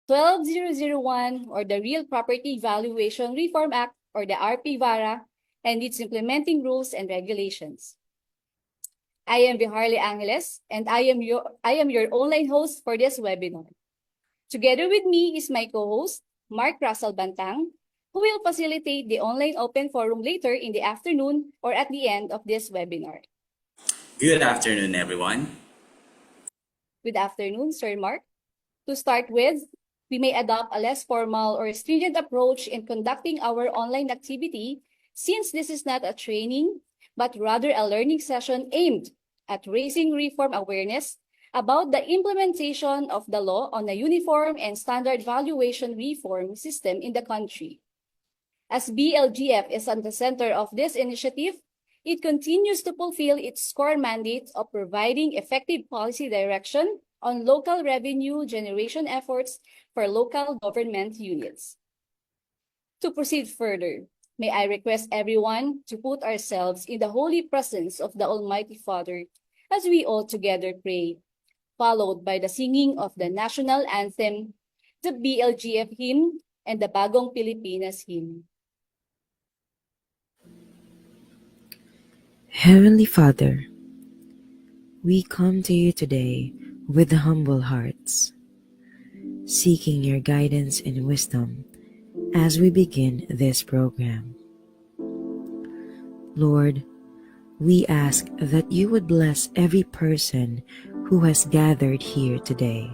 12001 or the Real Property Valuation Reform Act or the RPVARA and its implementing rules and regulations. I am Viharli Angeles and I am your online host for this webinar. Together with me is my co-host, Mark Russell Bantang, who will facilitate the online open forum later in the afternoon or at the end of this webinar. Good afternoon, everyone. Good afternoon, Sir Mark. To start with, we may adopt a less formal or stringent approach in conducting our online activity since this is not a training, but rather a learning session aimed at raising reform awareness about the implementation of the law on a uniform and standard valuation reform system in the country. As BLGF is at the center of this initiative, it continues to fulfill its core mandate of providing effective policy direction on local revenue generation efforts for local government units. To proceed further, may I request everyone to put ourselves in the holy presence of the Almighty Father as we all together pray, followed by the singing of the national anthem, the BLGF hymn, and the Bagong Pilipinas hymn. Heavenly Father, we come to you today with humble hearts, seeking your guidance and wisdom as we begin this program. Lord, we ask that you would bless every person who has gathered here today,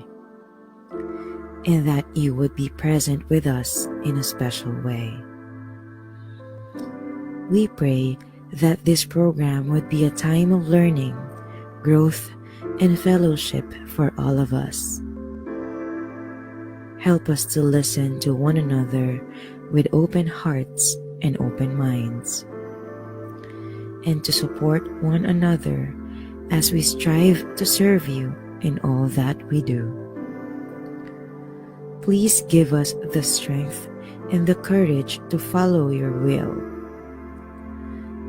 and that you would be present with us in a special way. We pray that this program would be a time of learning, growth, and fellowship for all of us. Help us to listen to one another with open hearts and open minds, and to support one another as we strive to serve you in all that we do. Please give us the strength and the courage to follow your will,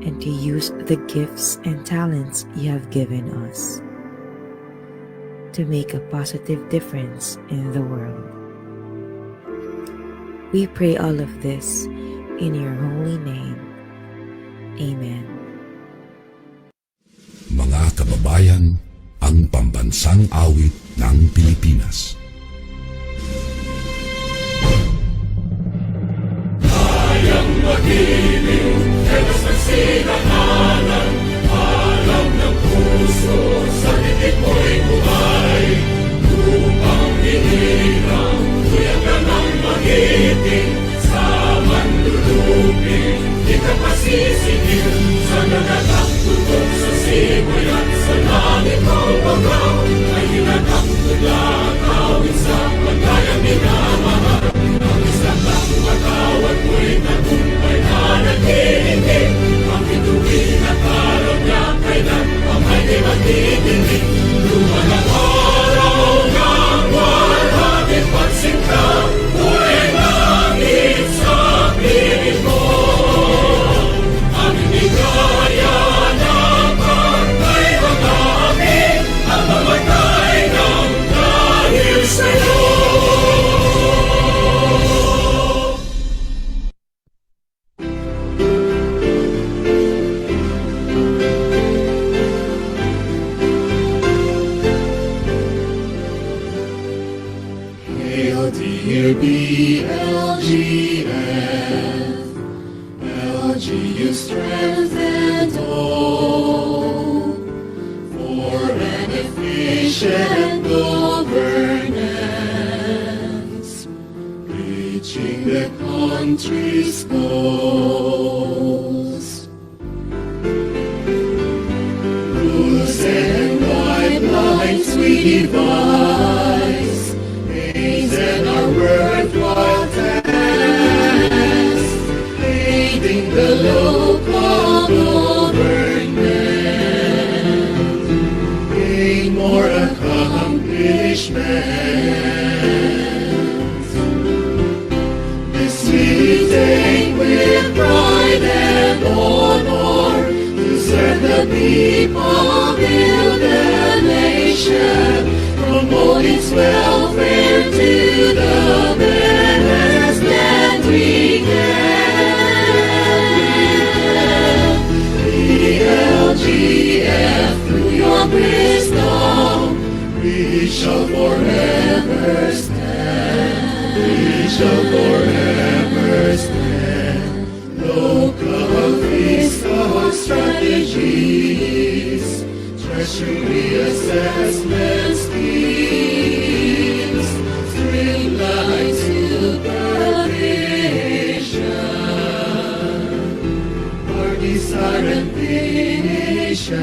and to use the gifts and talents you have given us to make a positive difference in the world. We pray all of this in your holy name. Amen. Mga kababayan, ang pambansang awit ng Pilipinas. Kayang magiliw, helas ng sinakanan, alam ng puso, sa titik mo'y buhay. Lupang hinirang, tuyak ka ng magiting, sa manluluping, di ka pasisigil, sa nagataktulog sa simoy at sa langit mo bagaw, ay hinatang tula, kawin sa pagkayang minamahal. Ang isang lang matawad mo'y tagumpay na naghihindig, ang bituin at araw niya kailan ang may di magdidinig. Lumalang araw ng walang pansinta, uli langit sa piling mo. Ang inigaya ng pagkay mag-amin, ang mamatay ng dahil sa'yo. Dear BLGF, LGU strength and hope for an efficient governance, reaching the country's goals. Rules and guidelines we devise, and our worthwhile task, aiding the local government, gain more accomplishment. This we take with pride and honor, to serve the people, build the nation, promote its welfare to the wisdom, we shall forever stand. We shall forever stand. Local fiscal strategies, treasury assessment schemes, streamlined supervision, our desire and vision.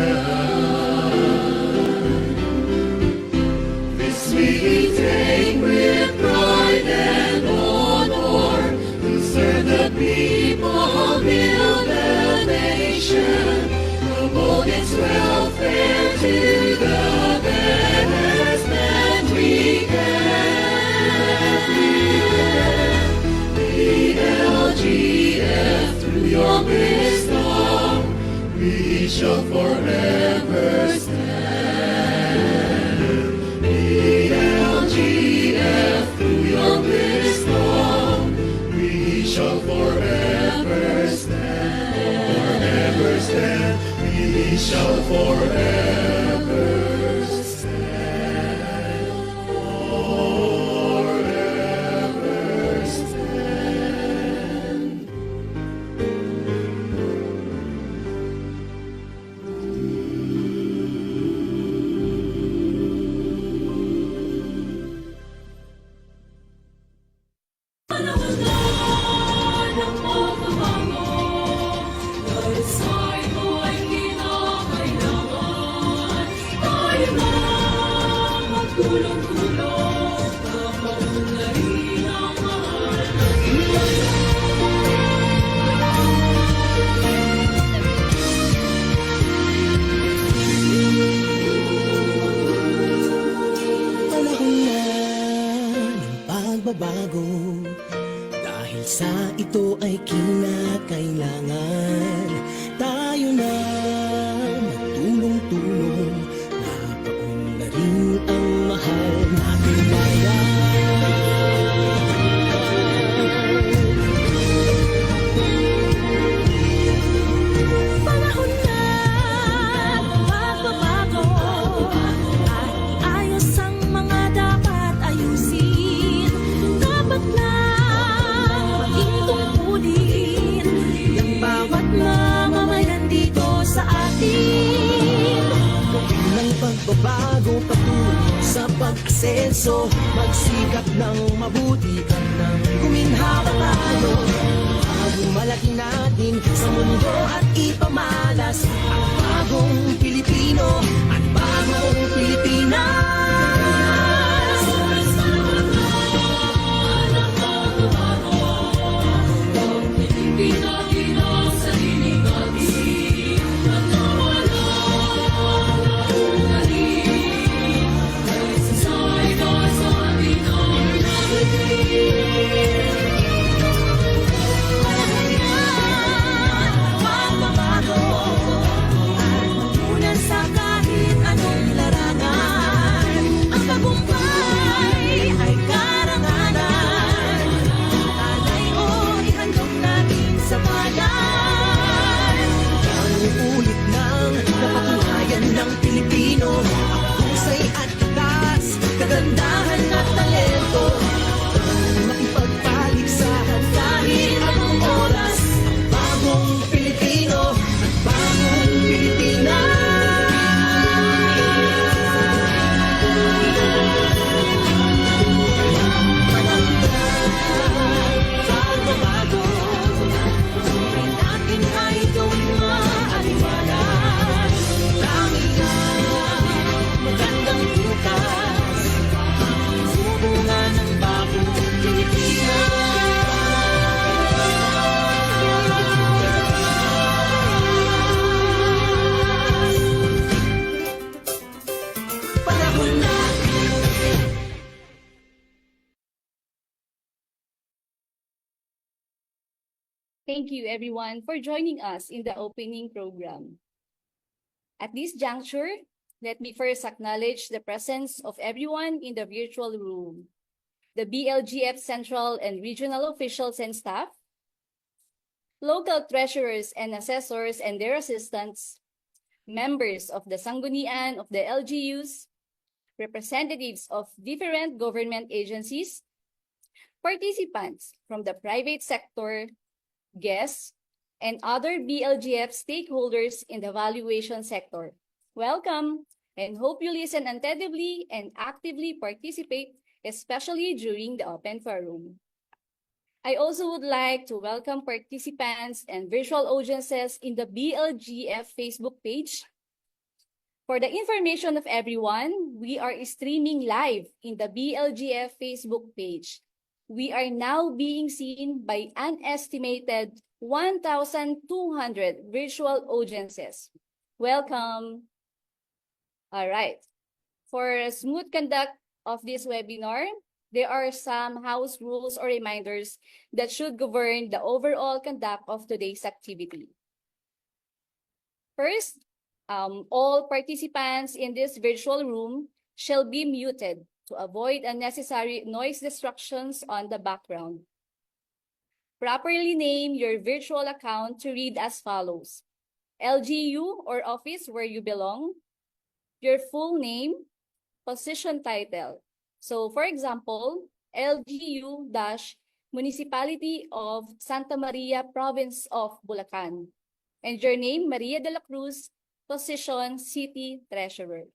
This we take with pride and honor to serve the people, build the nation, promote its welfare to the best that we can. BLGF, through your wisdom, we shall forever stand. BLGF, through your wisdom, we shall forever stand. Forever stand. We shall forever stand. Forever stand. Panahon na ng pagbabago, dahil sa ito ay kinakailangan tayo na magtulong-tulong, napaunlarin ang mahal nating bayan. Panahon na ng pagbabago, at iayos ang mga dapat ayusin. Dapat lang maging tungkulin ng bawat mamamayan dito sa atin. Ng pagbabago patungo sa pag-asenso, magsikap ng mabuti nang guminhawa tayo. Malaki natin sa mundo at ipamalas ang bagong Pilipino at bagong Pilipinas. Sa dinig natin at nawala sa iba sa ating Pagbabago at magunan sa kahit anong larangan. Ang tagumpay ay karangalan. Alay o ihandog natin sa bayan. Ang ulit ng napatunayan ng Pilipino, ang husay at tatas, kagandahan at talento. Makipagpaligsahan kahit anong oras, ang bagong Pilipino at bagong Pilipinas. Pagbabago, sulit natin ay gawing maaliwalas. Dami na magandang bukas, subungan ng bagong Pilipinas. Panahon na. Thank you everyone for joining us in the opening program. At this juncture, let me first acknowledge the presence of everyone in the virtual room, the BLGF Central and Regional officials and staff, local treasurers and assessors and their assistants, members of the Sanggunian of the LGUs, representatives of different government agencies, participants from the private sector, guests, and other BLGF stakeholders in the valuation sector. Welcome, and hope you listen attentively and actively participate, especially during the open forum. I also would like to welcome participants and virtual audiences in the BLGF Facebook page. For the information of everyone, we are streaming live in the BLGF Facebook page. We are now being seen by an estimated 1,200 virtual audiences. Welcome. All right. For a smooth conduct of this webinar, there are some house rules or reminders that should govern the overall conduct of today's activity. First, all participants in this virtual room shall be muted to avoid unnecessary noise distractions on the background. Properly name your virtual account to read as follows: LGU or office where you belong, your full name, position title. So for example, LGU-Municipality of Santa Maria, Province of Bulacan. And your name, Maria de la Cruz, position, City Treasurer.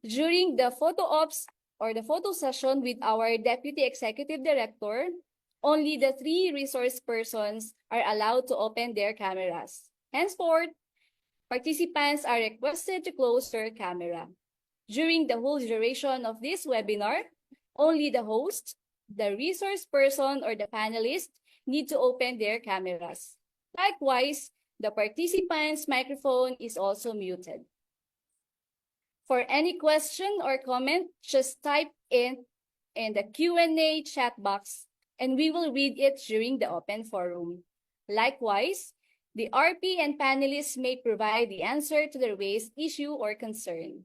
During the photo ops or the photo session with our Deputy Executive Director, only the 3 resource persons are allowed to open their cameras. Henceforth, participants are requested to close their camera. During the whole duration of this webinar, only the host, the resource person, or the panelist need to open their cameras. Likewise, the participant's microphone is also muted. For any question or comment, just type in the Q&A chat box, and we will read it during the open forum. Likewise, the RP and panelists may provide the answer to the raised issue or concern.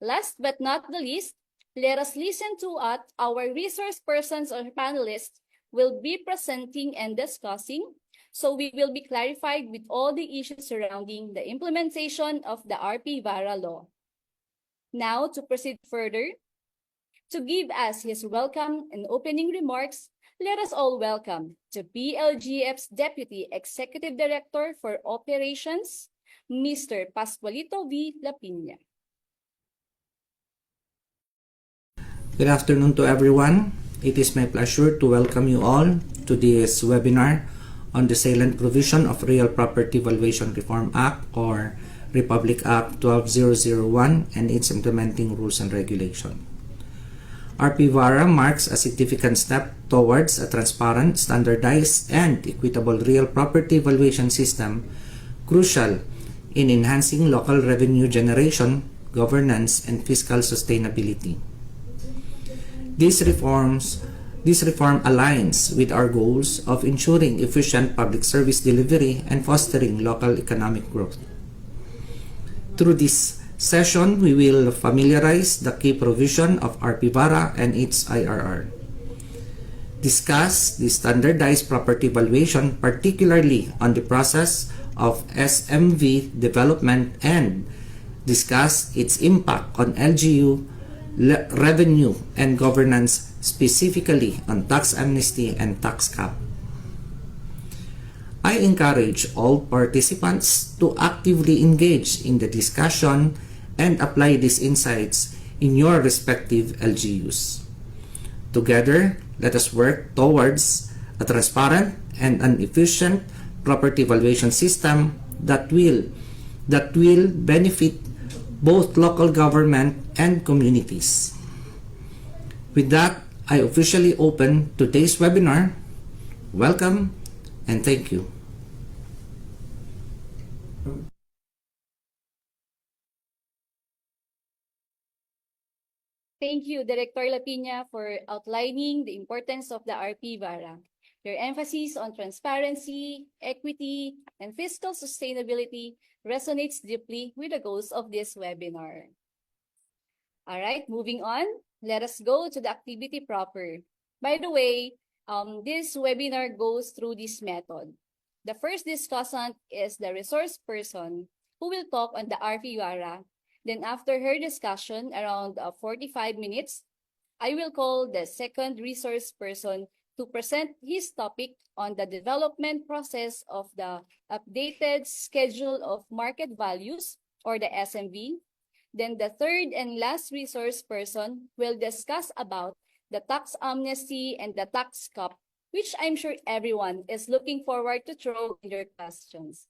Last but not the least, let us listen to what our resource persons or panelists will be presenting and discussing, so we will be clarified with all the issues surrounding the implementation of the RPVARA law. Now, to proceed further, to give us his welcome and opening remarks, let us all welcome to BLGF's Deputy Executive Director for Operations, Mr. Pascualito V. Lapina. Good afternoon to everyone. It is my pleasure to welcome you all to this webinar on the salient provision of Real Property Valuation Reform Act, or Republic Act 12001, and its implementing rules and regulation. RPVARA marks a significant step towards a transparent, standardized, and equitable real property valuation system, crucial in enhancing local revenue generation, governance, and fiscal sustainability. This reform aligns with our goals of ensuring efficient public service delivery and fostering local economic growth. Through this session, we will familiarize the key provision of RPVARA and its IRR, discuss the standardized property valuation, particularly on the process of SMV development, and discuss its impact on LGU revenue and governance, specifically on tax amnesty and tax cap. I encourage all participants to actively engage in the discussion and apply these insights in your respective LGUs. Together, let us work towards a transparent and an efficient property valuation system that will benefit both local government and communities. With that, I officially open today's webinar. Welcome and thank you. Thank you, Director Lapina, for outlining the importance of the RPVARA. Your emphasis on transparency, equity, and fiscal sustainability resonates deeply with the goals of this webinar. All right, moving on, let us go to the activity proper. By the way, this webinar goes through this method. The first discussant is the resource person, who will talk on the RPVARA. Then after her discussion, around 45 minutes, I will call the second resource person to present his topic on the development process of the updated schedule of market values, or the SMV. Then the third and last resource person will discuss about the tax amnesty and the tax cap, which I'm sure everyone is looking forward to throw in their questions.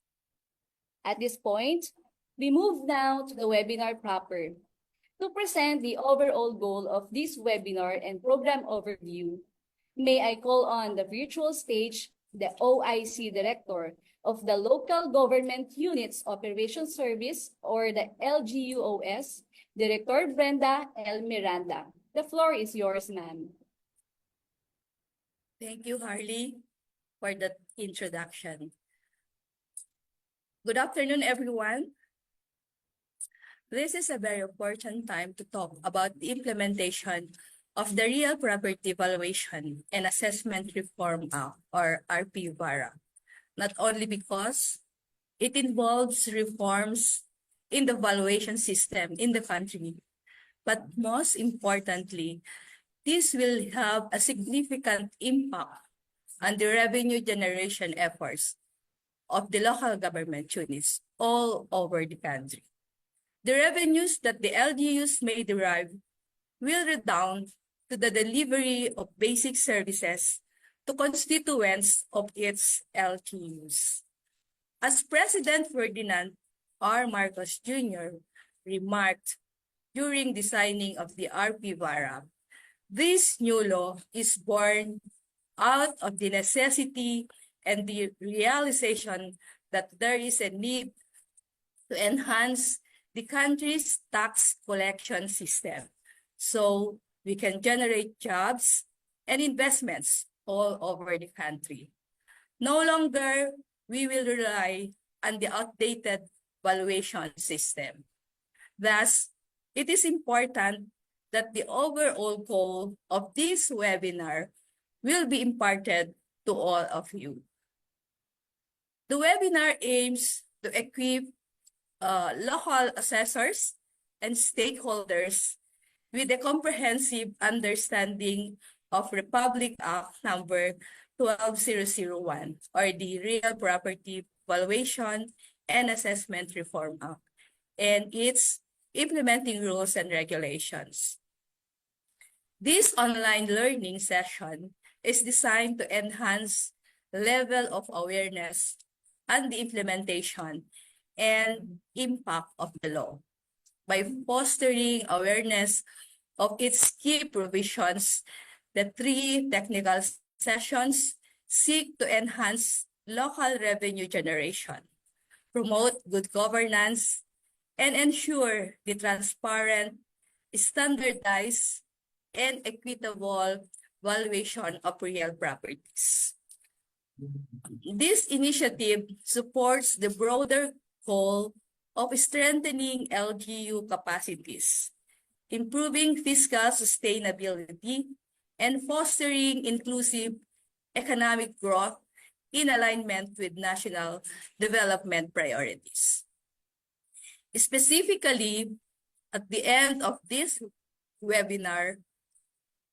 At this point, we move now to the webinar proper. To present the overall goal of this webinar and program overview, may I call on the virtual stage the OIC Director of the Local Government Units Operation Service, or the LGUOS, Director Brenda L. Miranda. The floor is yours, ma'am. Thank you, Harley, for that introduction. Good afternoon, everyone. This is a very important time to talk about the implementation of the Real Property Valuation and Assessment Reform Act, or RPVARA, not only because it involves reforms in the valuation system in the country, but most importantly, this will have a significant impact on the revenue generation efforts of the local government units all over the country. The revenues that the LGUs may derive will redound to the delivery of basic services to constituents of its LGUs. As President Ferdinand R. Marcos Jr. remarked during the signing of the RPVARA, this new law is born out of the necessity and the realization that there is a need to enhance the country's tax collection system so we can generate jobs and investments all over the country. No longer we will rely on the outdated valuation system. Thus, it is important that the overall goal of this webinar will be imparted to all of you. The webinar aims to equip local assessors and stakeholders with a comprehensive understanding of Republic Act number 12001, or the Real Property Valuation and Assessment Reform Act, and its implementing rules and regulations. This online learning session is designed to enhance the level of awareness on the implementation and impact of the law by fostering awareness of its key provisions. The 3 technical sessions seek to enhance local revenue generation, promote good governance, and ensure the transparent, standardized, and equitable valuation of real properties. This initiative supports the broader goal of strengthening LGU capacities, improving fiscal sustainability, and fostering inclusive economic growth in alignment with national development priorities. Specifically, at the end of this webinar,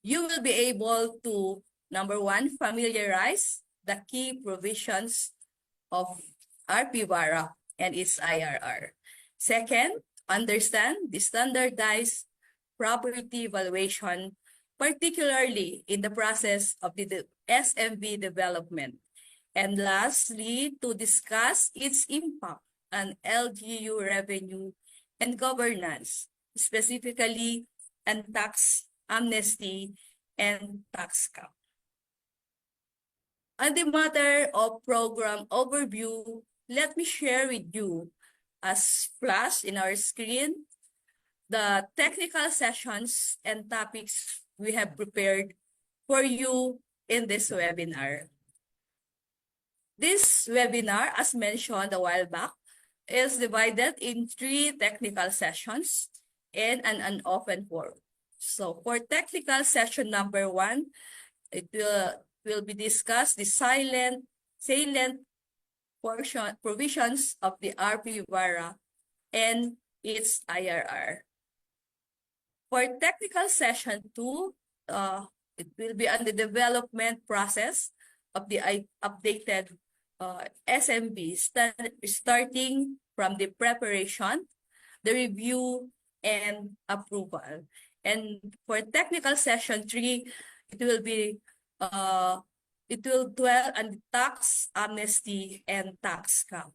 you will be able to, number 1, familiarize the key provisions of RPVARA and its IRR. Second, understand the standardized property valuation, particularly in the process of the SMV development. And lastly, to discuss its impact on LGU revenue and governance, specifically on tax amnesty and tax cap. On the matter of program overview, let me share with you, as flashed in our screen, the technical sessions and topics we have prepared for you in this webinar. This webinar, as mentioned a while back, is divided in 3 technical sessions and an open forum. So for technical session number 1, it will be discussed the salient provisions of the RPVARA and its IRR. For technical session 2, it will be on the development process of the updated SMB, starting from the preparation, the review, and approval. And for technical session 3, it will dwell on the tax amnesty and tax cap.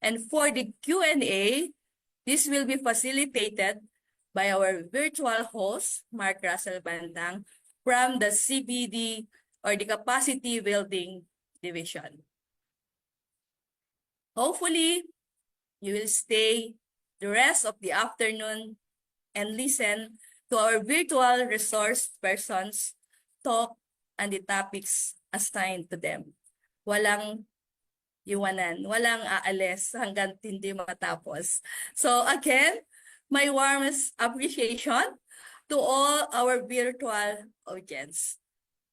And for the Q&A, this will be facilitated by our virtual host, Mark Russell Bandang, from the CBD or the Capacity Building Division. Hopefully, you will stay the rest of the afternoon and listen to our virtual resource persons talk on the topics assigned to them. Walang iwanan, walang aalis hanggang hindi matapos. So again, my warmest appreciation to all our virtual audience.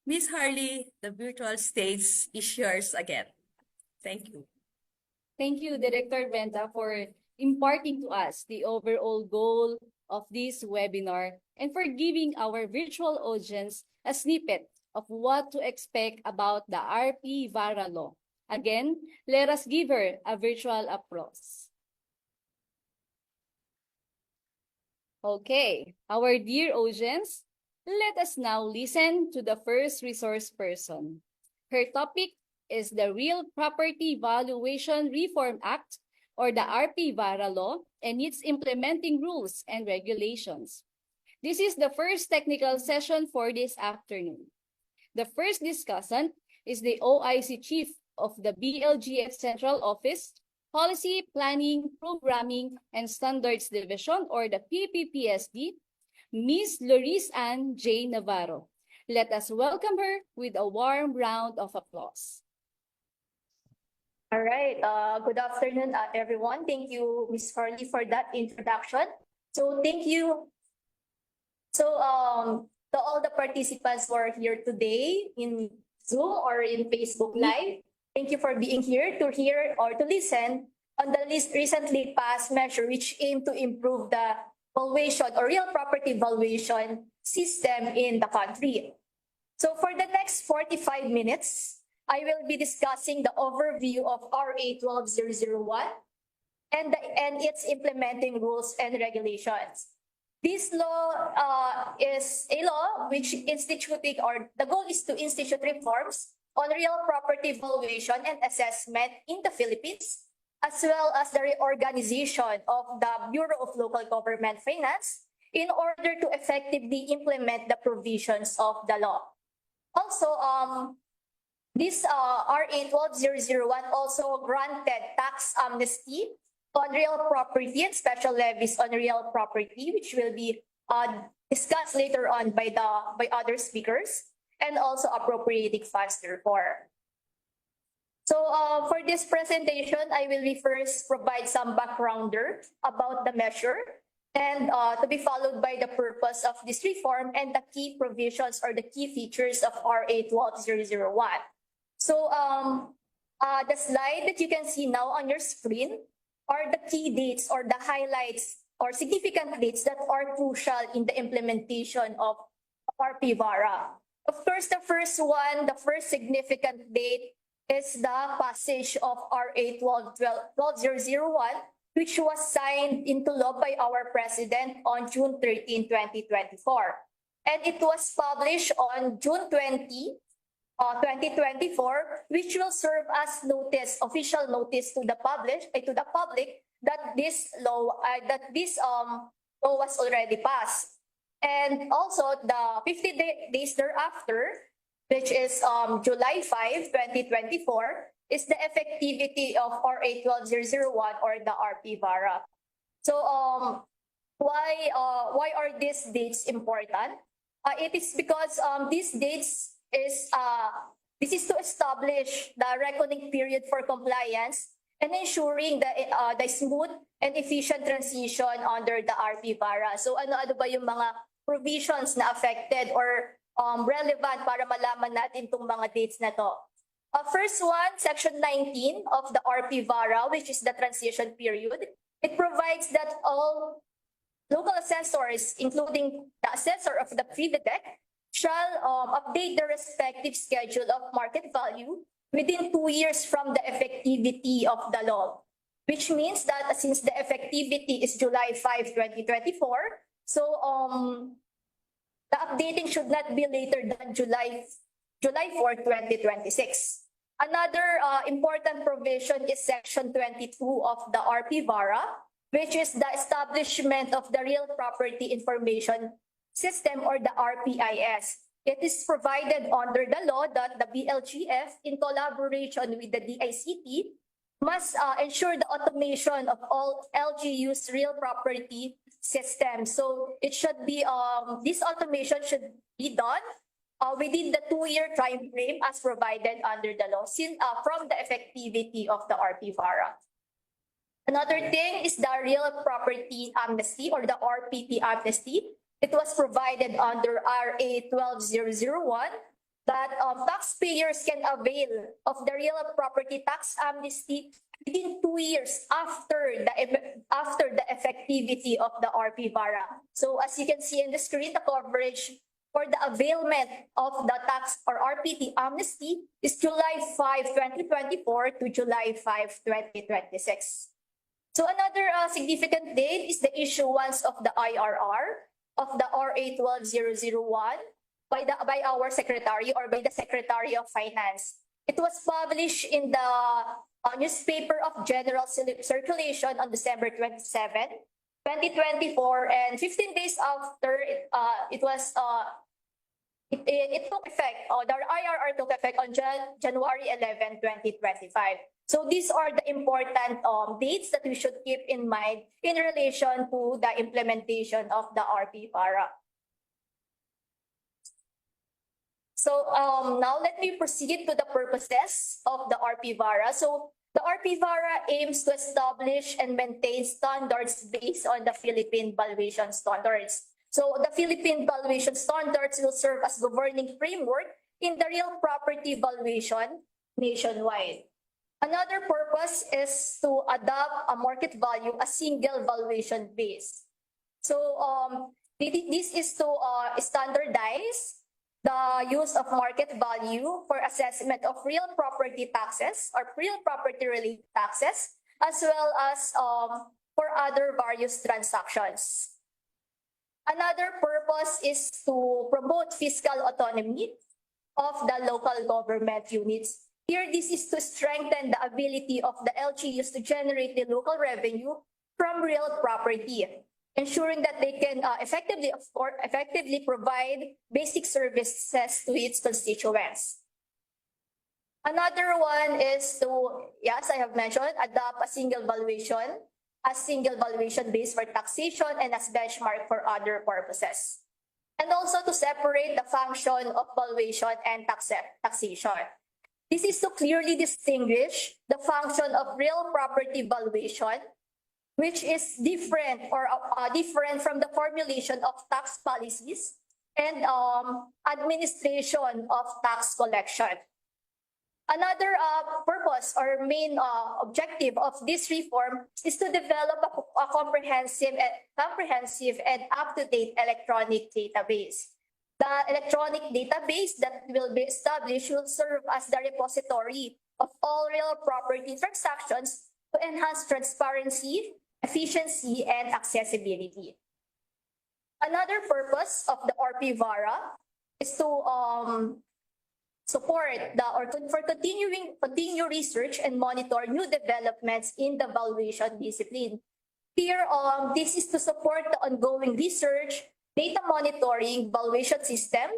Miss Harley, the virtual stage is yours again. Thank you. Thank you, Director Brenda, for imparting to us the overall goal of this webinar and for giving our virtual audience a snippet of what to expect about the RPVARA law. Again, let us give her a virtual applause. Okay, our dear audience, let us now listen to the first resource person. Her topic is the Real Property Valuation Reform Act, or the RPVARA law, and its implementing rules and regulations. This is the first technical session for this afternoon. The first discussant is the OIC Chief of the BLGF Central Office, Policy, Planning, Programming, and Standards Division, or the PPPSD, Ms. Loris Ann J. Navarro. Let us welcome her with a warm round of applause. All right. Good afternoon, everyone. Thank you, Ms. Harley, for that introduction. So thank you. So to all the participants who are here today in Zoom or in Facebook Live, thank you for being here to hear or to listen on the recently passed measure which aim to improve the valuation or real property valuation system in the country. So for the next 45 minutes, I will be discussing the overview of RA 12001 and its implementing rules and regulations. This law is a law which instituting, or the goal is to institute reforms on real property valuation and assessment in the Philippines, as well as the reorganization of the Bureau of Local Government Finance in order to effectively implement the provisions of the law. Also, this RA 12001 also granted tax amnesty on real property and special levies on real property, which will be discussed later on by other speakers, and also appropriating funds therefore. So for this presentation, I will be first provide some backgrounder about the measure, and to be followed by the purpose of this reform and the key provisions or the key features of RA 12001. So the slide that you can see now on your screen are the key dates or the highlights or significant dates that are crucial in the implementation of RPVARA. Of course, the first significant date is the passage of RA 12001, which was signed into law by our President on June 13, 2024. And it was published on June 20, 2024, which will serve as official notice to the public that this law was already passed. And also the 50 days thereafter, which is July 5, 2024, is the effectivity of RA 12001 or the RPVARA. So why are these dates important? It is because these dates this is to establish the reckoning period for compliance and ensuring the smooth and efficient transition under the RPVARA. So ano ba yung mga provisions na affected or relevant para malaman natin itong mga dates na to? First one, Section 19 of the RPVARA, which is the transition period. It provides that all local assessors, including the assessor of the PVDEC, shall update the respective schedule of market value within 2 years from the effectivity of the law, which means that since the effectivity is July 5, 2024, so the updating should not be later than July 4, 2026. Another important provision is Section 22 of the RPVARA, which is the establishment of the Real Property Information System, or the RPIS. It is provided under the law that the BLGF, in collaboration with the DICT, must ensure the automation of all LGU's real property systems. So it should be, this automation should be done within the 2-year time frame as provided under the law, from the effectivity of the RPVARA. Another thing is the real property amnesty, or the RPT amnesty. It was provided under RA 12001 that taxpayers can avail of the real property tax amnesty within 2 years after the effectivity of the RPVARA. So as you can see in the screen, the coverage for the availment of the tax or RPT amnesty is July 5, 2024 to July 5, 2026. So another significant date is the issuance of the IRR of the RA 12001 by our secretary, or by the Secretary of Finance. It was published in the newspaper of general circulation on December 27, 2024, and 15 days after it took effect, the IRR took effect on January 11, 2025. So these are the important dates that we should keep in mind in relation to the implementation of the RPVARA. So now let me proceed to the purposes of the RPVARA. So the RPVARA aims to establish and maintain standards based on the Philippine valuation standards. So the Philippine valuation standards will serve as governing framework in the real property valuation nationwide. Another purpose is to adopt a market value, a single valuation base. So this is to standardize the use of market value for assessment of real property taxes or real property related taxes, as well as for other various transactions. Another purpose is to promote fiscal autonomy of the local government units. Here, this is to strengthen the ability of the LGUs to generate the local revenue from real property, ensuring that they can effectively provide basic services to its constituents. Another one is to, yes, I have mentioned, adopt a single valuation base for taxation and as benchmark for other purposes. And also to separate the function of valuation and taxation. This is to clearly distinguish the function of real property valuation, which is different from the formulation of tax policies and administration of tax collection. Another purpose or main objective of this reform is to develop a comprehensive and up-to-date electronic database. The electronic database that will be established will serve as the repository of all real property transactions to enhance transparency, efficiency, and accessibility. Another purpose of the RPVARA is to support continue research and monitor new developments in the valuation discipline. Here, this is to support the ongoing research, data monitoring, valuation system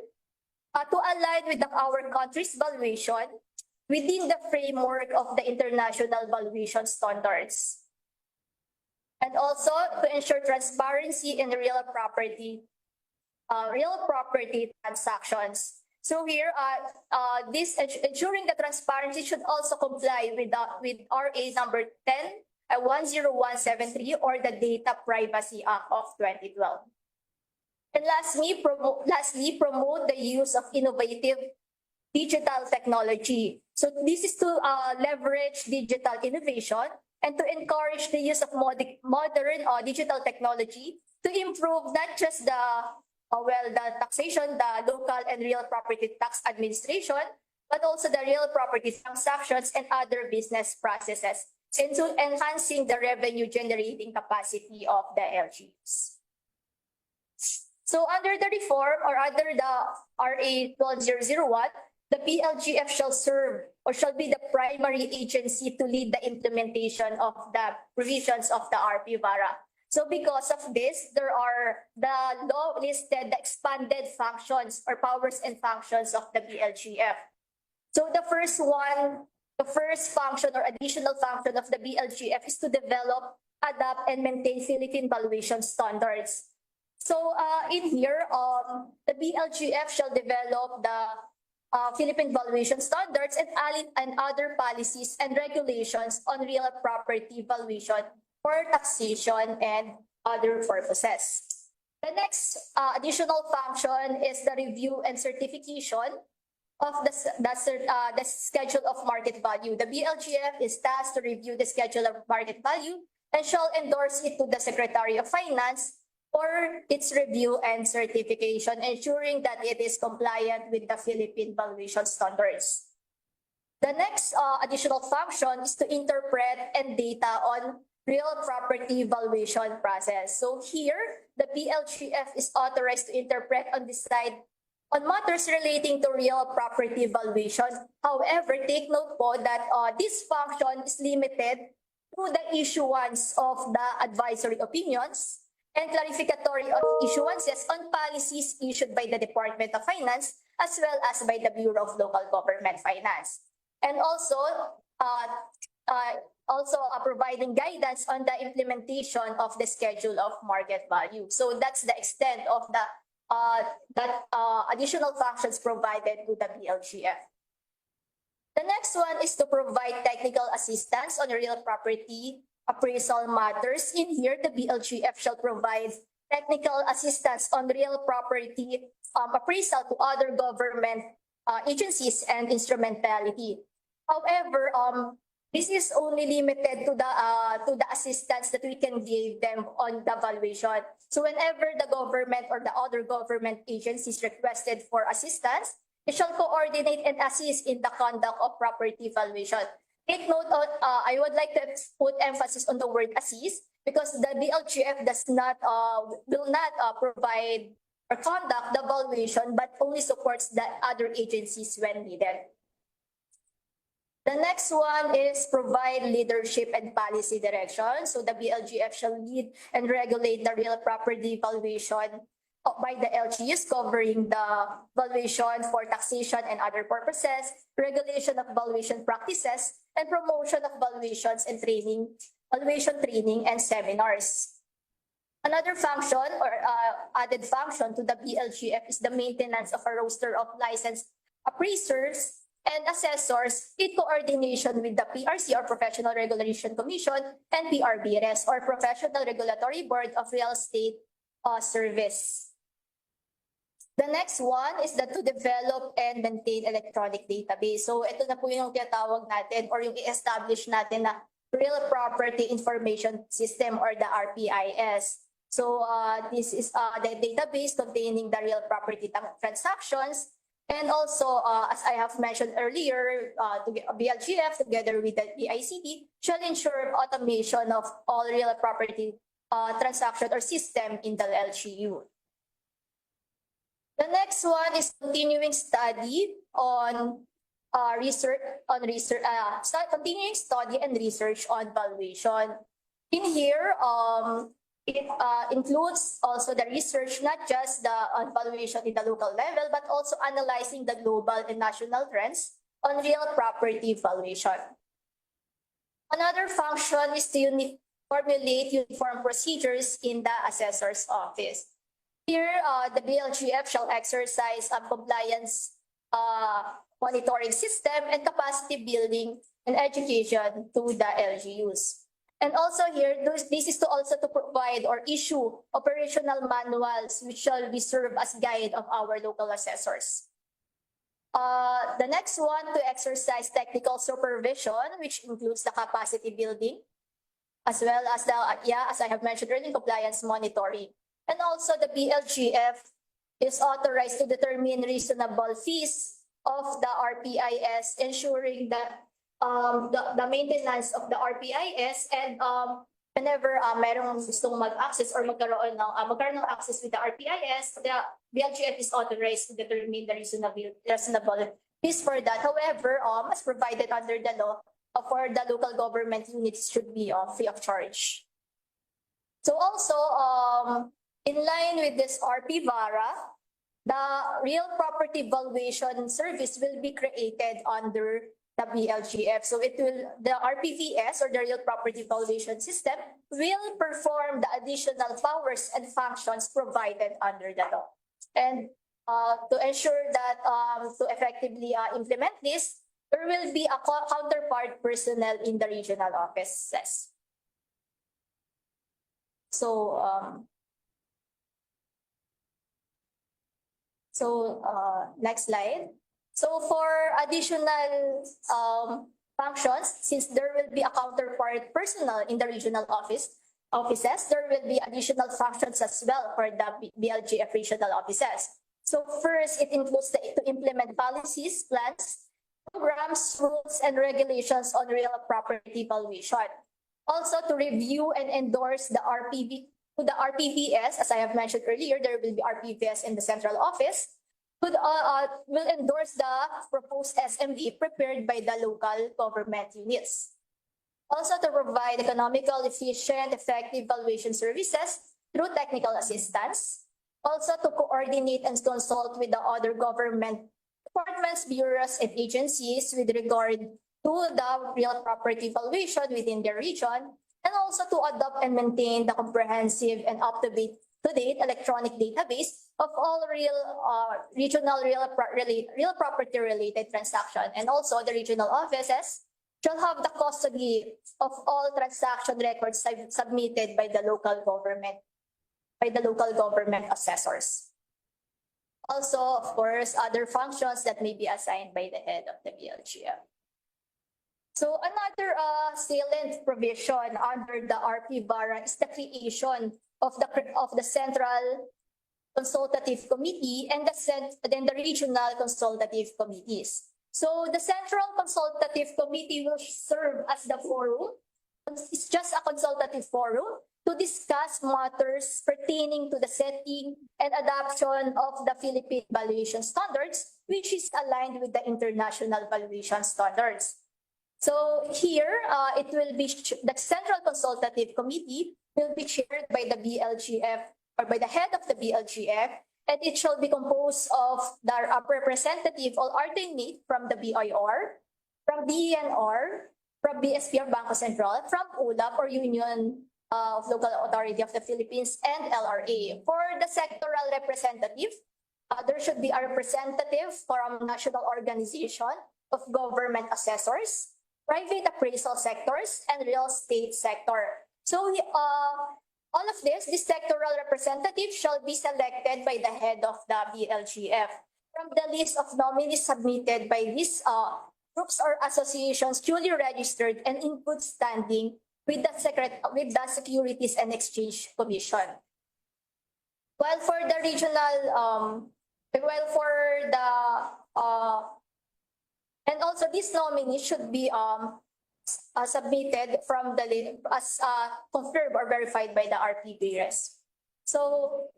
to align with our country's valuation within the framework of the international valuation standards. And also to ensure transparency in real property transactions. So here, this ensuring the transparency should also comply with RA number 10173 or the Data Privacy Act of 2012. And lastly, promote the use of innovative digital technology. So this is to leverage digital innovation and to encourage the use of modern digital technology to improve not just the taxation, the local and real property tax administration, but also the real property transactions and other business processes, into enhancing the revenue generating capacity of the LGUs. So under the reform or under the RA 12001, the BLGF shall serve or shall be the primary agency to lead the implementation of the provisions of the RPVARA. So because of this, there are the law listed the expanded functions or powers and functions of the BLGF. So the first function or additional function of the BLGF is to develop, adapt, and maintain Philippine valuation standards. So in here, the BLGF shall develop the Philippine valuation standards and other policies and regulations on real property valuation for taxation and other purposes. The next additional function is the review and certification of the schedule of market value. The BLGF is tasked to review the schedule of market value and shall endorse it to the Secretary of Finance for its review and certification, ensuring that it is compliant with the Philippine valuation standards. The next additional function is to interpret and data on real property valuation process. So here, the BLGF is authorized to interpret and decide on matters relating to real property valuation. However, take note po that this function is limited to the issuance of the advisory opinions and clarificatory of issuances on policies issued by the Department of Finance as well as by the Bureau of Local Government Finance. And also providing guidance on the implementation of the schedule of market value. So that's the extent of the additional functions provided to the BLGF. The next one is to provide technical assistance on real property appraisal matters. In here, the BLGF shall provide technical assistance on real property appraisal to other government agencies and instrumentality. However, this is only limited to the assistance that we can give them on the valuation. So whenever the government or the other government agencies requested for assistance, it shall coordinate and assist in the conduct of property valuation. Take note of, I would like to put emphasis on the word assist because the BLGF will not provide or conduct the valuation, but only supports the other agencies when needed. The next one is provide leadership and policy direction. So the BLGF shall lead and regulate the real property valuation by the LGUs, covering the valuation for taxation and other purposes, regulation of valuation practices, and promotion of valuations and training, valuation training and seminars. Another function or added function to the BLGF is the maintenance of a roster of licensed appraisers and assessors in coordination with the PRC or Professional Regulation Commission and PRBRS or Professional Regulatory Board of Real Estate Service. The next one is to develop and maintain electronic database. So ito na po yung tinatawag natin or yung i-establish natin na Real Property Information System or the RPIS. So this is the database containing the real property transactions. And also, as I have mentioned earlier, BLGF together with the DICT shall ensure automation of all real property transaction or system in the LGU. The next one is continuing study on continuing study and research on valuation. In here, it includes also the research, not just the valuation in the local level, but also analyzing the global and national trends on real property valuation. Another function is to formulate uniform procedures in the assessor's office. Here, the BLGF shall exercise a compliance monitoring system and capacity building and education to the LGUs. And also here, this is also to provide or issue operational manuals which shall be served as guide of our local assessors. The next one, to exercise technical supervision, which includes the capacity building as well as as I have mentioned earlier, compliance monitoring. And also the BLGF is authorized to determine reasonable fees of the RPIS, ensuring that the maintenance of the RPIS and whenever merong gustong mag-access or magkaroon ng access with the RPIS, the BLGF is authorized to determine the reasonable fees for that. However, as provided under the law, for the local government units should be free of charge. So also, in line with this RPVARA, the real property valuation service will be created under the BLGF. So the RPVS, or the real property valuation system, will perform the additional powers and functions provided under the law. And to ensure that to effectively implement this, there will be a counterpart personnel in the regional offices. So, next slide. So for additional functions, since there will be a counterpart personnel in the regional offices, there will be additional functions as well for the BLGF regional offices. So first, it includes to implement policies, plans, programs, rules, and regulations on real property valuation. Also, to review and endorse the RPVS, as I have mentioned earlier, there will be RPVS in the central office, will endorse the proposed SMV prepared by the local government units. Also, to provide economical, efficient, effective valuation services through technical assistance. Also, to coordinate and consult with the other government departments, bureaus, and agencies with regard to the real property valuation within the region, and also to adopt and maintain the comprehensive and up-to-date electronic database of all regional real property related transactions. And also the regional offices shall have the custody of all transaction records submitted by the local government assessors. Also, of course, other functions that may be assigned by the head of the BLGF. So another salient provision under the RPVARA is the creation of the Central Consultative Committee and then the Regional Consultative Committees. So the Central Consultative Committee will serve as the forum. It's just a consultative forum to discuss matters pertaining to the setting and adoption of the Philippine valuation standards, which is aligned with the international valuation standards. So here, it will be the Central Consultative Committee will be chaired by the BLGF or by the head of the BLGF, and it shall be composed of the representative or alternate from the BIR, from DENR, from BSP or Bangko Sentral, from ULAP or Union of Local Authority of the Philippines, and LRA. For the sectoral representative, there should be a representative from National Organization of Government Assessors, private appraisal sectors, and real estate sector. So all of this sectoral representative shall be selected by the head of the BLGF from the list of nominees submitted by these groups or associations duly registered and in good standing with the Securities and Exchange Commission. While for the regional, and also these nominees should be submitted from the as confirmed or verified by the RPVARA. So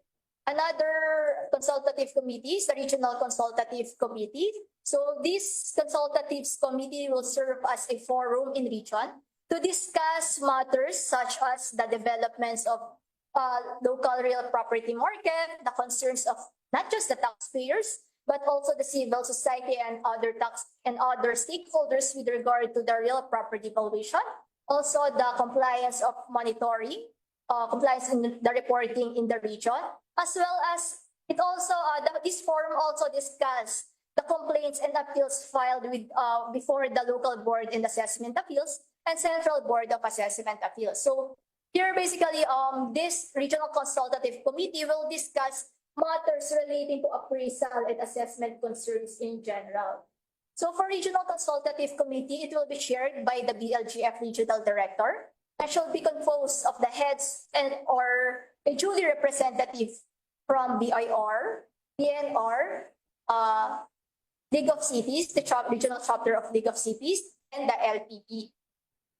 another consultative committee is the Regional Consultative Committee. So this consultative committee will serve as a forum in region to discuss matters such as the developments of local real property market, the concerns of not just the taxpayers, but also the civil society and other stakeholders with regard to the real property valuation. Also, the compliance of monitoring, compliance in the reporting in the region, as well as this forum also discuss the complaints and appeals filed with before the local board in assessment appeals and Central Board of Assessment Appeals. So here basically this regional consultative committee will discuss matters relating to appraisal and assessment concerns in general. So for Regional Consultative Committee, it will be chaired by the BLGF Regional Director. and shall be composed of the heads and or a duly representative from BIR, DNR, League of Cities, the regional chapter of League of Cities, and the LPP.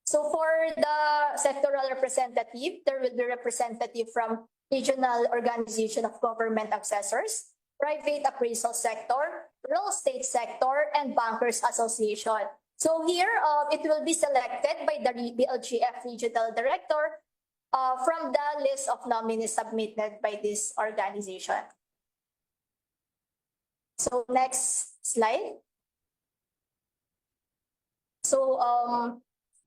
So for the sectoral representative, there will be representative from regional organization of government assessors, private appraisal sector, real estate sector, and bankers association. So here, it will be selected by the BLGF regional director from the list of nominees submitted by this organization. So next slide. So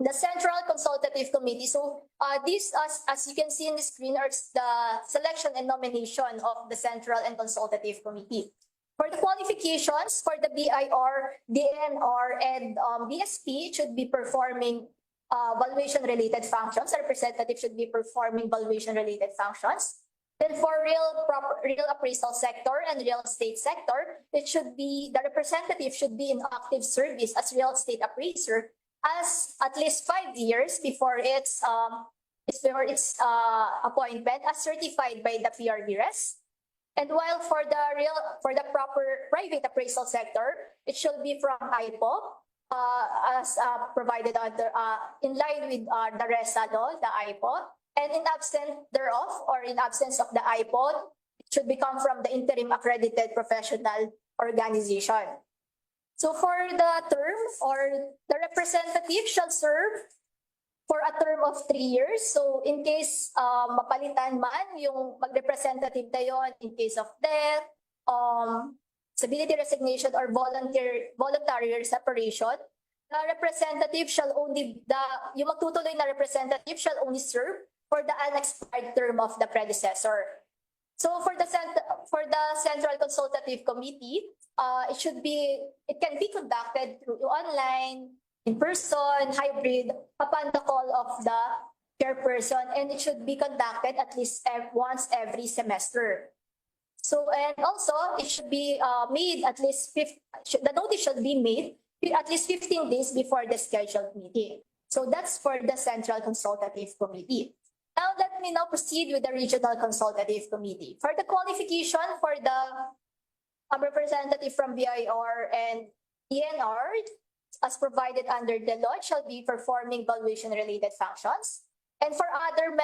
the Central Consultative Committee. So this, as you can see in the screen, are the selection and nomination of the Central and Consultative Committee. For the qualifications for the BIR, DNR, and BSP, it should be performing valuation-related functions. The representative should be performing valuation-related functions. Then for real appraisal sector and real estate sector, it should be the representative should be in active service as real estate appraiser as at least 5 years before its appointment as certified by the PRVRS. And while for the proper private appraisal sector, it should be from IPO as provided under in line with the RESA law, the IPO. And in absence thereof, or in absence of the IPO, it should become from the interim accredited professional organization. So for the term, or the representative shall serve for a term of 3 years. So in case mapalitan man yung mag-representative na yon, in case of death, disability resignation, or voluntary separation, the representative shall only, yung magtutuloy na representative shall only serve for the unexpired term of the predecessor. So for the Central Consultative Committee, it can be conducted through online, in person, hybrid, upon the call of the chairperson, and it should be conducted at least once every semester. So, and also it should be made at least the notice should be made at least 15 days before the scheduled meeting. So that's for the Central Consultative Committee. Now let me now proceed with the Regional Consultative Committee. For the qualification for the representative from BIR and ENR, as provided under the law, shall be performing valuation-related functions. And for other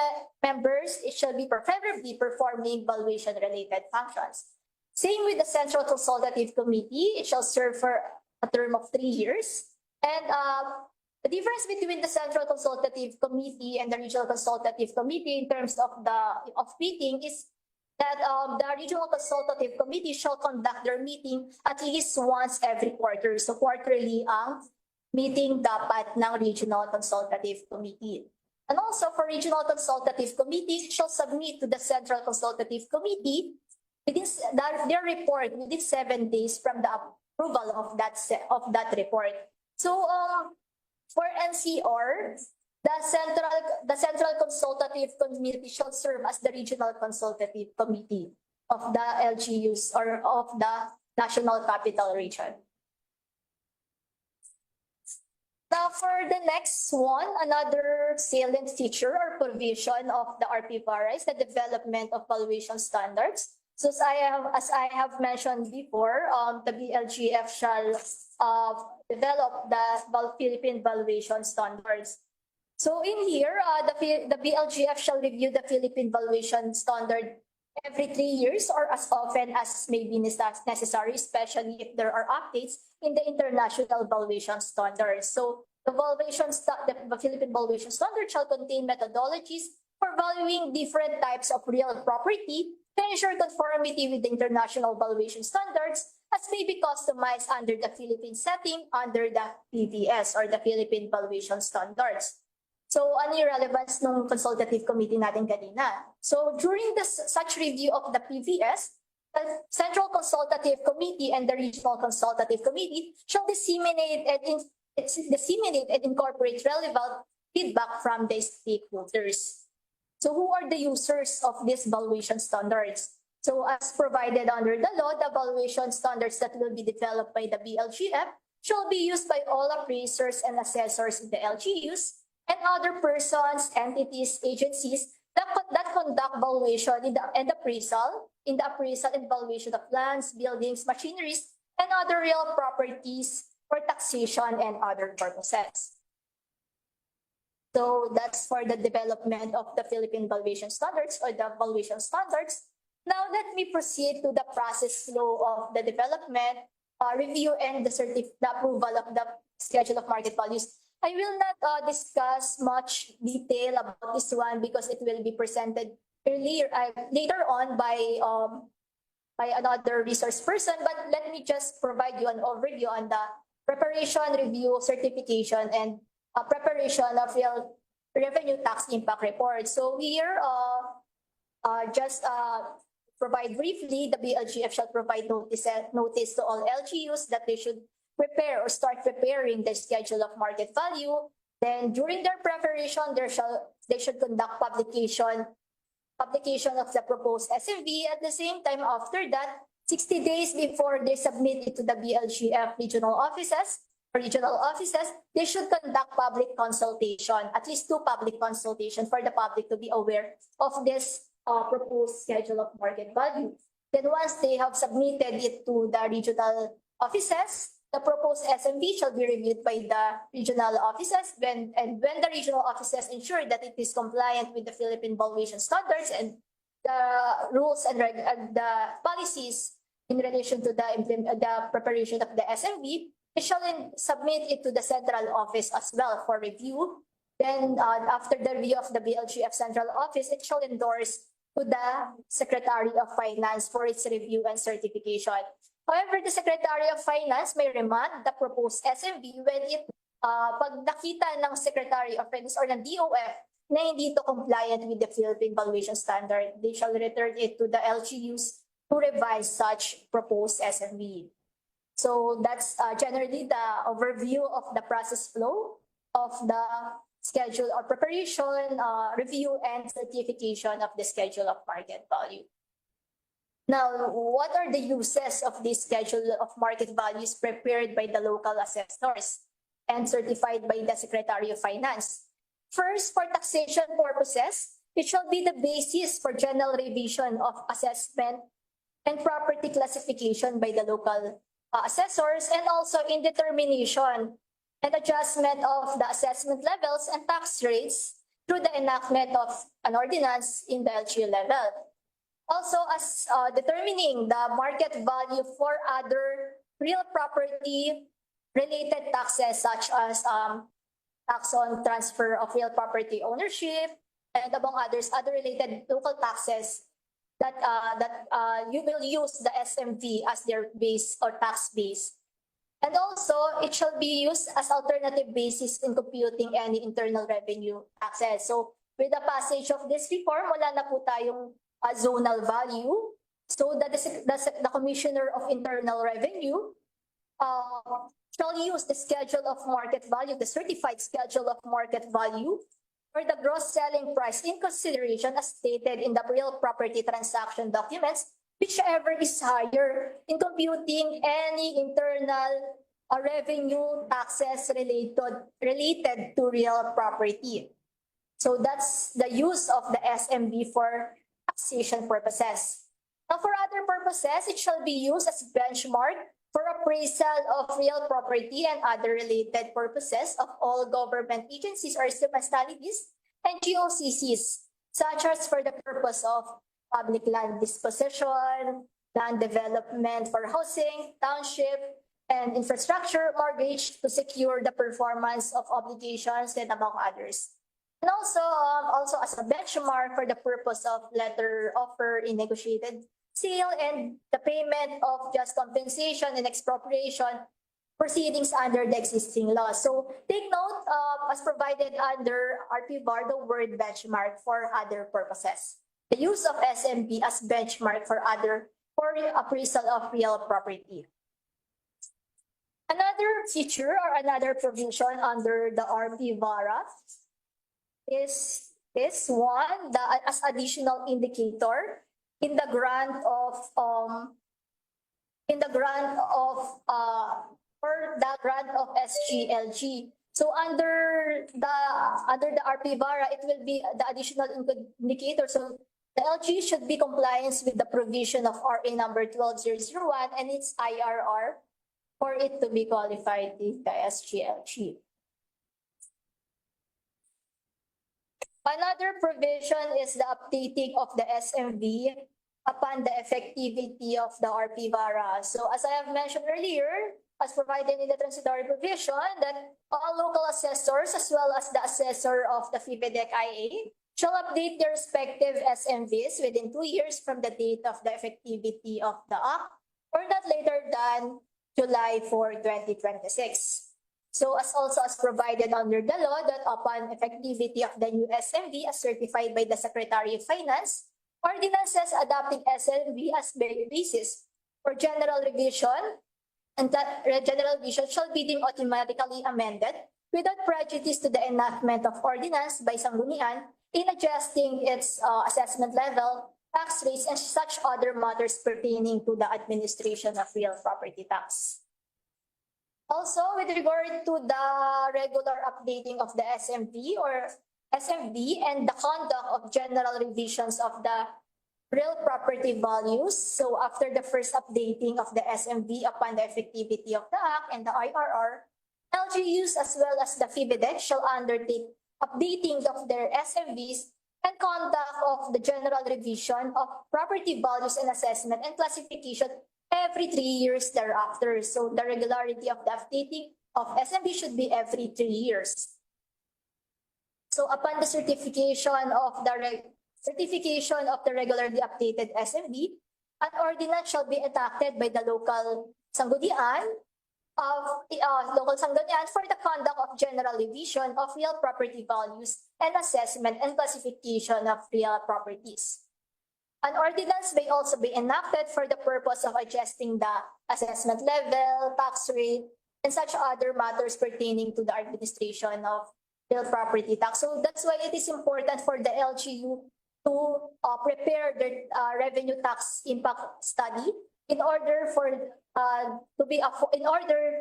members, it shall be preferably performing valuation-related functions. Same with the Central Consultative Committee, it shall serve for a term of 3 years. And the difference between the Central Consultative Committee and the Regional Consultative Committee in terms of meeting is that the Regional Consultative Committee shall conduct their meeting at least once every quarter. So quarterly ang meeting dapat ng Regional Consultative Committee. And also for Regional Consultative Committee, it shall submit to the Central Consultative Committee within their report within 7 days from the approval of that report. So for NCR, the Central Consultative Committee shall serve as the Regional Consultative Committee of the LGUs or of the National Capital Region. Now for the next one, another salient feature or provision of the RPVARA is the development of valuation standards. So as I have mentioned before, the BLGF shall develop the Philippine valuation standards. So in here, the BLGF shall review the Philippine valuation standard every 3 years or as often as may be necessary, especially if there are updates in the international valuation standards. So the Philippine valuation standard shall contain methodologies for valuing different types of real property to ensure conformity with the international valuation standards as may be customized under the Philippine setting under the PVS or the Philippine Valuation Standards. So ano yung relevance ng consultative committee natin kanina? So during such review of the PVS, the Central Consultative Committee and the Regional Consultative Committee shall disseminate and incorporate relevant feedback from the stakeholders. So who are the users of these valuation standards? So as provided under the law, the valuation standards that will be developed by the BLGF shall be used by all appraisers and assessors in the LGUs and other persons, entities, agencies that conduct valuation in the appraisal and valuation of lands, buildings, machineries, and other real properties for taxation and other purposes. So that's for the development of the Philippine valuation standards or the valuation standards. Now let me proceed to the process flow of the development, review, and the approval of the schedule of market values. I will not discuss much detail about this one because it will be presented later on by another resource person. But let me just provide you an overview on the preparation, review, certification, and preparation of real revenue tax impact report. So here, just provide briefly, the BLGF shall provide notice to all LGUs that they should prepare or start preparing the schedule of market value. Then during their preparation, they should conduct publication of the proposed SMV. At the same time, after that, 60 days before they submit it to the BLGF regional offices, they should conduct public consultation, at least 2 public consultations for the public to be aware of this proposed schedule of market value. Then once they have submitted it to the regional offices, the proposed SMV shall be reviewed by the regional offices when the regional offices ensure that it is compliant with the Philippine valuation standards and the rules and the policies in relation to the preparation of the SMV, they shall submit it to the central office as well for review. Then after the review of the BLGF central office, it shall endorse to the Secretary of Finance for its review and certification. However, the Secretary of Finance may remand the proposed SMV when pag nakita ng Secretary of Finance or ng DOF na hindi ito compliant with the Philippine valuation standard, they shall return it to the LGUs to revise such proposed SMV. So that's generally the overview of the process flow of the schedule or preparation, review, and certification of the schedule of market value. Now, what are the uses of this schedule of market values prepared by the local assessors and certified by the Secretary of Finance? First, for taxation purposes, it shall be the basis for general revision of assessment and property classification by the local assessors, and also in determination and adjustment of the assessment levels and tax rates through the enactment of an ordinance in the LGU level. Also, as determining the market value for other real property related taxes such as tax on transfer of real property ownership and among others, other related local taxes that you will use the SMV as their base or tax base. And also, it shall be used as alternative basis in computing any internal revenue taxes. So, with the passage of this reform, wala na po tayong zonal value. So, the Commissioner of Internal Revenue shall use the schedule of market value, the certified schedule of market value, for the gross selling price in consideration as stated in the real property transaction documents, whichever is higher in computing any internal revenue taxes related to real property. So that's the use of the SMB for taxation purposes. Now, for other purposes, it shall be used as benchmark for appraisal of real property and other related purposes of all government agencies or municipalities and GOCCs, such as for the purpose of public land disposition, land development for housing, township, and infrastructure mortgage to secure the performance of obligations and among others. And also as a benchmark for the purpose of letter offer in negotiated sale and the payment of just compensation and expropriation proceedings under the existing law. So take note as provided under RPVARA the word benchmark for other purposes. The use of SMB as benchmark for appraisal of real property. Another feature or another provision under the RPVARA is this one, as additional indicator in the grant of SGLG. So under the RPVARA, it will be the additional indicator. So the LG should be compliance with the provision of RA number 12001 and its IRR for it to be qualified with the SGLG. Another provision is the updating of the SMV upon the effectivity of the RPVARA. So as I have mentioned earlier, as provided in the transitory provision, that all local assessors as well as the assessor of the FIPEDEC IA shall update their respective SMVs within 2 years from the date of the effectivity of the Act or not later than July 4, 2026. So as also as provided under the law that upon effectivity of the new SMV as certified by the Secretary of Finance, ordinances adopting SMV as basis for general revision and that general revision shall be deemed automatically amended without prejudice to the enactment of ordinance by Sanggunian in adjusting its assessment level, tax rates, and such other matters pertaining to the administration of real property tax. Also, with regard to the regular updating of the SMV and the conduct of general revisions of the real property values. So after the first updating of the SMV upon the effectivity of the Act and the IRR, LGUs as well as the FIBEDEC shall undertake updating of their SMVs and conduct of the general revision of property values and assessment and classification every 3 years thereafter. So the regularity of the updating of SMV should be every 3 years. So upon the certification of the regularly updated SMV, an ordinance shall be enacted by the local sanggunian for the conduct of general revision of real property values and assessment and classification of real properties. An ordinance may also be enacted for the purpose of adjusting the assessment level, tax rate, and such other matters pertaining to the administration of real property tax. So that's why it is important for the LGU to prepare their revenue tax impact study in order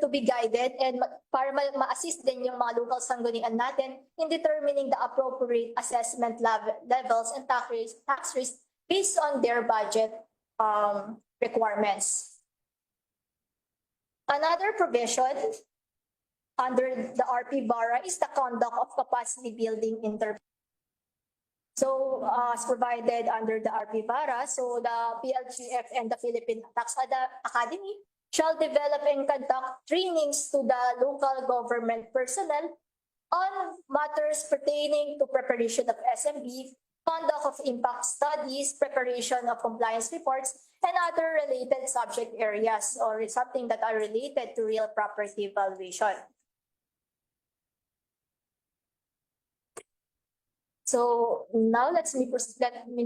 to be guided and para ma-assist din yung mga local sanggunian natin in determining the appropriate assessment levels and tax rates based on their budget requirements. Another provision under the RPVARA is the conduct of capacity building intervention. So as provided under the RPVARA, so the BLGF and the Philippine Tax Academy shall develop and conduct trainings to the local government personnel on matters pertaining to preparation of SMB, conduct of impact studies, preparation of compliance reports, and other related subject areas or something that are related to real property valuation. So now let me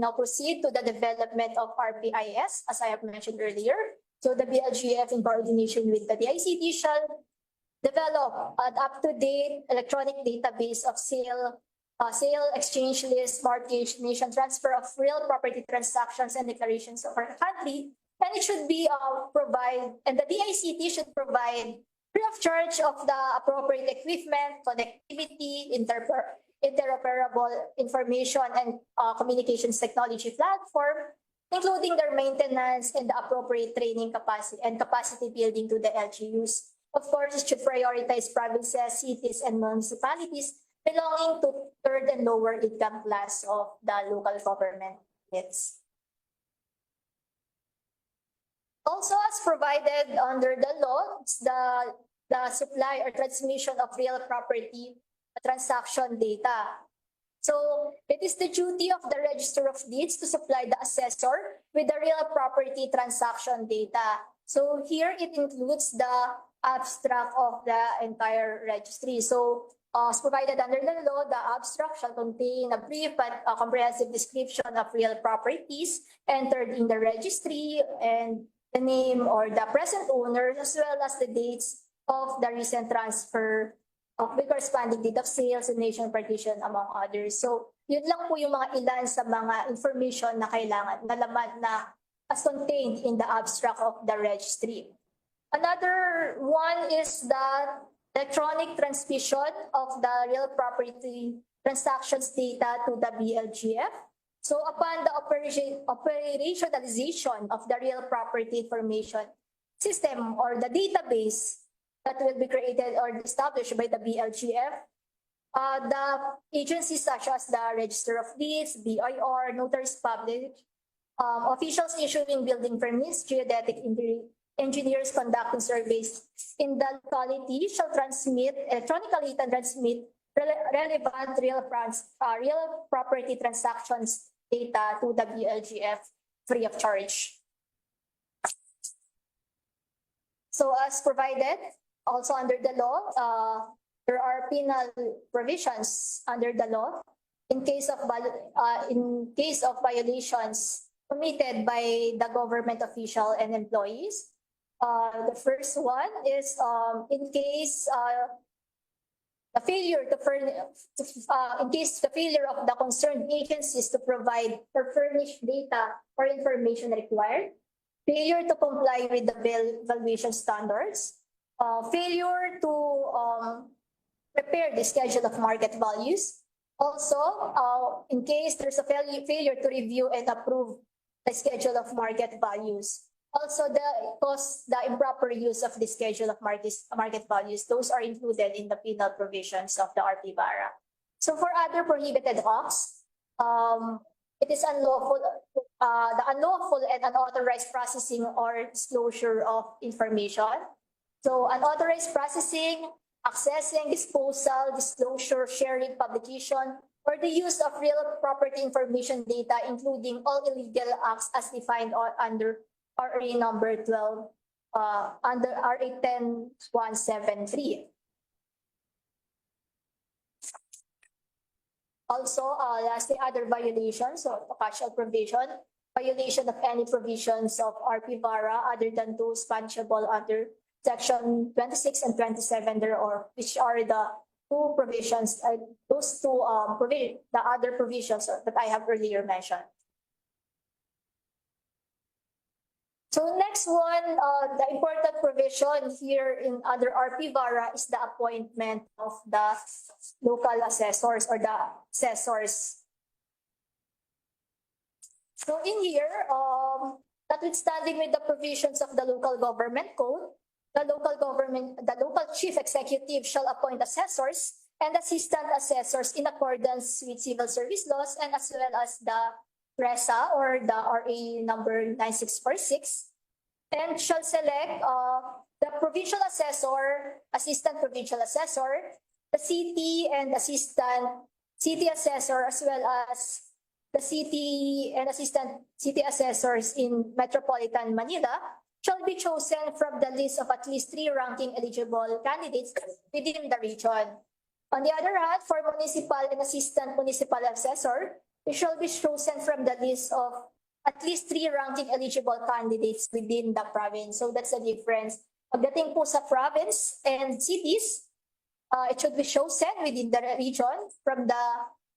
now proceed to the development of RPIS, as I have mentioned earlier. So the BLGF in coordination with the DICT shall develop an up-to-date electronic database of sale, exchange list, mortgage, nation transfer of real property transactions and declarations of our country. And it should be and the DICT should provide free of charge of the appropriate equipment, connectivity, interoperable information and communications technology platform, including their maintenance and the appropriate training capacity building to the LGUs. Of course, it should prioritize provinces, cities, and municipalities belonging to third and lower income class of the local government units. Also, as provided under the law, the supply or transmission of real property transaction data. So it is the duty of the Register of Deeds to supply the assessor with the real property transaction data. So here it includes the abstract of the entire registry. So as provided under the law, the abstract shall contain a brief but comprehensive description of real properties entered in the registry and the name or the present owner, as well as the dates of the recent transfer of the corresponding date of sales and nation partition, among others. So yun lang po yung mga ilan sa mga information na kailangan na laman na as contained in the abstract of the registry. Another one is that electronic transmission of the real property transactions data to the BLGF. So upon the operationalization of the real property information system or the database that will be created or established by the BLGF, the agencies such as the Register of Deeds, BIR, notaries public, officials issuing building permits, geodetic engineers conducting surveys in the locality shall electronically transmit relevant real property transactions data to the BLGF free of charge. So as provided also under the law, there are penal provisions under the law in case of violations committed by the government official and employees. The first one is in case the failure of the concerned agencies to provide or furnish data or information required, failure to comply with the valuation standards, failure to prepare the schedule of market values. Also, in case there's a failure to review and approve the schedule of market values. Also, the improper use of the schedule of market values, those are included in the penal provisions of the RPVARA. So for other prohibited acts, it is unlawful, the unlawful and unauthorized processing or disclosure of information. So unauthorized processing, accessing, disposal, disclosure, sharing, publication, or the use of real property information data, including all illegal acts as defined under RA number 12, under RA 10.173. Also, lastly, other violations of the casual provision, violation of any provisions of RPVARA other than those punishable under Section 26 and 27 thereof, which are the two provisions, those two the other provisions that I have earlier mentioned. So next one, the important provision here in under RPVARA is the appointment of the local assessors or the assessors. So in here, notwithstanding with the provisions of the local government code, the local chief executive shall appoint assessors and assistant assessors in accordance with civil service laws and as well as the RESA or the RA number 9646, and shall select the provincial assessor, assistant provincial assessor, the city and assistant city assessor, as well as the city and assistant city assessors in Metropolitan Manila shall be chosen from the list of at least 3 ranking eligible candidates within the region. On the other hand, for municipal and assistant municipal assessor, it shall be chosen from the list of at least 3 ranking eligible candidates within the province. So that's the difference. Pagdating po sa province and cities, it should be chosen within the region from the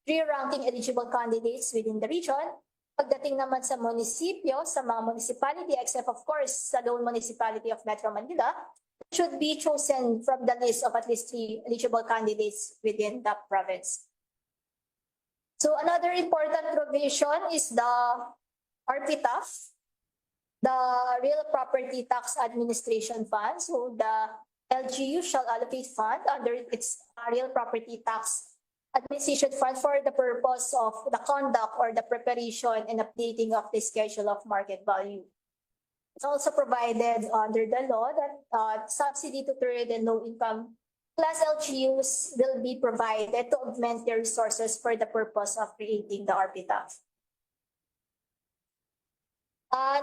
3 ranking eligible candidates within the region. Pagdating naman sa munisipyo, sa mga municipality, except of course sa lone municipality of Metro Manila, should be chosen from the list of at least 3 eligible candidates within the province. So another important provision is the RPTAF, the Real Property Tax Administration Fund. So the LGU shall allocate fund under its Real Property Tax Administration Fund for the purpose of the conduct or the preparation and updating of the schedule of market value. It's also provided under the law that subsidy to third and low income class LGUs will be provided to augment their resources for the purpose of creating the RPTAF.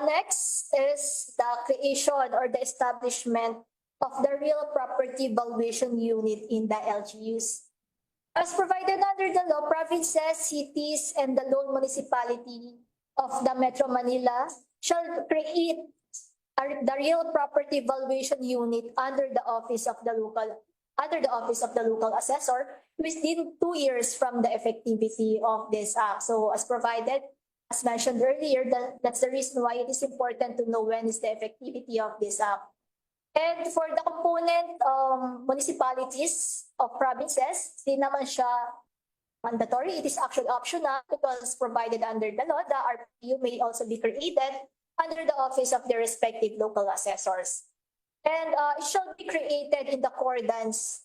Next is the creation or the establishment of the Real Property Valuation Unit in the LGUs. As provided under the law, provinces, cities, and the lone municipality of the Metro Manila shall create the Real Property Valuation Unit under the office of the local assessor within 2 years from the effectivity of this act. So as provided, as mentioned earlier, that's the reason why it is important to know when is the effectivity of this act. And for the component municipalities of provinces, di naman siya mandatory. It is actually optional because provided under the law, the RPU may also be created under the office of the respective local assessors. And it shall be created in accordance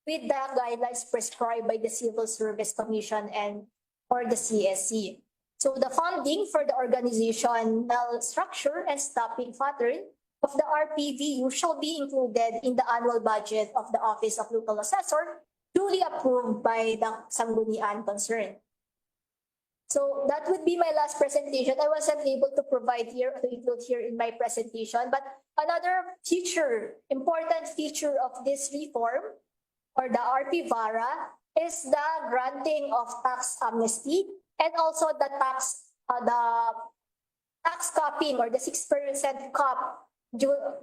with the guidelines prescribed by the Civil Service Commission and or the CSC. So the funding for the organizational structure and staffing pattern of the RPVU shall be included in the annual budget of the Office of Local Assessor, duly approved by the sanggunian concerned. So that would be my last presentation. I wasn't able to provide here, to include here in my presentation, but another important feature of this reform or the RPVARA is the granting of tax amnesty and also the tax capping or the 6% cap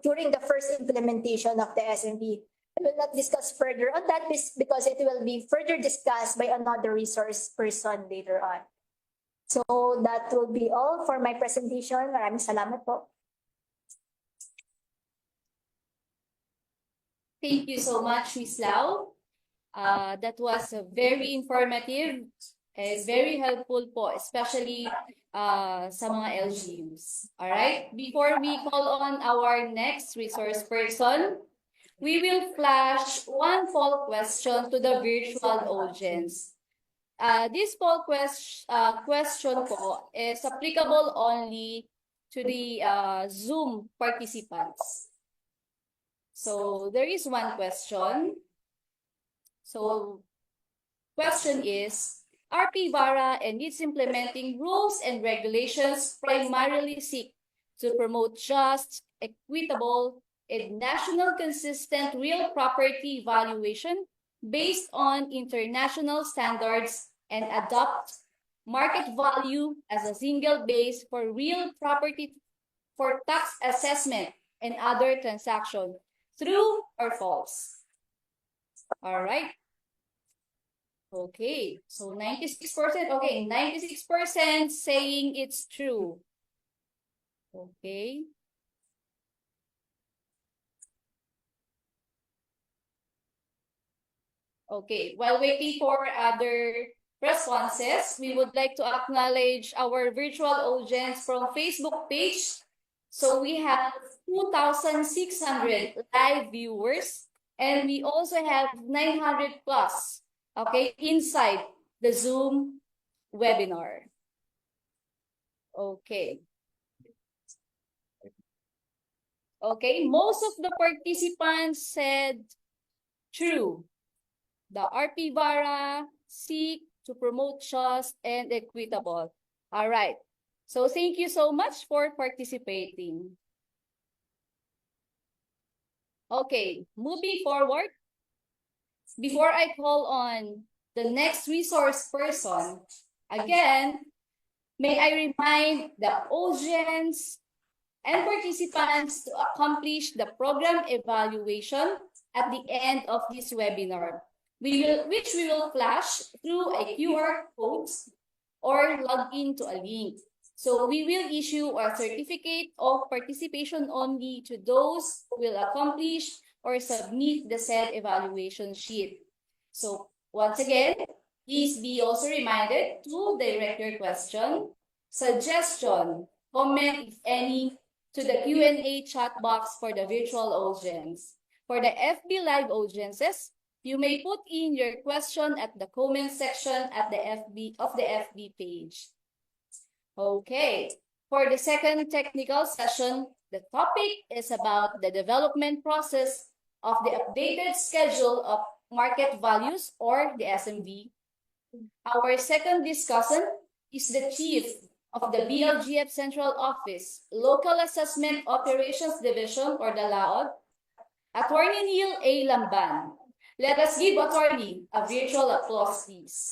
during the first implementation of the SMB. I will not discuss further on that because it will be further discussed by another resource person later on. So that will be all for my presentation. Maraming salamat po. Thank you so much, Ms. Lau. That was very informative and very helpful po, especially sa mga LGUs. Alright? Before we call on our next resource person, we will flash one poll question to the virtual audience. This poll question po is applicable only to the Zoom participants. So there is one question. So question is, RPVARA and its implementing rules and regulations primarily seek to promote just, equitable, and national consistent real property valuation based on international standards and adopt market value as a single base for real property for tax assessment and other transactions. True or false? All right. Okay, so 96%. Okay, 96% saying it's true. Okay. Okay, while waiting for other responses, we would like to acknowledge our virtual audience from Facebook page. So we have 2,600 live viewers, and we also have 900 plus, okay, inside the Zoom webinar. Okay. Okay, most of the participants said true. The RPVARA seek to promote just and equitable. All right. So thank you so much for participating. Okay, moving forward. Before I call on the next resource person, again, may I remind the audience and participants to accomplish the program evaluation at the end of this webinar, which we will flash through a QR code or log into a link. So we will issue a certificate of participation only to those who will accomplish or submit the said evaluation sheet. So once again, please be also reminded to direct your question, suggestion, comment if any, to the Q&A chat box for the virtual audience. For the FB Live audiences, you may put in your question at the comment section at the FB page. Okay, for the second technical session, the topic is about the development process of the updated schedule of market values or the SMV. Our second discussant is the Chief of the BLGF Central Office, Local Assessment Operations Division or the LAOD, Attorney Neil A. Lamban. Let us give Attorney a virtual applause, please.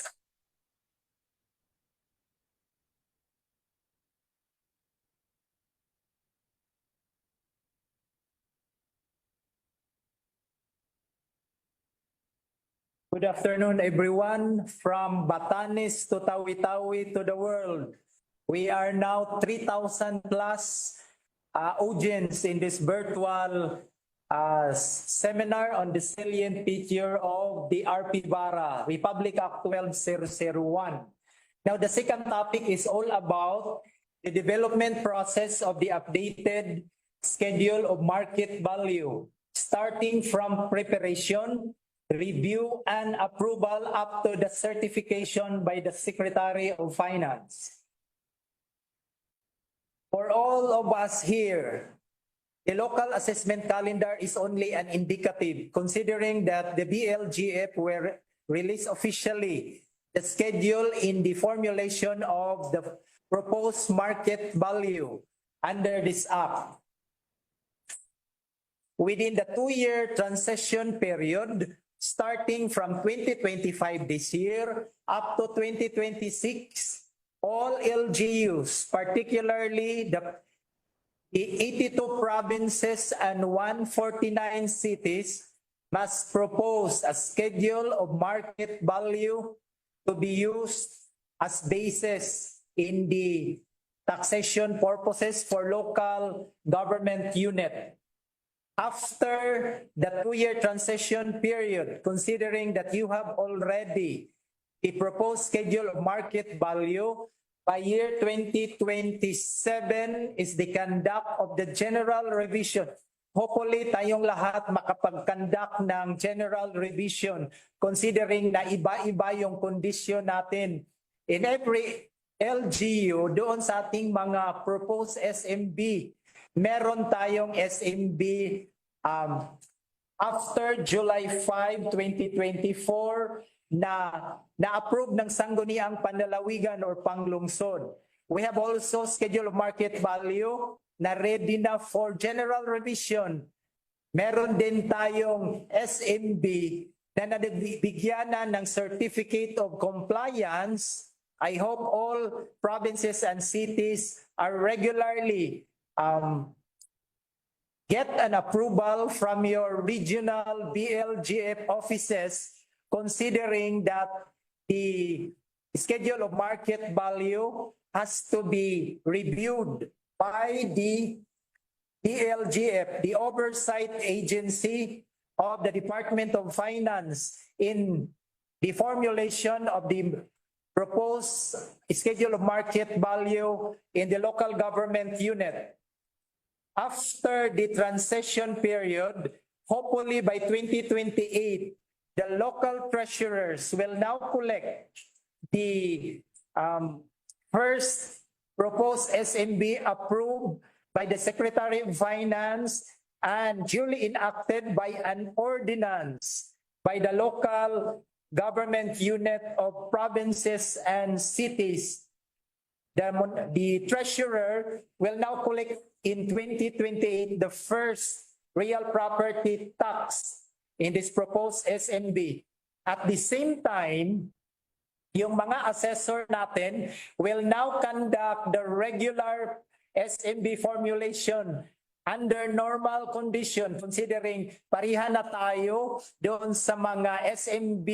Good afternoon, everyone. From Batanes to Tawi-Tawi to the world. We are now 3,000 plus audience in this virtual seminar on the salient feature of the RPVARA, Republic Act 12001. Now, the second topic is all about the development process of the updated schedule of market value, starting from preparation, review, and approval up to the certification by the Secretary of Finance. For all of us here, the local assessment calendar is only an indicative, considering that the BLGF were released officially the schedule in the formulation of the proposed market value under this act. Within the 2-year transition period, starting from 2025 this year up to 2026, all LGUs, particularly the 82 provinces and 149 cities, must propose a schedule of market value to be used as basis in the taxation purposes for local government unit. After the 2-year transition period, considering that you have already a proposed schedule of market value, by year 2027 is the conduct of the general revision. Hopefully, tayong lahat makapag-conduct ng general revision considering na iba-iba yung kondisyon natin. In every LGU, doon sa ating mga proposed SMB, meron tayong SMB after July 5, 2024 na-approve ng Sangguniang Panlalawigan or Panglungsod. We have also schedule of market value na ready na for general revision. Meron din tayong SMB na nabigyan na ng Certificate of Compliance. I hope all provinces and cities are regularly get an approval from your regional BLGF offices, considering that the schedule of market value has to be reviewed by the BLGF, the oversight agency of the Department of Finance, in the formulation of the proposed schedule of market value in the local government unit. After the transition period, hopefully by 2028, the local treasurers will now collect the first proposed SMB approved by the Secretary of Finance and duly enacted by an ordinance by the local government unit of provinces and cities. The treasurer will now collect in 2028 the first real property tax in this proposed SMB. At the same time, yung mga assessor natin will now conduct the regular SMB formulation under normal condition, considering parihan na tayo doon sa mga SMB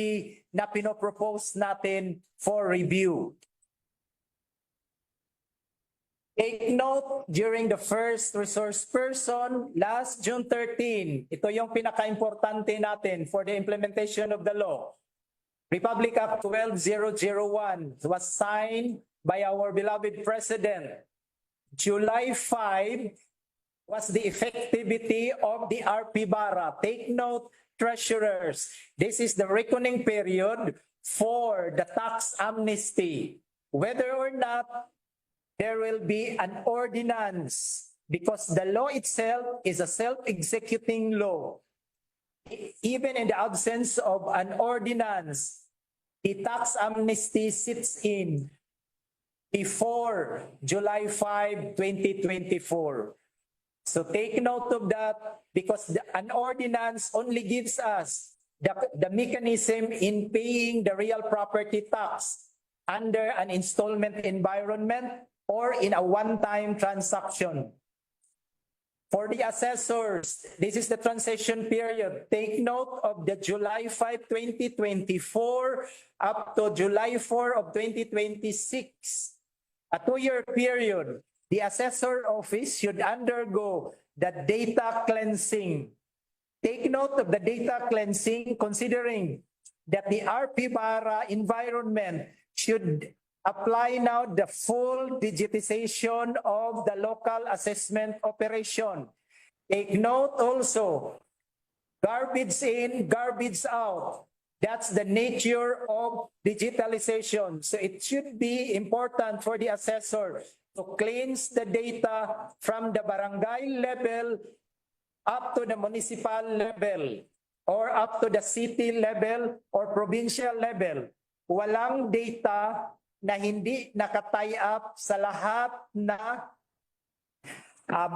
na pinopropose natin for review. Take note, during the first resource person, last June 13, ito yung pinaka-importante natin for the implementation of the law. Republic Act 12001 was signed by our beloved President. July 5 was the effectivity of the RPVARA. Take note, treasurers, this is the reckoning period for the tax amnesty. Whether or not there will be an ordinance, because the law itself is a self-executing law. Even in the absence of an ordinance, the tax amnesty sits in before July 5, 2024. So take note of that, because an ordinance only gives us the mechanism in paying the real property tax under an installment environment or in a one-time transaction. For the assessors, this is the transition period. Take note of the July 5, 2024 up to July 4 of 2026. A 2-year period. The assessor office should undergo the data cleansing Take note of the data cleansing, considering that the RPVARA environment should apply now the full digitization of the local assessment operation. Take note also, garbage in, garbage out. That's the nature of digitalization. So it should be important for the assessor to cleanse the data from the barangay level up to the municipal level or up to the city level or provincial level. Walang data na hindi nakatie up sa lahat na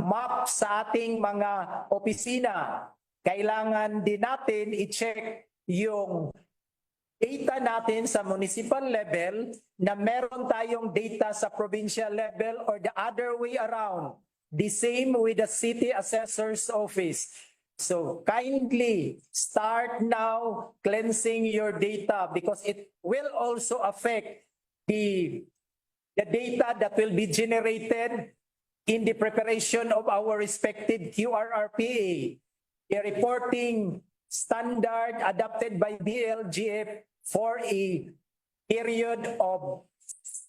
map sa ating mga opisina. Kailangan din natin i-check yung data natin sa municipal level na meron tayong data sa provincial level or the other way around. The same with the city assessor's office. So kindly start now cleansing your data because it will also affect the data that will be generated in the preparation of our respective QRRPA, a reporting standard adopted by BLGF for a period of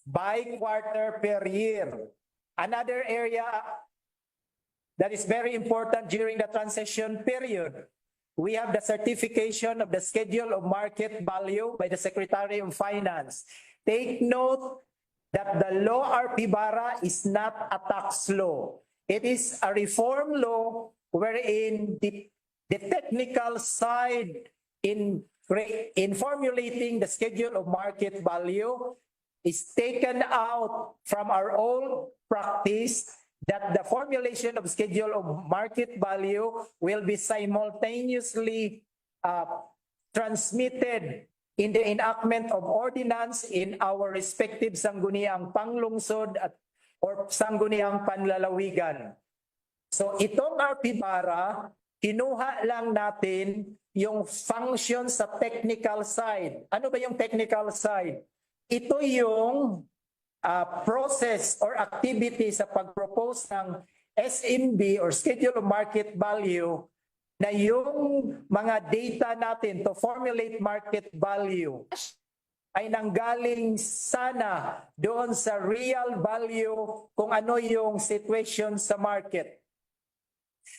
by quarter per year. Another area that is very important during the transition period, we have the certification of the schedule of market value by the Secretary of Finance. Take note that the law RPVARA is not a tax law. It is a reform law wherein the technical side in formulating the schedule of market value is taken out from our old practice that the formulation of schedule of market value will be simultaneously transmitted in the enactment of ordinance in our respective sangguniang panglungsod at or sangguniang panlalawigan. So itong RPVARA, kinuha lang natin yung function sa technical side. Ano ba yung technical side? Ito yung process or activity sa pag-propose ng SMB or Schedule of Market Value na yung mga data natin to formulate market value ay nanggaling sana doon sa real value kung ano yung situation sa market.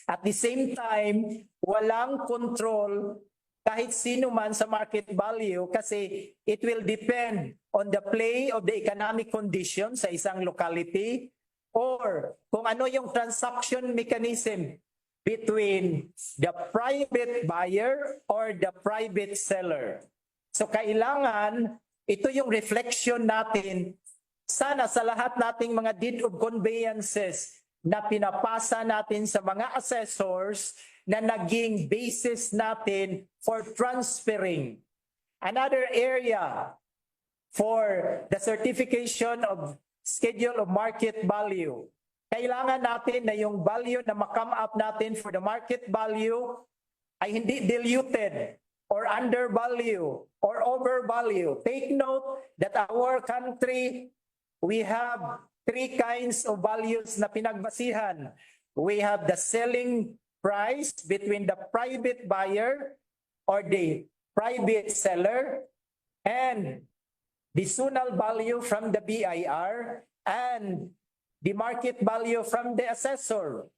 At the same time, walang control kahit sino man sa market value kasi it will depend on the play of the economic condition sa isang locality or kung ano yung transaction mechanism between the private buyer or the private seller. So kailangan ito yung reflection natin sana sa lahat nating mga deed of conveyances na pinapasa natin sa mga assessors na naging basis natin for transferring. Another area for the certification of schedule of market value. Kailangan natin na yung value na ma-come up natin for the market value ay hindi diluted or undervalue or overvalue. Take note that our country, we have three kinds of values na pinagbasihan. We have the selling price between the private buyer or the private seller and the zonal value from the BIR and the market value from the assessor.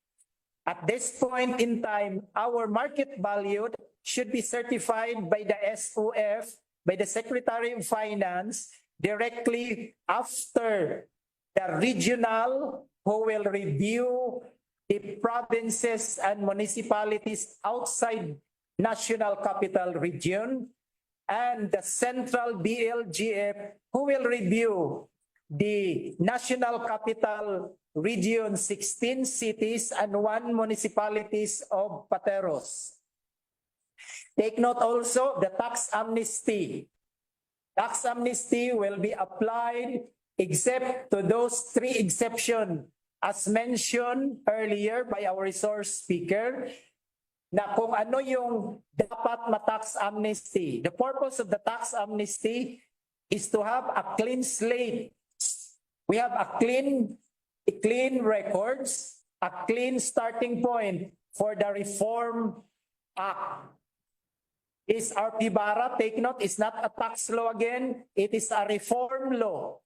At this point in time, our market value should be certified by the SOF, by the Secretary of Finance, directly after the regional who will review the provinces and municipalities outside National Capital Region and the Central BLGF who will review the National Capital Region 16 cities and 1 municipalities of Pateros. Take note also the tax amnesty. Tax amnesty will be applied except to those 3 exceptions as mentioned earlier by our resource speaker, na kung ano yung dapat ma-tax amnesty. The purpose of the tax amnesty is to have a clean slate. We have a clean records, a clean starting point for the reform Act. This RPVARA, take note, is not a tax law again, it is a reform law.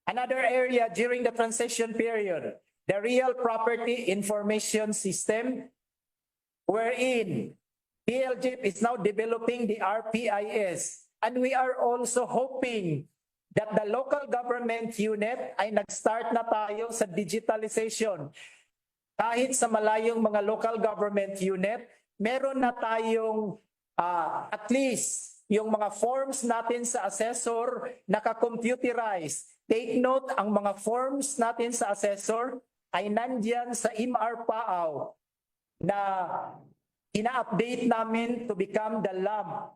Another area during the transition period, the Real Property Information System, wherein BLGF is now developing the RPIS. And we are also hoping that the local government unit ay nag-start na tayo sa digitalization. Kahit sa malayong mga local government unit, meron na tayong at least yung mga forms natin sa assessor naka-computerize. Take note, ang mga forms natin sa assessor ay nandyan sa MRPAAW na ina-update namin to become the LAM.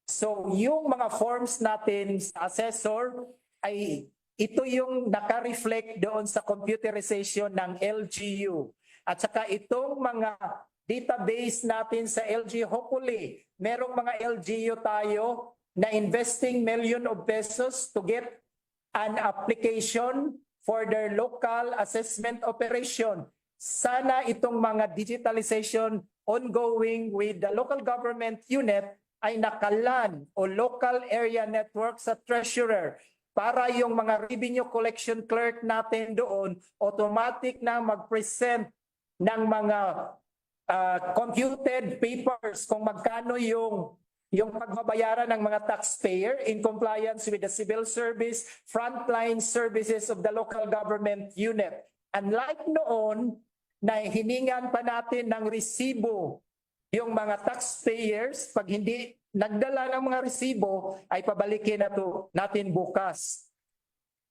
So yung mga forms natin sa assessor ay ito yung naka-reflect doon sa computerization ng LGU. At saka itong mga database natin sa LGU, hopefully, merong mga LGU tayo na investing million of pesos to get an application for their local assessment operation. Sana itong mga digitalization ongoing with the local government unit ay nakalan o local area network sa treasurer para yung mga revenue collection clerk natin doon automatic na mag-present ng mga computed papers kung magkano yung pagbabayaran ng mga taxpayer in compliance with the civil service frontline services of the local government unit. Unlike noon na hiningan pa natin ng resibo yung mga taxpayers, pag hindi nagdala ng mga resibo ay pabalikin natin bukas.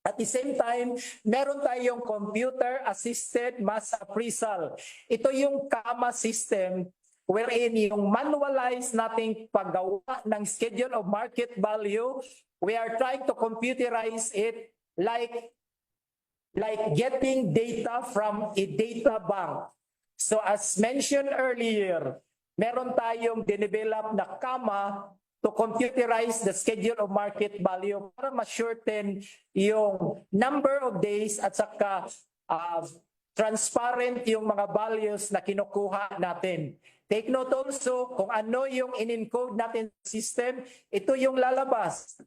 At the same time, meron tayong computer-assisted mass appraisal. Ito yung KAMA system wherein yung manualize nating paggawa ng schedule of market value, we are trying to computerize it like getting data from a data bank. So as mentioned earlier, meron tayong dinevelop na KAMA to computerize the schedule of market value para ma-shorten yung number of days at saka transparent yung mga values na kinukuha natin. Take note also kung ano yung in-encode natin system, ito yung lalabas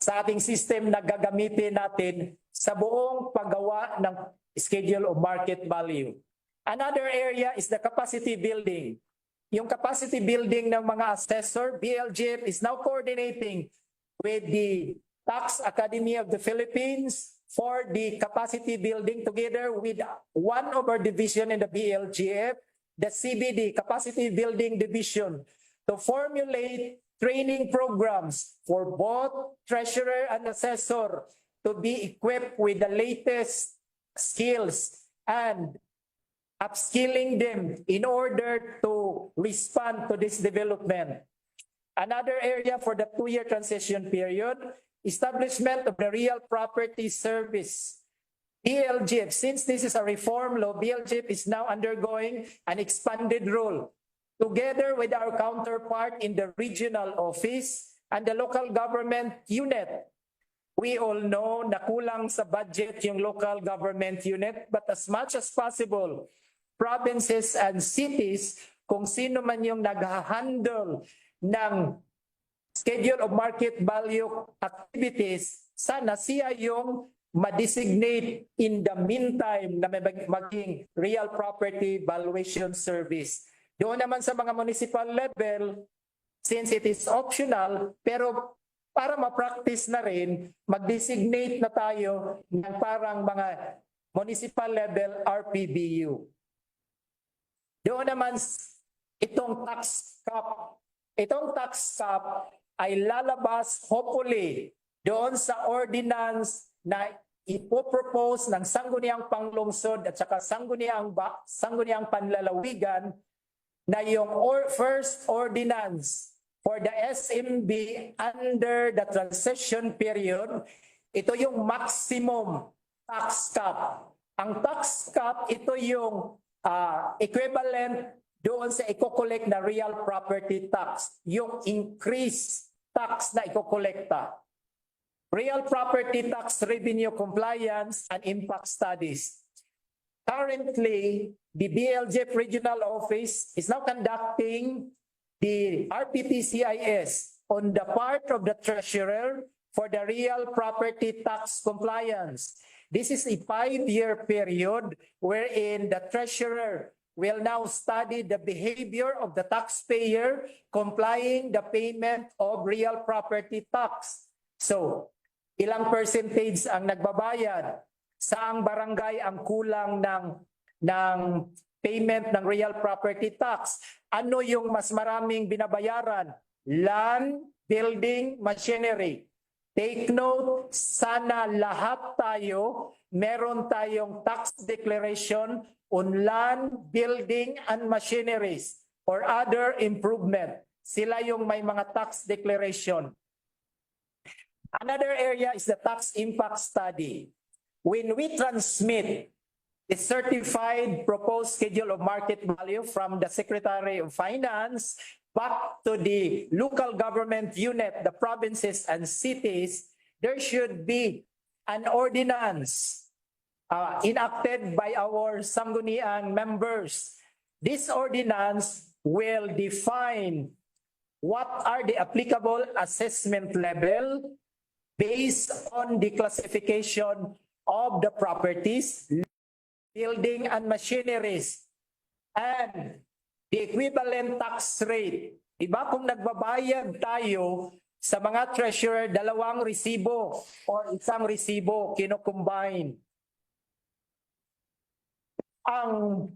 sa ating system na gagamitin natin sa buong paggawa ng schedule of market value. Another area is the capacity building. Yung capacity building ng mga assessor, BLGF is now coordinating with the Tax Academy of the Philippines for the capacity building together with one of our division in the BLGF, the CBD, Capacity Building Division, to formulate training programs for both treasurer and assessor to be equipped with the latest skills and upskilling them in order to respond to this development. Another area for the 2-year transition period, establishment of the Real Property Service. BLGF, since this is a reform law, BLGF is now undergoing an expanded role. Together with our counterpart in the regional office and the local government unit, we all know na kulang sa budget yung local government unit, but as much as possible, provinces and cities, kung sino man yung nag-handle ng schedule of market value activities, sana siya yung ma-designate in the meantime na may maging real property valuation service. Doon naman sa mga municipal level, since it is optional, pero para ma-practice na rin, mag-designate na tayo ng parang mga municipal level RPVU. Doon naman itong tax cap. Itong tax cap ay lalabas hopefully doon sa ordinance na ipopropose ng Sangguniang Panglungsod at saka Sangguniang Panlalawigan na yung first ordinance for the SMB under the transition period. Ito yung maximum tax cap. Ang tax cap, ito yung equivalent doon sa i-collect na real property tax, yung increased tax na i-kolekta. Real property tax revenue compliance and impact studies. currently, the BLGF Regional Office is now conducting the RPTCIS on the part of the treasurer for the real property tax compliance. This is a 5-year period wherein the treasurer will now study the behavior of the taxpayer complying the payment of real property tax. So, ilang percentage ang nagbabayad? Saang barangay ang kulang ng payment ng real property tax? Ano yung mas maraming binabayaran? Land, building, machinery. Take note, sana lahat tayo, meron tayong tax declaration on land, building, and machineries or other improvement. Sila yung may mga tax declaration. Another area is the tax impact study. When we transmit the certified proposed schedule of market value from the Secretary of Finance back to the local government unit, the provinces and cities, there should be an ordinance enacted by our Sangguniang members. This ordinance will define what are the applicable assessment level based on the classification of the properties, building and machineries, and the equivalent tax rate. Diba kung nagbabayad tayo sa mga treasurer, 2 resibo or 1 resibo, kino-combine. Ang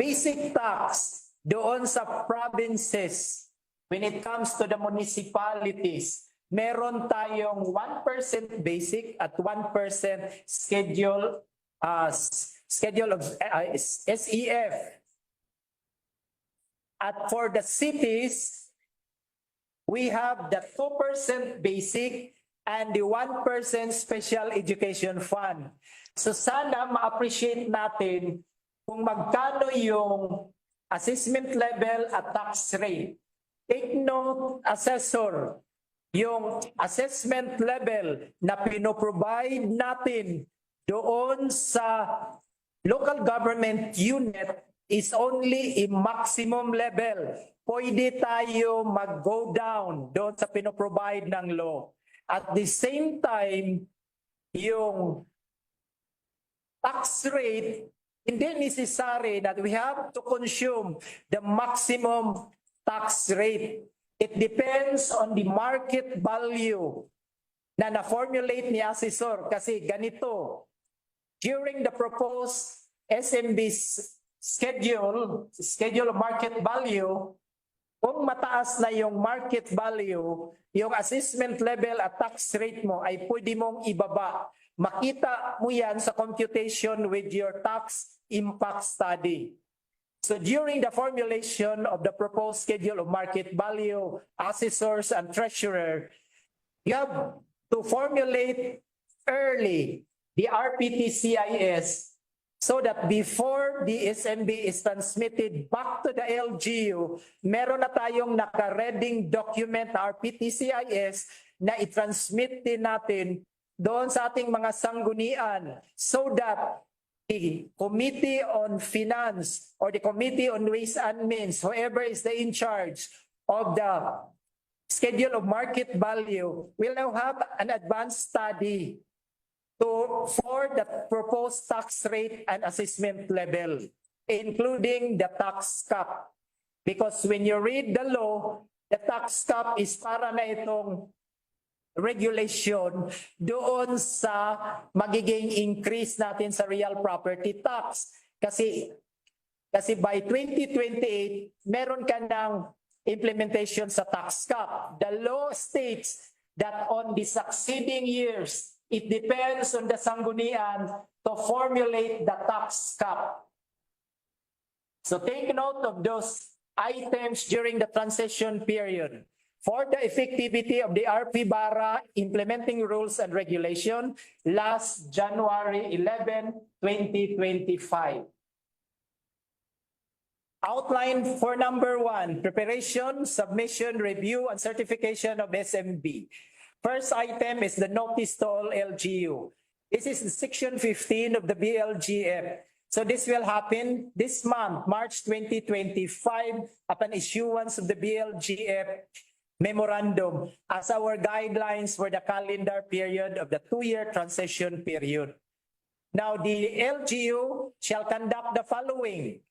basic tax doon sa provinces, when it comes to the municipalities, meron tayong 1% basic at 1% schedule of SEF. At for the cities, we have the 2% basic and the 1% special education fund. So sana ma-appreciate natin kung magkano yung assessment level at tax rate. Take note, assessor, yung assessment level na pinoprovide natin doon sa local government unit is only a maximum level. Pwede tayo mag-go down doon sa pinoprovide ng law. At the same time, yung tax rate, hindi necessary that we have to consume the maximum tax rate. It depends on the market value na na-formulate ni assessor. Kasi ganito, during the proposed SMB schedule of market value, kung mataas na yung market value, yung assessment level at tax rate mo ay pwede mong ibaba. Makita mo yan sa computation with your tax impact study. So during the formulation of the proposed schedule of market value, assessors and treasurer, you have to formulate early the RPTCIS so that before the SMB is transmitted back to the LGU, meron na tayong naka-reading document na RPTCIS na i-transmit din natin doon sa ating mga sanggunian so that the Committee on Finance or the Committee on Ways and Means, whoever is the in charge of the schedule of market value, will now have an advanced study for the proposed tax rate and assessment level, including the tax cap. Because when you read the law, the tax cap is para na itong regulation doon sa magiging increase natin sa real property tax. Kasi by 2028, meron ka ng implementation sa tax cap. The law states that on the succeeding years, it depends on the sanggunian to formulate the tax cap. So take note of those items during the transition period. For the effectivity of the RPVARA implementing rules and regulation last January 11, 2025. Outline for number 1, preparation, submission, review, and certification of SMB. First item is the notice to all LGU. This is Section 15 of the BLGF. So this will happen this month, March 2025, upon issuance of the BLGF memorandum as our guidelines for the calendar period of the 2-year transition period. Now, the LGU shall conduct the following.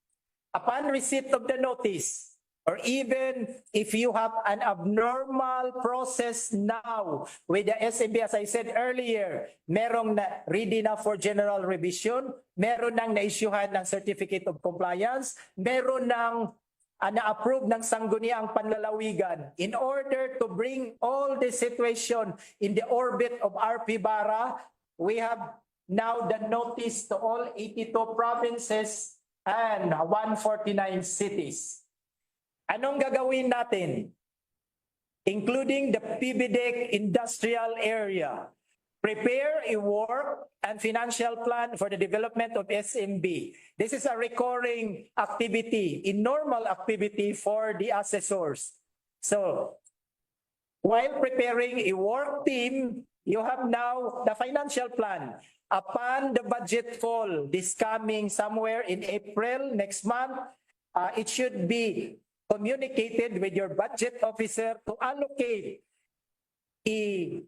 Upon receipt of the notice, or even if you have an abnormal process now with the SMB, as I said earlier, merong na ready na for general revision, meron nang na-issuehan ng certificate of compliance, meron nang na-approve ng sangguniang panlalawigan. In order to bring all this situation in the orbit of RPVARA, we have now the notice to all 82 provinces and 149 cities. Anong gagawin natin? Including the PBDEC industrial area. Prepare a work and financial plan for the development of SMB. This is a recurring activity, a normal activity for the assessors. So, while preparing a work team, you have now the financial plan. Upon the budget fall, this coming somewhere in April next month, it should be communicated with your budget officer to allocate a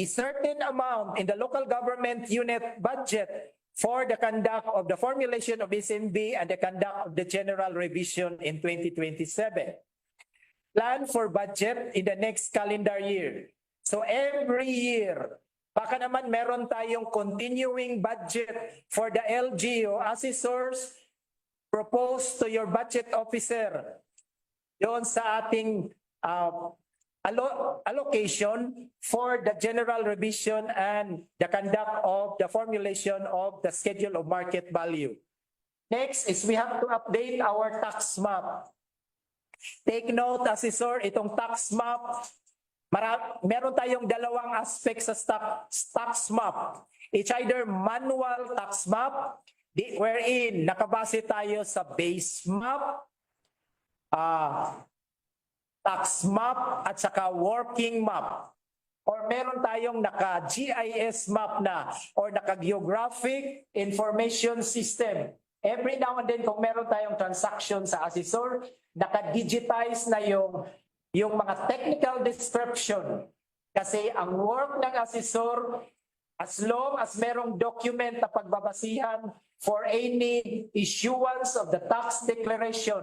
certain amount in the local government unit budget for the conduct of the formulation of SMB and the conduct of the general revision in 2027. Plan for budget in the next calendar year. So every year, baka naman meron tayong continuing budget for the LGU assessors. Propose to your budget officer doon sa ating allocation for the general revision and the conduct of the formulation of the schedule of market value. Next is we have to update our tax map. Take note, assessor, itong tax map, meron tayong dalawang aspect sa tax map. It's either manual tax map, wherein nakabase tayo sa base map, tax map, at saka working map. Or meron tayong naka-GIS map na or naka-geographic information system. Every now and then, kung meron tayong transaction sa assessor, naka-digitize na yung mga technical description. Kasi ang work ng assessor, as long as merong document na pagbabasihan for any issuance of the tax declaration,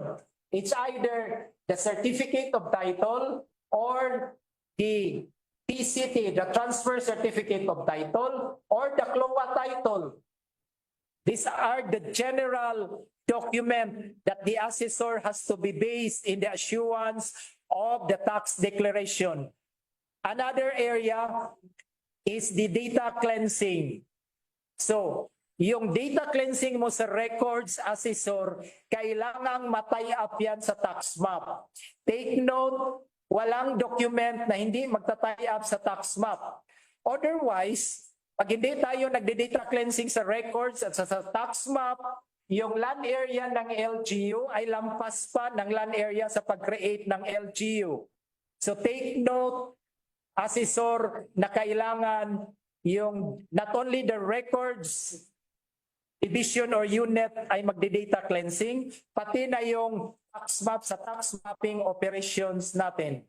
it's either the certificate of title or the TCT, the transfer certificate of title, or the CLOA title. These are the general document that the assessor has to be based in the issuance of the tax declaration. Another area is the data cleansing. So, yung data cleansing mo sa records assessor, kailangang matay up yan sa tax map. Take note, walang document na hindi magtatay up sa tax map. Otherwise, pag hindi tayo nagde-data cleansing sa records at sa tax map, yung land area ng LGU ay lampas pa ng land area sa pag-create ng LGU. So take note, assessor, na kailangan yung not only the records division or unit ay magde-data cleansing, pati na yung tax map sa tax mapping operations natin.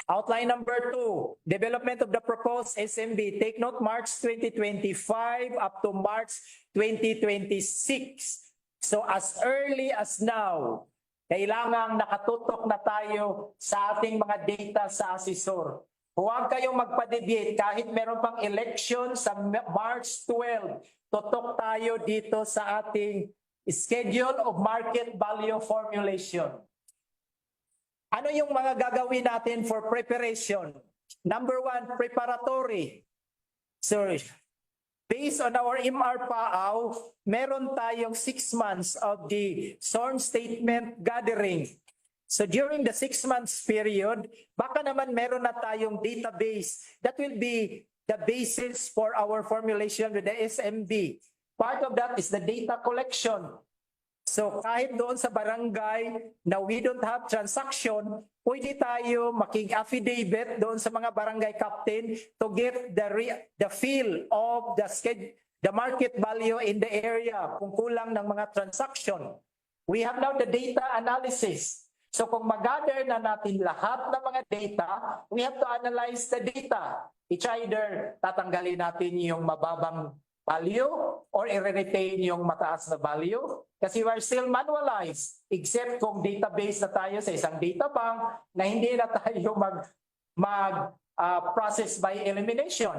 Outline number 2, development of the proposed SMB. Take note, March 2025 up to March 2026. So as early as now, kailangang nakatutok na tayo sa ating mga data sa assessor. Huwag kayong magpa-deviate kahit meron pang election sa March 12. Tutok tayo dito sa ating schedule of market value formulation. Ano yung mga gagawin natin for preparation? Number 1, preparatory. So, based on our MR-PAAW, meron tayong 6 months of the sworn statement gathering. So during the 6 months period, baka naman meron na tayong database that will be the basis for our formulation with the SMB. Part of that is the data collection. So kahit doon sa barangay na we don't have transaction, pwede tayo making affidavit doon sa mga barangay captain to get the feel of the market value in the area kung kulang ng mga transaction. We have now the data analysis. So kung mag-gather na natin lahat ng mga data, we have to analyze the data. It's either tatanggalin natin yung mababang value or i-retain yung mataas na value kasi we are still manualized except kung database na tayo sa isang data bank na hindi na tayo process by elimination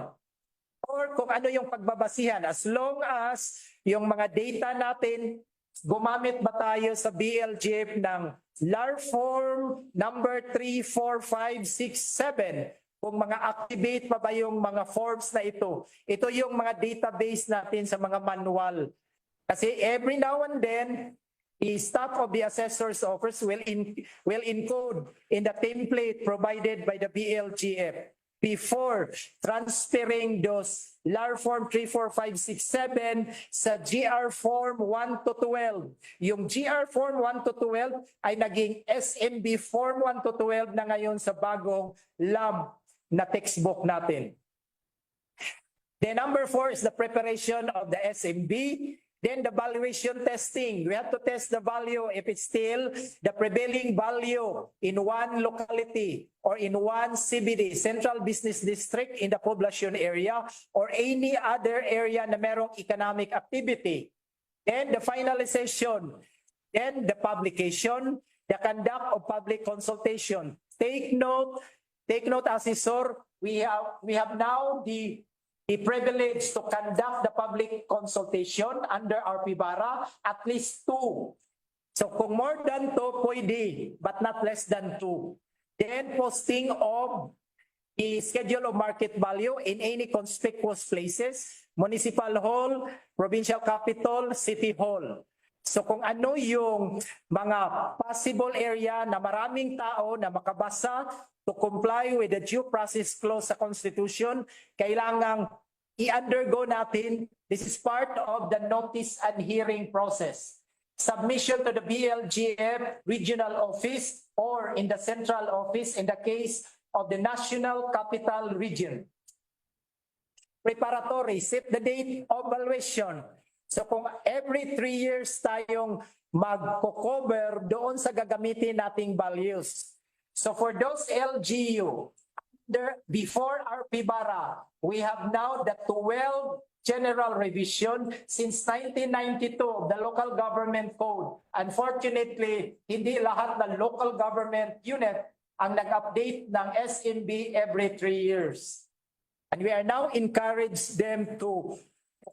or kung ano yung pagbabasihan as long as yung mga data natin gumamit ba tayo sa BLGF ng LAR form number 3, 4, 5, 6, 7 kung mga activate pa ba yung mga forms na ito. Ito yung mga database natin sa mga manual. Kasi every now and then, the staff of the assessor's office will encode in the template provided by the BLGF before transferring those LAR form 3, 4, 5, 6, 7 sa GR form 1 to 12. Yung GR form 1 to 12 ay naging SMB form 1 to 12 na ngayon sa bagong lab na textbook natin. Then number 4 is the preparation of the SMB. Then the valuation testing. We have to test the value if it's still the prevailing value in one locality or in one CBD, Central Business District in the population area or any other area na merong economic activity. Then the finalization. Then the publication, the conduct of public consultation. Take note, Assessor, we have now the privilege to conduct the public consultation under RPVARA, at least 2. So kung more than 2, pwede, but not less than 2. Then posting of the schedule of market value in any conspicuous places, municipal hall, provincial capital, city hall. So kung ano yung mga possible area na maraming tao na makabasa to comply with the due process clause sa Constitution, kailangang i-undergo natin. This is part of the notice and hearing process. Submission to the BLGF regional office or in the central office in the case of the National Capital Region. Preparatory, set the date of valuation. So kung every 3 years tayong magko-cover doon sa gagamitin nating values. So for those LGU, before RPVARA, we have now the 12 general revision since 1992 of the local government code. Unfortunately, hindi lahat ng local government unit ang nag-update ng SMB every 3 years. And we are now encourage them to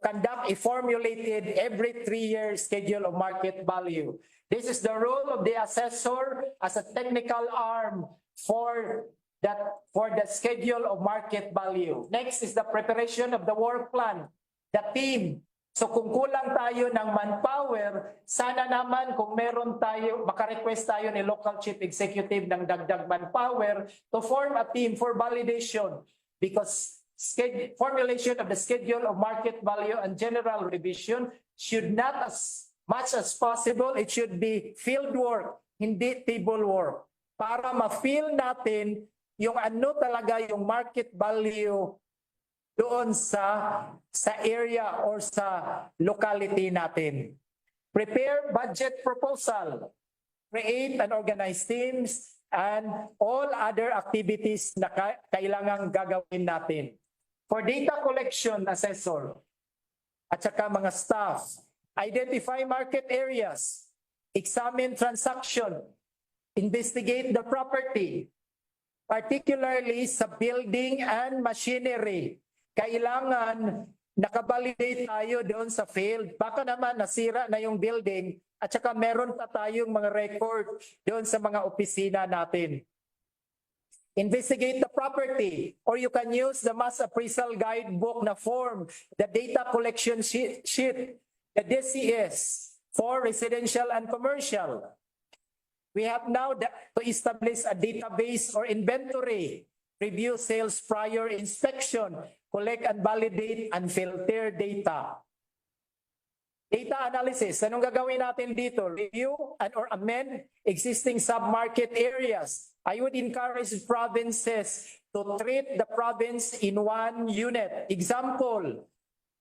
conduct a formulated every 3-year schedule of market value. This is the role of the assessor as a technical arm for the schedule of market value. Next is the preparation of the work plan, the team. So kung kulang tayo ng manpower, sana naman kung meron tayo, maka-request tayo ni local chief executive ng dagdag manpower to form a team for validation because formulation of the schedule of market value and general revision should not as much as possible, it should be field work, hindi table work. Para ma-feel natin yung ano talaga yung market value doon sa area or sa locality natin. Prepare budget proposal, create and organize teams, and all other activities na kailangang gagawin natin. For data collection, assessor, at saka mga staff, identify market areas, examine transaction, investigate the property, particularly sa building and machinery. Kailangan nakabalidate tayo doon sa field. Baka naman nasira na yung building at saka meron pa tayong mga record doon sa mga opisina natin. Investigate the property or you can use the mass appraisal guidebook na form, the data collection sheet, the DCS for residential and commercial. We have now to establish a database or inventory, review sales prior inspection, collect and validate and filter data. Data analysis. Anong gagawin natin dito? Review and or amend existing sub-market areas. I would encourage provinces to treat the province in one unit. Example,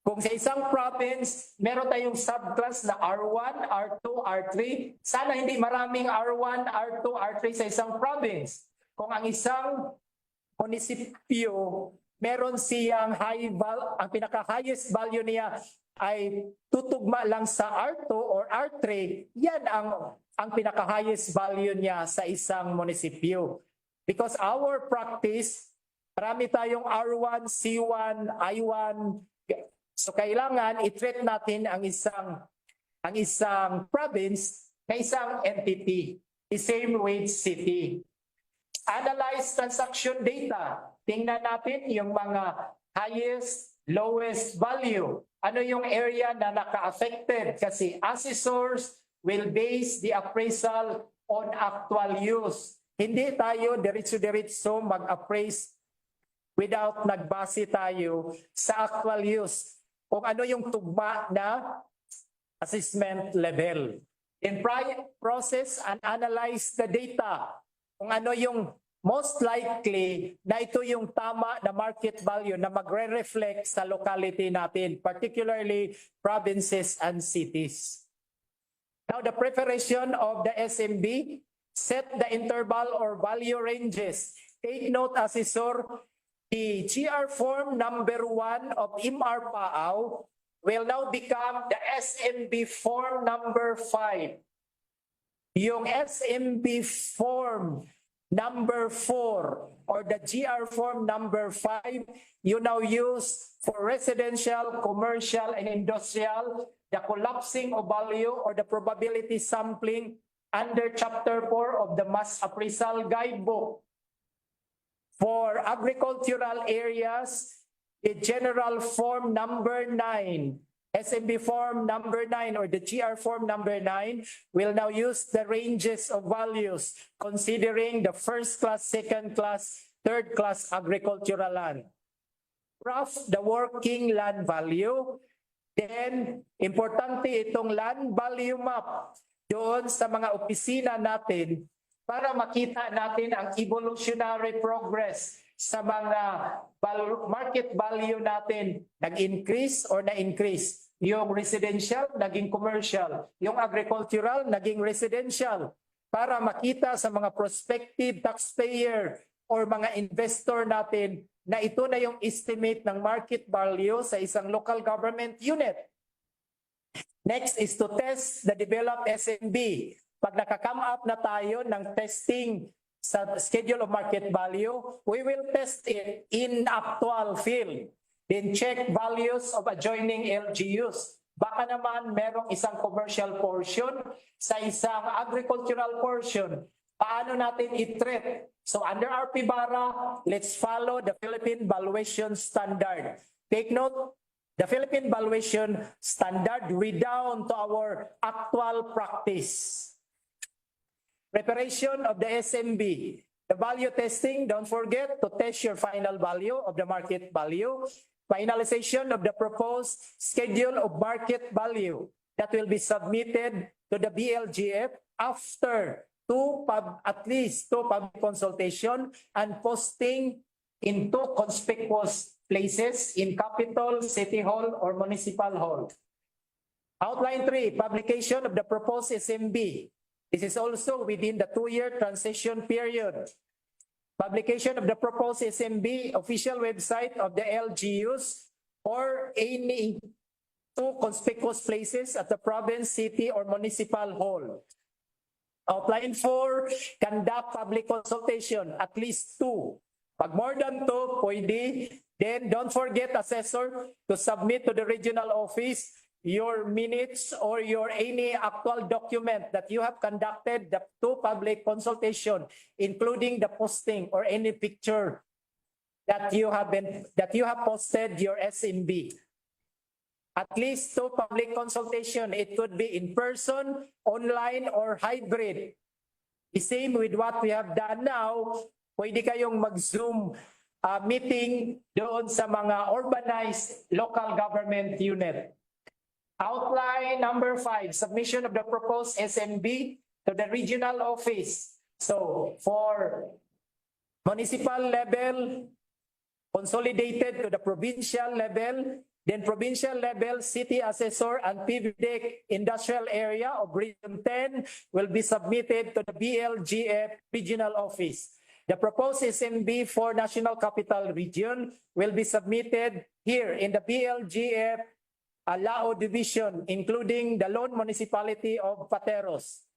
kung sa isang province, meron tayong subclass na R1, R2, R3, sana hindi maraming R1, R2, R3 sa isang province. Kung ang isang munisipyo, meron siyang ang pinaka-highest value niya ay tutugma lang sa R2 or R3, yan ang pinaka-highest value niya sa isang munisipyo. Because our practice, marami tayong R1, C1, I1, so kailangan i-treat natin ang isang province na isang entity, the same with city. Analyze transaction data. Tingnan natin yung mga highest, lowest value. Ano yung area na naka-affected? Kasi assessors will base the appraisal on actual use. Hindi tayo diretso-diretso mag-appraise without nagbase tayo sa actual use. Kung ano yung tugma na assessment level. In process and analyze the data. Kung ano yung most likely na ito yung tama na market value na magre-reflect sa locality natin, particularly provinces and cities. Now, the preparation of the SMB, set the interval or value ranges. Take note, Assessor, the GR form number 1 of MRPAAW will now become the SMB form number 5. Yung SMB form number 4 or the GR form number 5, you now use for residential, commercial, and industrial, the collapsing of value or the probability sampling under Chapter 4 of the Mass Appraisal Guidebook. For agricultural areas, the general form number 9, SMB form number 9 or the GR form number 9 will now use the ranges of values considering the first class, second class, third class agricultural land. Rough the working land value. Then, importante itong land value map doon sa mga opisina natin para makita natin ang evolutionary progress sa mga market value natin, nag-increase or na-increase. Yung residential, naging commercial. Yung agricultural, naging residential. Para makita sa mga prospective taxpayer or mga investor natin na ito na yung estimate ng market value sa isang local government unit. Next is to test the developed SMB. Pag nakakome up na tayo ng testing sa schedule of market value, we will test it in actual field. Then check values of adjoining LGUs. Baka naman merong isang commercial portion sa isang agricultural portion. Paano natin i-treat? So under RPVARA, let's follow the Philippine Valuation Standard. Take note, the Philippine Valuation Standard redound to our actual practice. Preparation of the SMB. The value testing, don't forget to test your final value of the market value. Finalization of the proposed schedule of market value that will be submitted to the BLGF after at least two public consultation and posting in two conspicuous places in Capitol, City Hall, or Municipal Hall. Outline 3, publication of the proposed SMB. This is also within the 2-year transition period. Publication of the proposed SMB official website of the LGUs or any two conspicuous places at the province, city, or municipal hall. Outline 4, conduct public consultation, at least 2. Pag more than 2, pwede. Then don't forget, assessor, to submit to the regional office your minutes or your any actual document that you have conducted the 2 public consultation, including the posting or any picture that you have posted your SMB. At least 2 public consultation. It could be in person, online, or hybrid. The same with what we have done now. Pwede kayong mag-Zoom meeting doon sa mga urbanized local government unit. Outline number 5, submission of the proposed SMB to the regional office. So for municipal level, consolidated to the provincial level, then provincial level, city assessor and PVDEC industrial area of Region 10 will be submitted to the BLGF regional office. The proposed SMB for National Capital Region will be submitted here in the BLGF Lao Division, including the lone municipality of Pateros.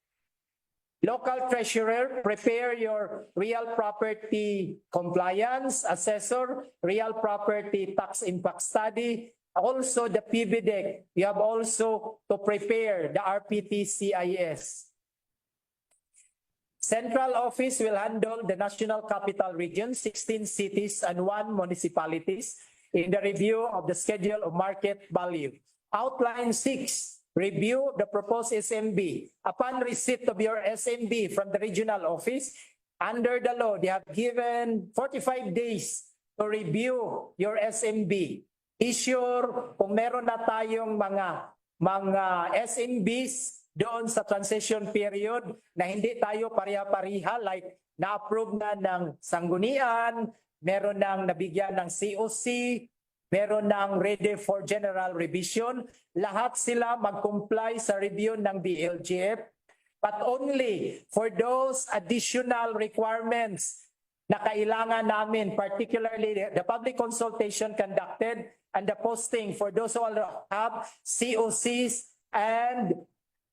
Local treasurer, prepare your real property compliance assessor, real property tax impact study. Also the PVDEC, you have also to prepare the RPT-CIS. Central office will handle the National Capital Region, 16 cities and 1 municipalities in the review of the schedule of market value. Outline 6, review the proposed SMB. Upon receipt of your SMB from the regional office, under the law, they have given 45 days to review your SMB. Issue kung meron na tayong mga SMBs doon sa transition period na hindi tayo pariha-pariha, like na-approve na ng sanggunian, meron nang nabigyan ng COC, meron nang ready for general revision. Lahat sila mag-comply sa review ng BLGF, but only for those additional requirements na kailangan namin, particularly the public consultation conducted and the posting for those who have COCs and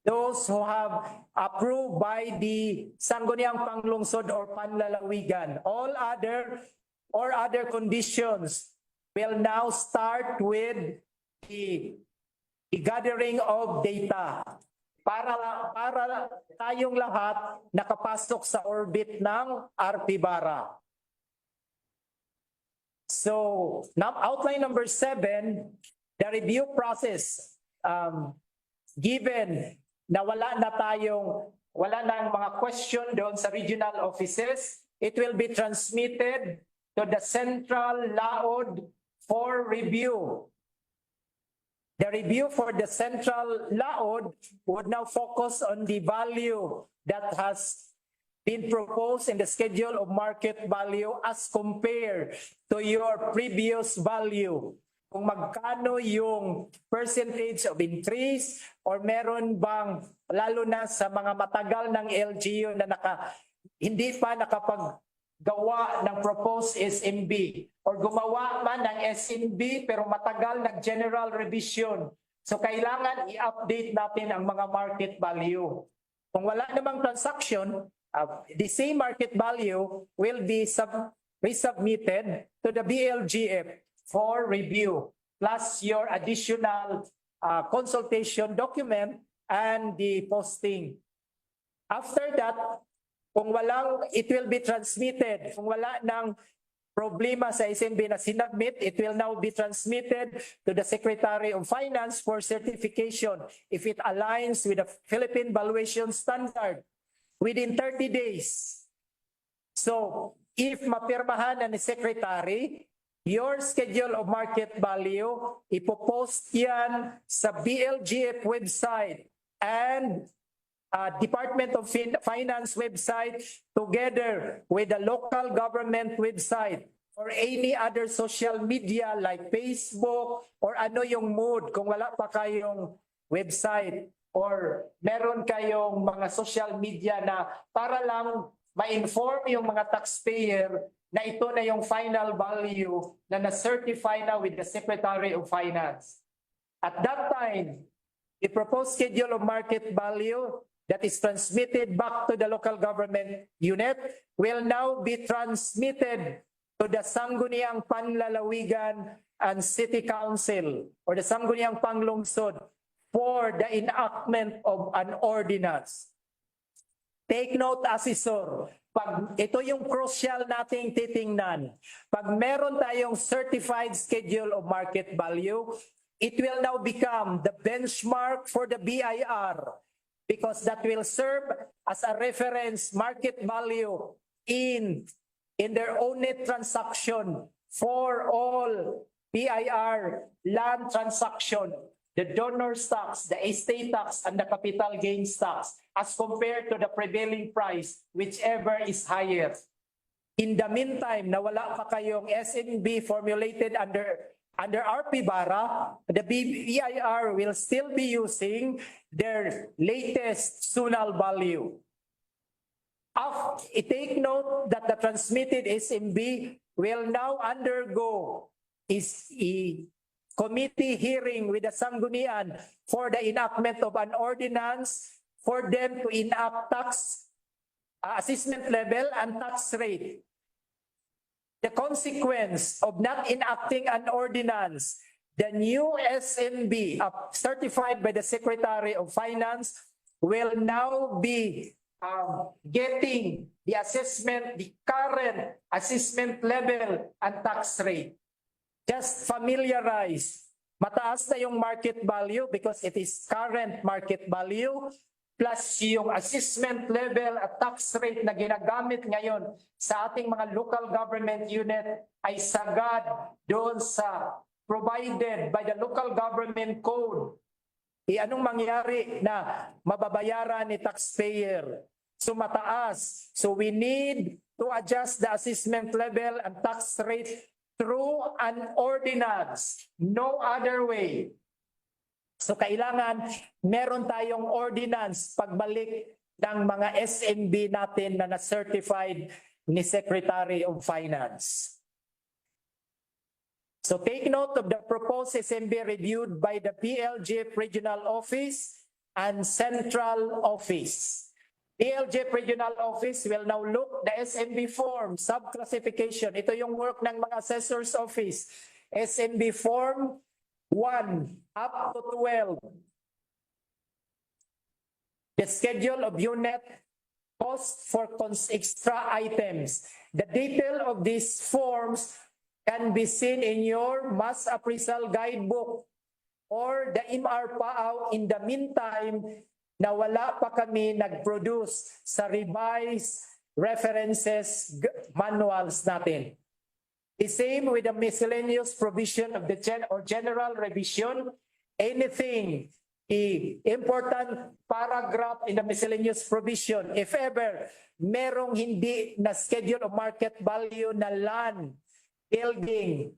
those who have approved by the Sangguniang Panglungsod or Panlalawigan. All other conditions will now start with the gathering of data para tayong lahat nakapasok sa orbit ng RPVARA. So, now outline number 7, the review process. Given na wala nang mga question doon sa regional offices, it will be transmitted to the central laod for review. The review for the central laod would now focus on the value that has been proposed in the schedule of market value as compared to your previous value. Kung magkano yung percentage of increase or meron bang, lalo na sa mga matagal ng LGU na hindi pa nakapaggawa ng proposed SMB or gumawa man ng SMB pero matagal nag-general revision. So kailangan i-update natin ang mga market value. Kung wala namang transaction, the same market value will be resubmitted to the BLGF for review, plus your additional consultation document and the posting. After that, it will be transmitted. Kung wala ng problema sa SMB na sinubmit, it will now be transmitted to the Secretary of Finance for certification if it aligns with the Philippine valuation standard within 30 days. So, if mapirmahan na ni Secretary, your schedule of market value, ipopost yan sa BLGF website and Department of Finance website together with the local government website or any other social media like Facebook or ano yung mood kung wala pa kayong website or meron kayong mga social media na para lang ma-inform yung mga taxpayer na ito na yung final value na na-certify na with the Secretary of Finance. At that time, the proposed schedule of market value that is transmitted back to the local government unit will now be transmitted to the Sangguniang Panlalawigan and City Council or the Sangguniang Panglungsod for the enactment of an ordinance. Take note, Assessor, ito yung crucial nating titingnan. Pag meron tayong certified schedule of market value, it will now become the benchmark for the BIR because that will serve as a reference market value in their own net transaction for all BIR land transaction the donor's tax, the estate tax, and the capital gains tax as compared to the prevailing price, whichever is higher. In the meantime, na wala pa kayong SNB formulated under RPVARA, the BEIR will still be using their latest zonal value. Take note that the transmitted SMB will now undergo a committee hearing with the Sanggunian for the enactment of an ordinance for them to enact tax assessment level and tax rate. The consequence of not enacting an ordinance, the new SNB certified by the Secretary of Finance will now be getting the assessment, the current assessment level and tax rate. Just familiarize. Mataas na yung market value because it is current market value plus yung assessment level at tax rate na ginagamit ngayon sa ating mga local government unit ay sagad doon sa provided by the local government code. Anong mangyari na mababayaran ni taxpayer? So mataas. So we need to adjust the assessment level and tax rate through an ordinance. No other way. So kailangan meron tayong ordinance pagbalik ng mga SMB natin na na-certified ni Secretary of Finance. So take note of the proposed SMB reviewed by the BLGF Regional Office and Central Office. BLGF Regional Office will now look the SMB form, sub-classification. Ito yung work ng mga Assessor's Office. SMB form 1 up to 12. The schedule of unit cost for extra items. The detail of these forms can be seen in your mass appraisal guidebook or the MR-PAAW. In the meantime, na wala pa kami nag-produce sa revised references manuals natin. The same with the miscellaneous provision of the general revision. Anything, the important paragraph in the miscellaneous provision, if ever merong hindi na schedule of market value na land, building,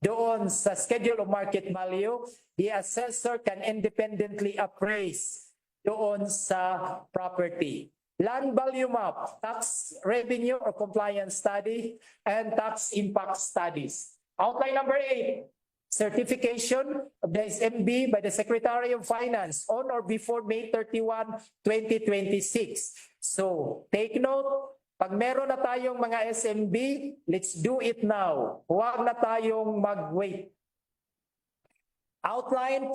doon sa schedule of market value, the assessor can independently appraise doon sa property. Land value map, tax revenue or compliance study, and tax impact studies. Outline number 8, certification of the SMB by the Secretary of Finance on or before May 31, 2026. So, take note, pag meron na tayong mga SMB, let's do it now. Huwag na tayong mag-wait. Outline,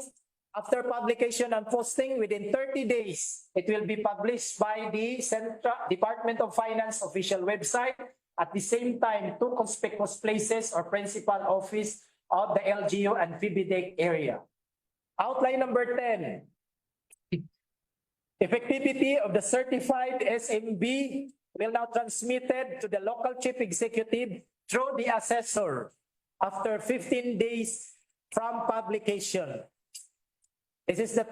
after publication and posting within 30 days, it will be published by the Central Department of Finance official website. At the same time, 2 conspicuous places or principal office of the LGU and PBDEC area. Outline number 10. Effectivity of the certified SMB will now transmitted to the local chief executive through the assessor after 15 days from publication. This is the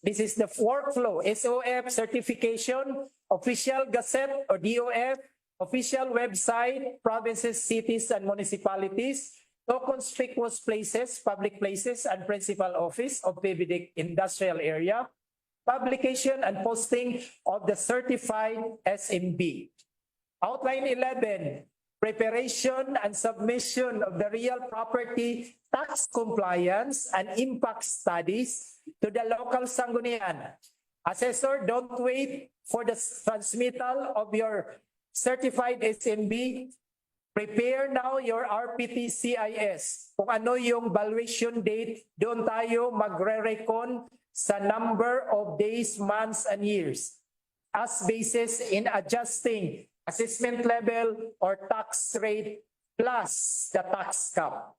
this is the workflow. SOF certification, official gazette or DOF, official website, provinces, cities, and municipalities, to conspicuous places, public places, and principal office of PBDEC industrial area, publication and posting of the certified SMB. Outline 11, preparation and submission of the real property tax compliance and impact studies to the local Sanggunian. Assessor, don't wait for the transmittal of your certified SMB. Prepare now your RPT-CIS. Kung ano yung valuation date, doon tayo magre-recon sa number of days, months, and years as basis in adjusting assessment level or tax rate plus the tax cap.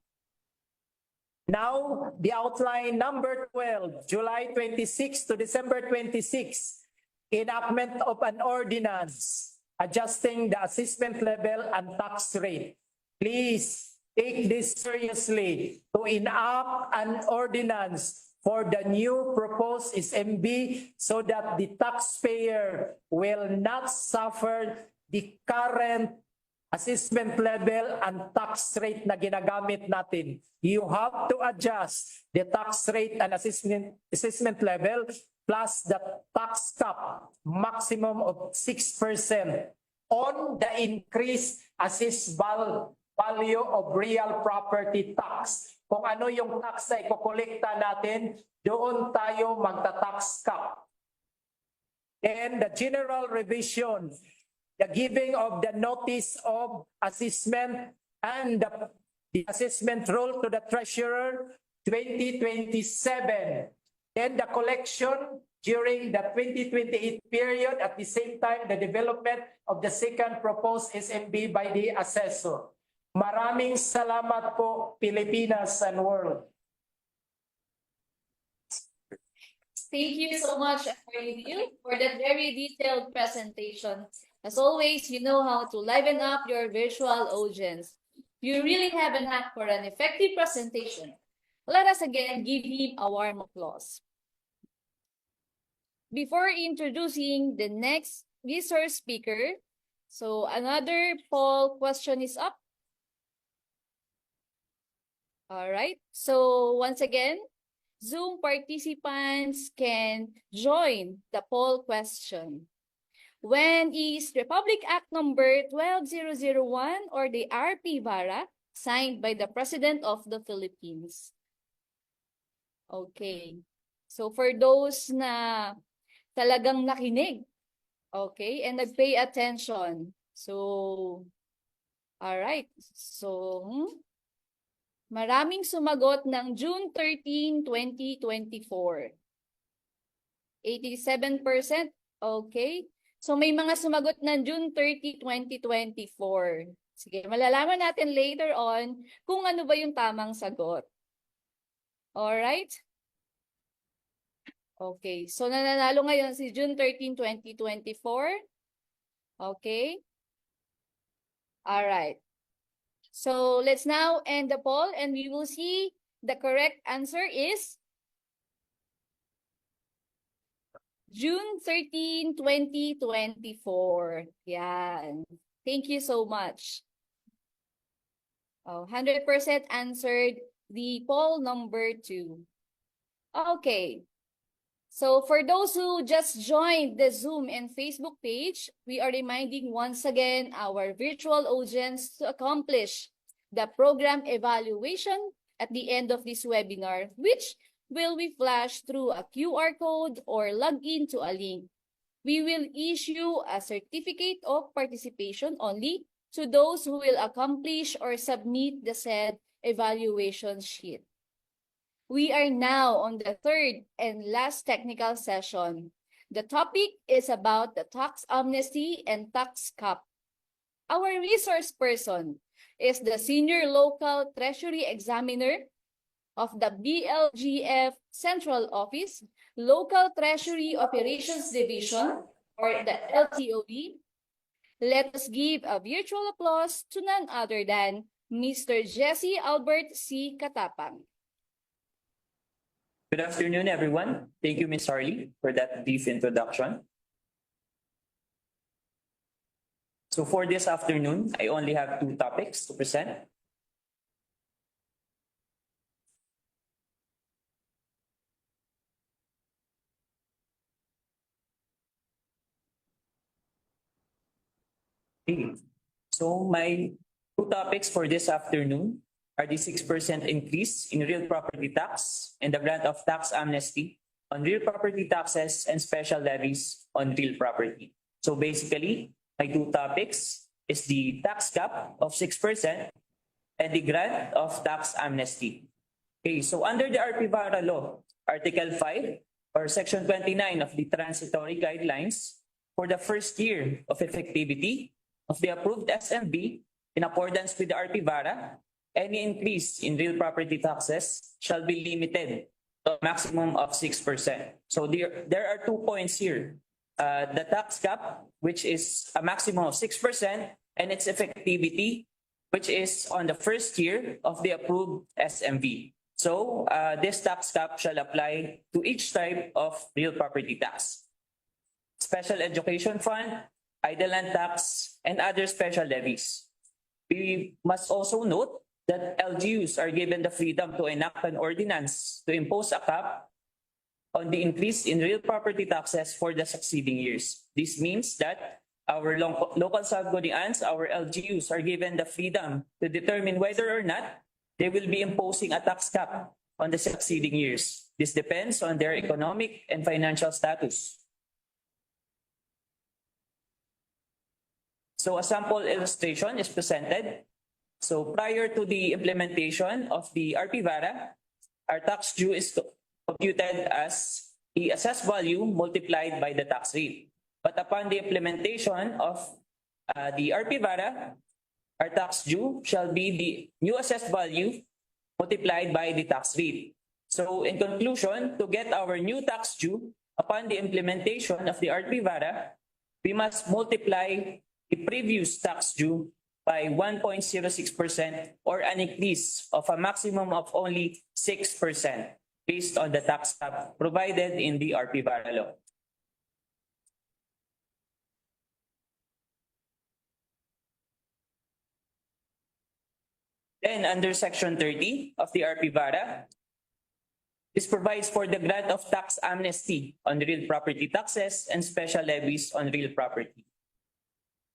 Now, the outline number 12, July 26 to December 26, enactment of an ordinance adjusting the assessment level and tax rate. Please take this seriously to enact an ordinance for the new proposed SMB so that the taxpayer will not suffer the current assessment level and tax rate na ginagamit natin. You have to adjust the tax rate and assessment level plus the tax cap maximum of 6% on the increased assessed value of real property tax. Kung ano yung tax na ikokolekta natin, doon tayo magta-tax cap. And the general revision, the giving of the notice of assessment and the assessment rule to the treasurer 2027. Then the collection during the 2028 period, at the same time, the development of the second proposed SMB by the assessor. Maraming salamat po, Pilipinas and world. Thank you so much, for that very detailed presentation. As always, you know how to liven up your virtual audience. You really have a knack for an effective presentation. Let us again give him a warm applause. Before introducing the next resource speaker, so another poll question is up. All right, so once again, Zoom participants can join the poll question. When is Republic Act number 12001 or the RPVARA signed by the President of the Philippines? Okay, so for those na talagang nakinig, okay, and nag-pay attention, so, all right, so, maraming sumagot ng June 13, 2024. 87%. Okay. So may mga sumagot ng June 30, 2024. Sige, malalaman natin later on kung ano ba yung tamang sagot. Alright? Okay. So nananalo ngayon si June 13, 2024. Okay. Alright. So let's now end the poll and we will see the correct answer is June 13, 2024. Yan. Thank you so much. 100% answered the poll number 2. Okay. So for those who just joined the Zoom and Facebook page, we are reminding once again our virtual audience to accomplish the program evaluation at the end of this webinar, which will be flashed through a QR code or log in to a link. We will issue a certificate of participation only to those who will accomplish or submit the said evaluation sheet. We are now on the third and last technical session. The topic is about the tax amnesty and tax cap. Our resource person is the Senior Local Treasury Examiner of the BLGF Central Office, Local Treasury Operations Division, or the LTOD. Let us give a virtual applause to none other than Mr. Jesse Albert C. Katapang. Good afternoon, everyone. Thank you, Ms. Harley, for that brief introduction. So for this afternoon, I only have 2 topics to present. Okay. So my 2 topics for this afternoon are the 6% increase in real property tax and the grant of tax amnesty on real property taxes and special levies on real property. So basically, my 2 topics is the tax cap of 6% and the grant of tax amnesty. Okay, so under the RPVARA law, Article 5 or Section 29 of the transitory guidelines for the first year of effectivity of the approved SMB in accordance with the RPVARA, any increase in real property taxes shall be limited to a maximum of 6%. So there are 2 points here. The tax cap, which is a maximum of 6%, and its effectivity, which is on the first year of the approved SMB. So this tax cap shall apply to each type of real property tax. Special education fund, idle land tax, and other special levies. We must also note that LGUs are given the freedom to enact an ordinance to impose a cap on the increase in real property taxes for the succeeding years. This means that our local sanggunians, our LGUs, are given the freedom to determine whether or not they will be imposing a tax cap on the succeeding years. This depends on their economic and financial status. So a sample illustration is presented. So prior to the implementation of the RPVARA, our tax due is computed as the assessed value multiplied by the tax rate. But upon the implementation of the RPVARA, our tax due shall be the new assessed value multiplied by the tax rate. So in conclusion, to get our new tax due upon the implementation of the RPVARA, we must multiply the previous tax due by 1.06% or an increase of a maximum of only 6% based on the tax cap provided in the RPVARA law. Then under Section 30 of the RPVARA, this provides for the grant of tax amnesty on real property taxes and special levies on real property.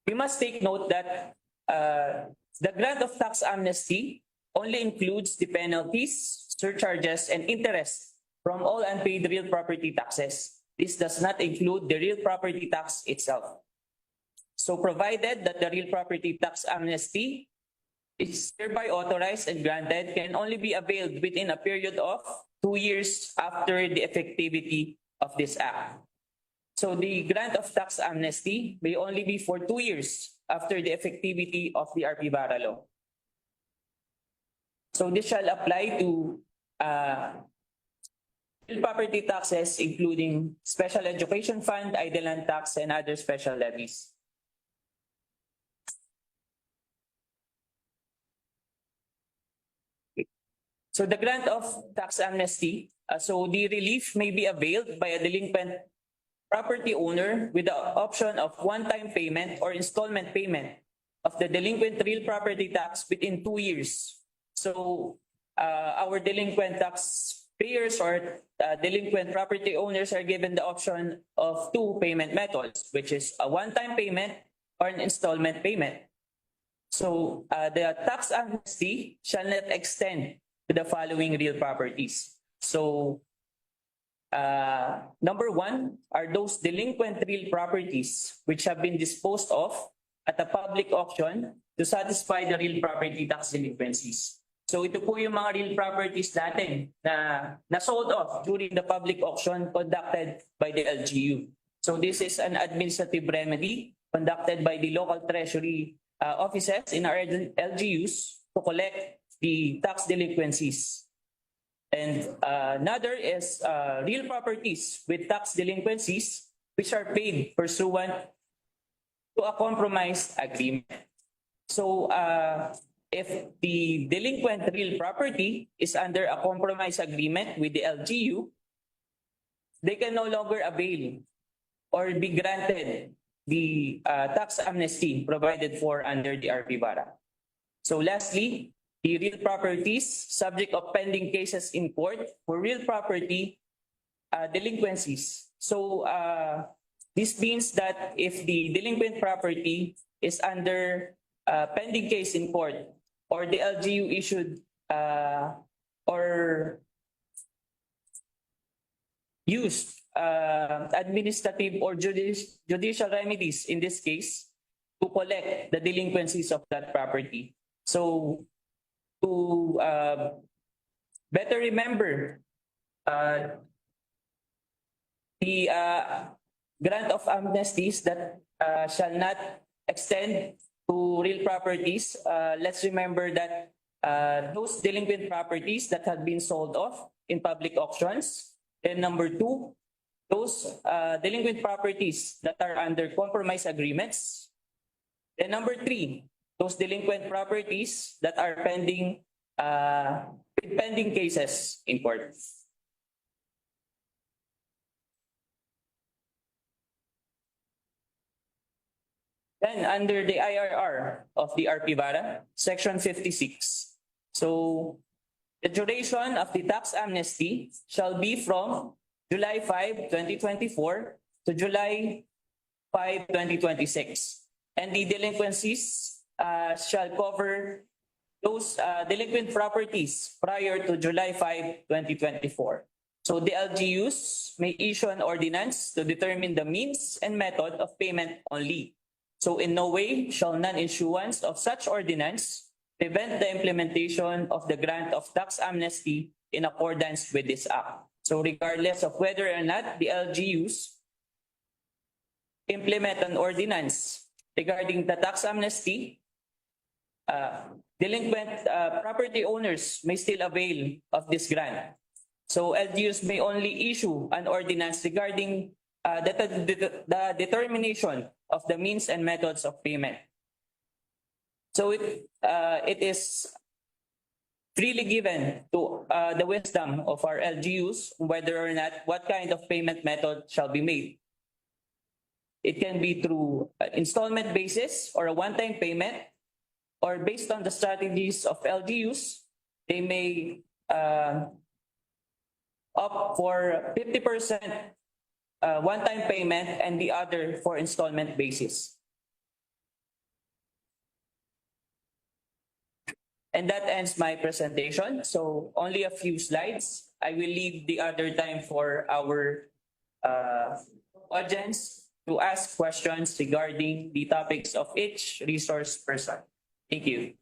We must take note that the grant of tax amnesty only includes the penalties, surcharges, and interest from all unpaid real property taxes. This does not include the real property tax itself. So provided that the real property tax amnesty is hereby authorized and granted, can only be availed within a period of 2 years after the effectivity of this act. So the grant of tax amnesty may only be for 2 years after the effectivity of the RPVARA law. So this shall apply to real property taxes, including special education fund, idle land tax, and other special levies. So the grant of tax amnesty, so the relief may be availed by a delinquent property owner with the option of one-time payment or installment payment of the delinquent real property tax within 2 years. So our delinquent taxpayers or delinquent property owners are given the option of 2 payment methods, which is a one-time payment or an installment payment. So the tax amnesty shall not extend to the following real properties. So number 1 are those delinquent real properties which have been disposed of at a public auction to satisfy the real property tax delinquencies. So ito po yung mga real properties natin na sold off during the public auction conducted by the LGU. So this is an administrative remedy conducted by the local treasury offices in our LGUs to collect the tax delinquencies. And another is real properties with tax delinquencies which are paid pursuant to a compromise agreement. So if the delinquent real property is under a compromise agreement with the LGU, they can no longer avail or be granted the tax amnesty provided for under the RPVARA. So lastly, the real properties subject of pending cases in court for real property delinquencies. So this means that if the delinquent property is under pending case in court, or the LGU issued or used administrative or judicial remedies in this case to collect the delinquencies of that property. So to better remember the grant of amnesties that shall not extend to real properties, let's remember that those delinquent properties that have been sold off in public auctions. And number 2, those delinquent properties that are under compromise agreements. And number 3, those delinquent properties that are pending with pending cases in court. Then under the IRR of the RPVARA, Section 56. So the duration of the tax amnesty shall be from July 5, 2024 to July 5, 2026. And the delinquencies shall cover those delinquent properties prior to July 5, 2024. So the LGUs may issue an ordinance to determine the means and method of payment only. So in no way shall non-issuance of such ordinance prevent the implementation of the grant of tax amnesty in accordance with this act. So regardless of whether or not the LGUs implement an ordinance regarding the tax amnesty, delinquent property owners may still avail of this grant. So LGUs may only issue an ordinance regarding the determination of the means and methods of payment. So it is freely given to the wisdom of our LGUs whether or not what kind of payment method shall be made. It can be through installment basis or a one-time payment, or based on the strategies of LGUs, they may opt for 50% one-time payment and the other for installment basis. And that ends my presentation. So only a few slides. I will leave the other time for our audience to ask questions regarding the topics of each resource person. Thank you.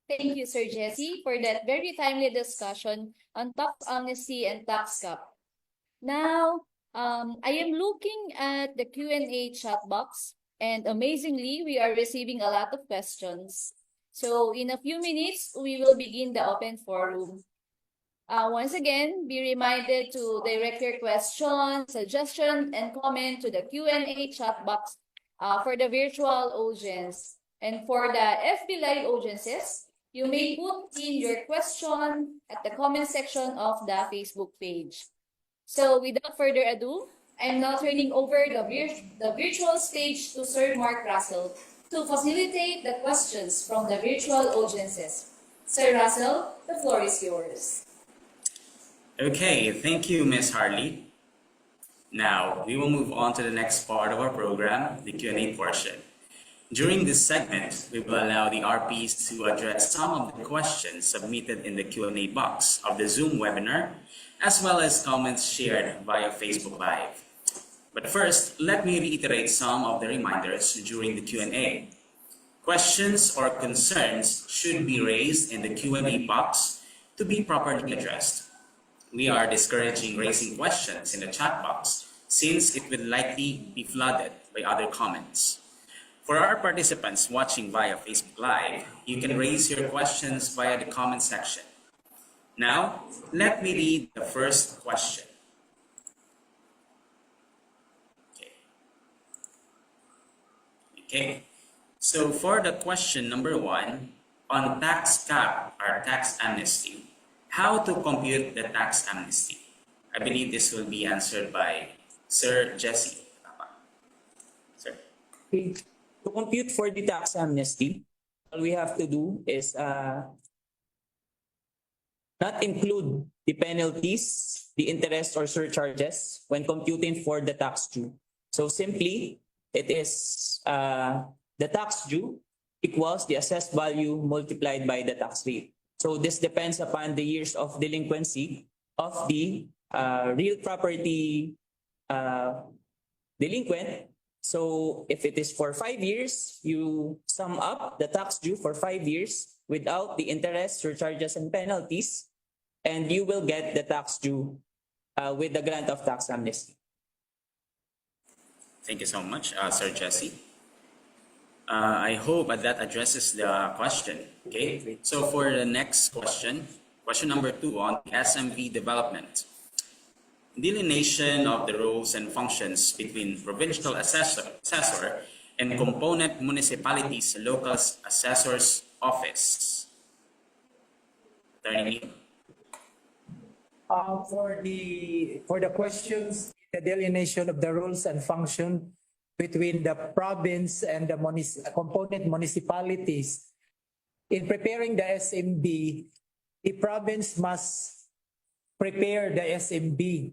Thank you, Sir Jesse, for that very timely discussion on tax amnesty and tax cap. Now, I am looking at the Q&A chat box, and amazingly, we are receiving a lot of questions. So in a few minutes, we will begin the open forum. Once again, be reminded to direct your question, suggestion, and comment to the Q&A chat box for the virtual audience. And for the FB Live audiences, you may put in your question at the comment section of the Facebook page. So without further ado, I'm now turning over the virtual stage to Sir Mark Russell to facilitate the questions from the virtual audiences. Sir Russell, the floor is yours. Okay, thank you, Ms. Harley. Now, we will move on to the next part of our program, the Q&A portion. During this segment, we will allow the RPs to address some of the questions submitted in the Q&A box of the Zoom webinar, as well as comments shared via Facebook Live. But first, let me reiterate some of the reminders during the Q&A. Questions or concerns should be raised in the Q&A box to be properly addressed. We are discouraging raising questions in the chat box since it will likely be flooded by other comments. For our participants watching via Facebook Live, you can raise your questions via the comment section. Now, let me read the first question. Okay, so for the question number 1, on tax cap or tax amnesty, how to compute the tax amnesty? I believe this will be answered by Sir Jesse. Sir. Okay. To compute for the tax amnesty, all we have to do is not include the penalties, the interest or surcharges when computing for the tax due. So simply, it is the tax due equals the assessed value multiplied by the tax rate. So this depends upon the years of delinquency of the real property delinquent. So if it is for 5 years, you sum up the tax due for 5 years without the interest, surcharges, and penalties, and you will get the tax due with the grant of tax amnesty. Thank you so much, Sir Jesse. I hope that addresses the question. Okay, so for the next question, question number 2 on SMV development. Delineation of the roles and functions between provincial assessor and component municipalities' local assessor's office. Attorney Neil? For the questions, the delineation of the rules and function between the province and the component municipalities. In preparing the SMB, the province must prepare the SMB.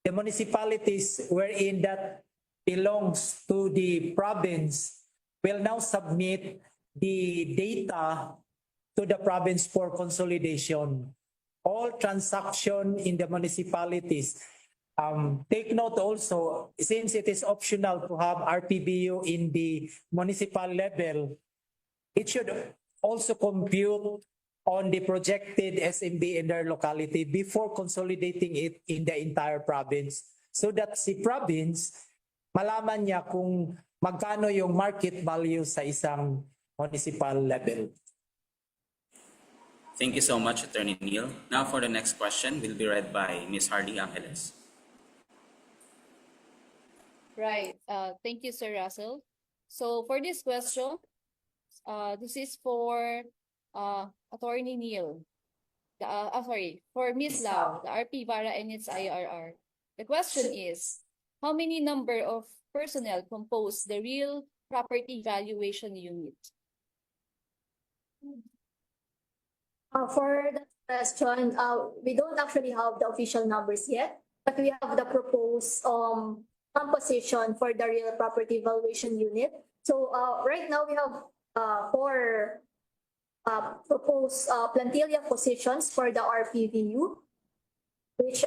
The municipalities wherein that belongs to the province will now submit the data to the province for consolidation. All transaction in the municipalities. Take note also, since it is optional to have RPBU in the municipal level, it should also compute on the projected SMB in their locality before consolidating it in the entire province. So that si province, malaman niya kung magkano yung market value sa isang municipal level. Thank you so much, Attorney Neil. Now for the next question will be read by Ms. Hardy Angeles. Right. Thank you, Sir Russell. So for this question, this is for Attorney Neil. For Ms. Lau, the RPVARA and its IRR. The question is, how many number of personnel compose the real property valuation unit? For that question, we don't actually have the official numbers yet, but we have the proposed composition for the real property valuation unit. So right now we have four proposed plantilla positions for the RPVU, which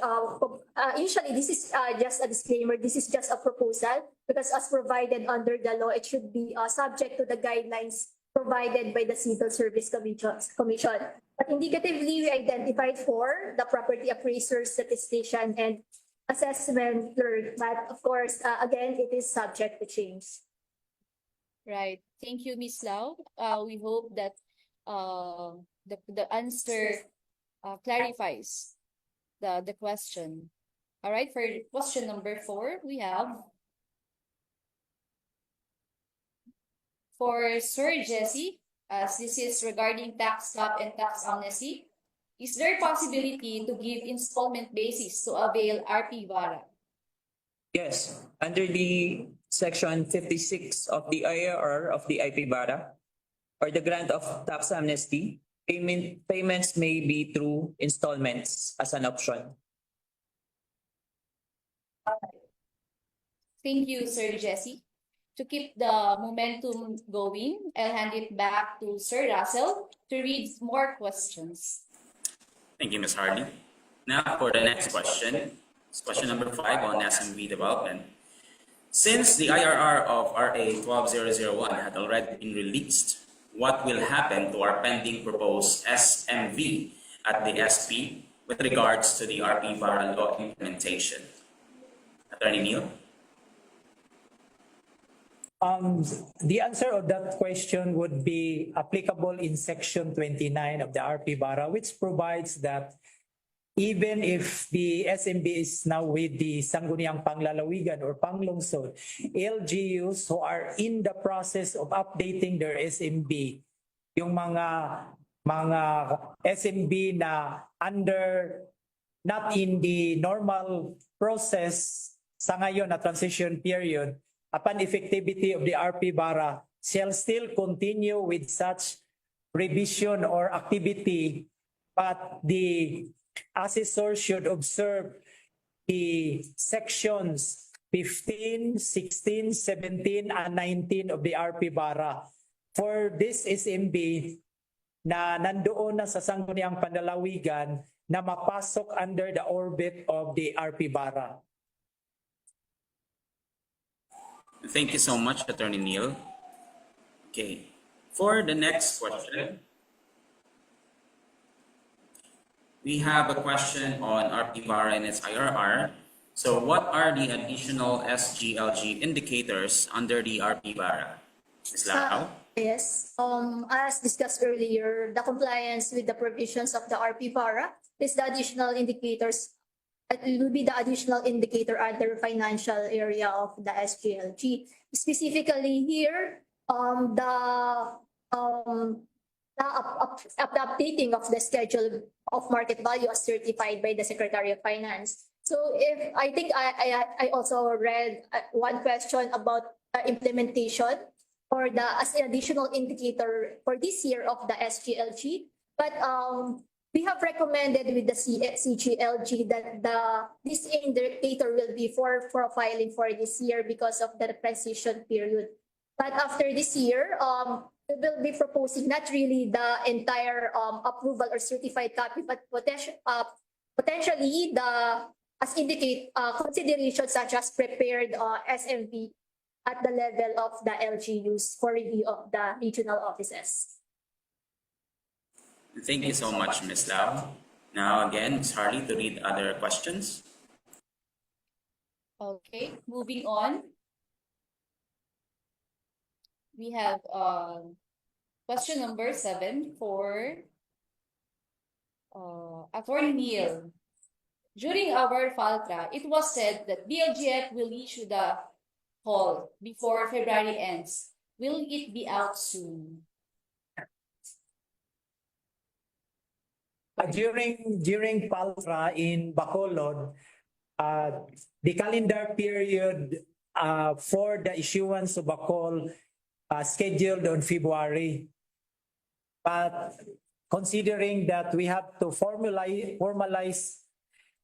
initially this is just a disclaimer, this is just a proposal, because as provided under the law, it should be subject to the guidelines provided by the Civil Service Commission. But indicatively, we identified four: the property appraiser, statistician, and assessment clerk. But of course, again, it is subject to change. Right. Thank you, Ms. Lau. We hope that the answer clarifies the question. All right. For question number 4, we have for Sir Jesse, as this is regarding tax cap and tax amnesty, is there possibility to give installment basis to avail RPVARA? Yes, under the Section 56 of the IRR of the RPVARA, or the grant of tax amnesty, payments may be through installments as an option. Thank you, Sir Jesse. To keep the momentum going, I'll hand it back to Sir Russell to read more questions. Thank you, Ms. Hardy. Now for the next question. It's question number 5 on SMB development. Since the IRR of RA 12001 had already been released, what will happen to our pending proposed SMV at the SP with regards to the RPVARA law implementation? Attorney Neil? The answer of that question would be applicable in Section 29 of the RPVARA, which provides that even if the SMB is now with the Sangguniang Panglalawigan or Panglungsod, LGUs who are in the process of updating their SMB, yung mga SMB na not in the normal process sa ngayon na transition period, upon effectivity of the RPVARA, shall still continue with such revision or activity, but the assessor should observe the sections 15, 16, 17, and 19 of the RPVARA. For this SMB na nandoon na sa Sangguniang Panlalawigan na mapasok under the orbit of the RPVARA. Thank you so much, Attorney Neil. Okay, for the next question, we have a question on RPVARA and its IRR. So what are the additional SGLG indicators under the RPVARA? Ms. Lau? Yes. As discussed earlier, the compliance with the provisions of the RPVARA is the additional indicators. It will be the additional indicator under financial area of the SGLG. Specifically here, the the updating of the schedule of market value as certified by the Secretary of Finance. So if I think I also read one question about implementation or the as an additional indicator for this year of the SGLG. But we have recommended with the CGLG that this indicator will be for profiling for this year because of the transition period. But after this year, we will be proposing not really the entire approval or certified copy, but potentially the as indicate considerations such as prepared SMV at the level of the LGUs for review of the regional offices. Thank you so much, Ms. Lau. Now again, Ms. Harley to read other questions. Okay, moving on. We have question number 7 for Attorney Neil. During our FALTRA, it was said that BLGF will issue the call before February ends. Will it be out soon? During PALTRA in Bacolod, the calendar period for the issuance of a call scheduled on February. But considering that we have to formalize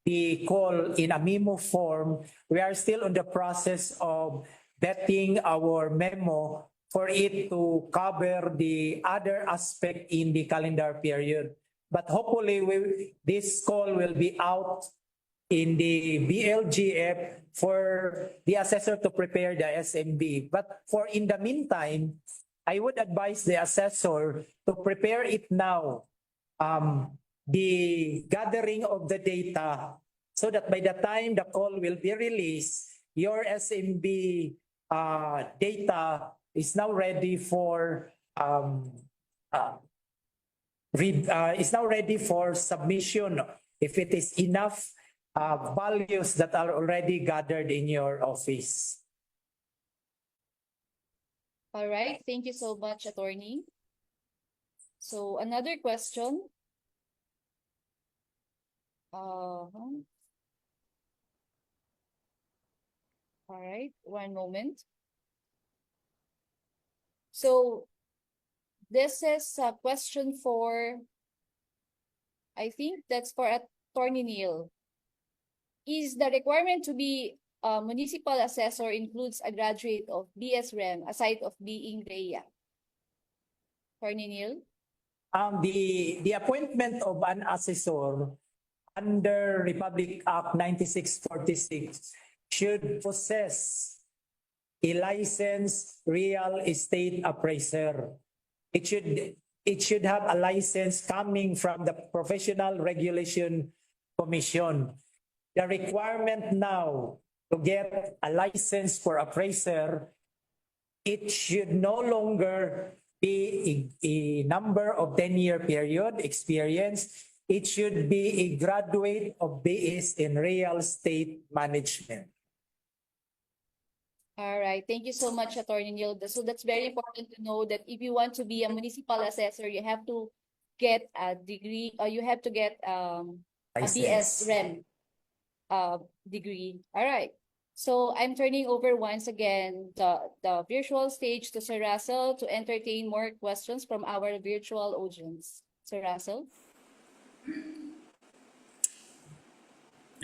the call in a memo form, we are still in the process of vetting our memo for it to cover the other aspect in the calendar period. But hopefully this call will be out in the BLGF for the assessor to prepare the SMB. But in the meantime, I would advise the assessor to prepare it now, the gathering of the data, so that by the time the call will be released, your SMB data is now ready for submission if it is enough values that are already gathered in your office. All right, thank you so much, Attorney. So another question. All right, one moment. So this is a question for, I think that's for Attorney Neil. Is the requirement to be a municipal assessor includes a graduate of BSREM aside of being REA? Attorney Neil? The appointment of an assessor under Republic Act 9646 should possess a licensed real estate appraiser. It should have a license coming from the Professional Regulation Commission. The requirement now to get a license for appraiser, it should no longer be a number of 10-year period experience. It should be a graduate of BS in real estate management. All right, thank you so much, Attorney Neil. So that's very important to know that if you want to be a municipal assessor, you have to get a degree, or you have to get a BSREM degree. All right. So I'm turning over once again the virtual stage to Sir Russell to entertain more questions from our virtual audience. Sir Russell?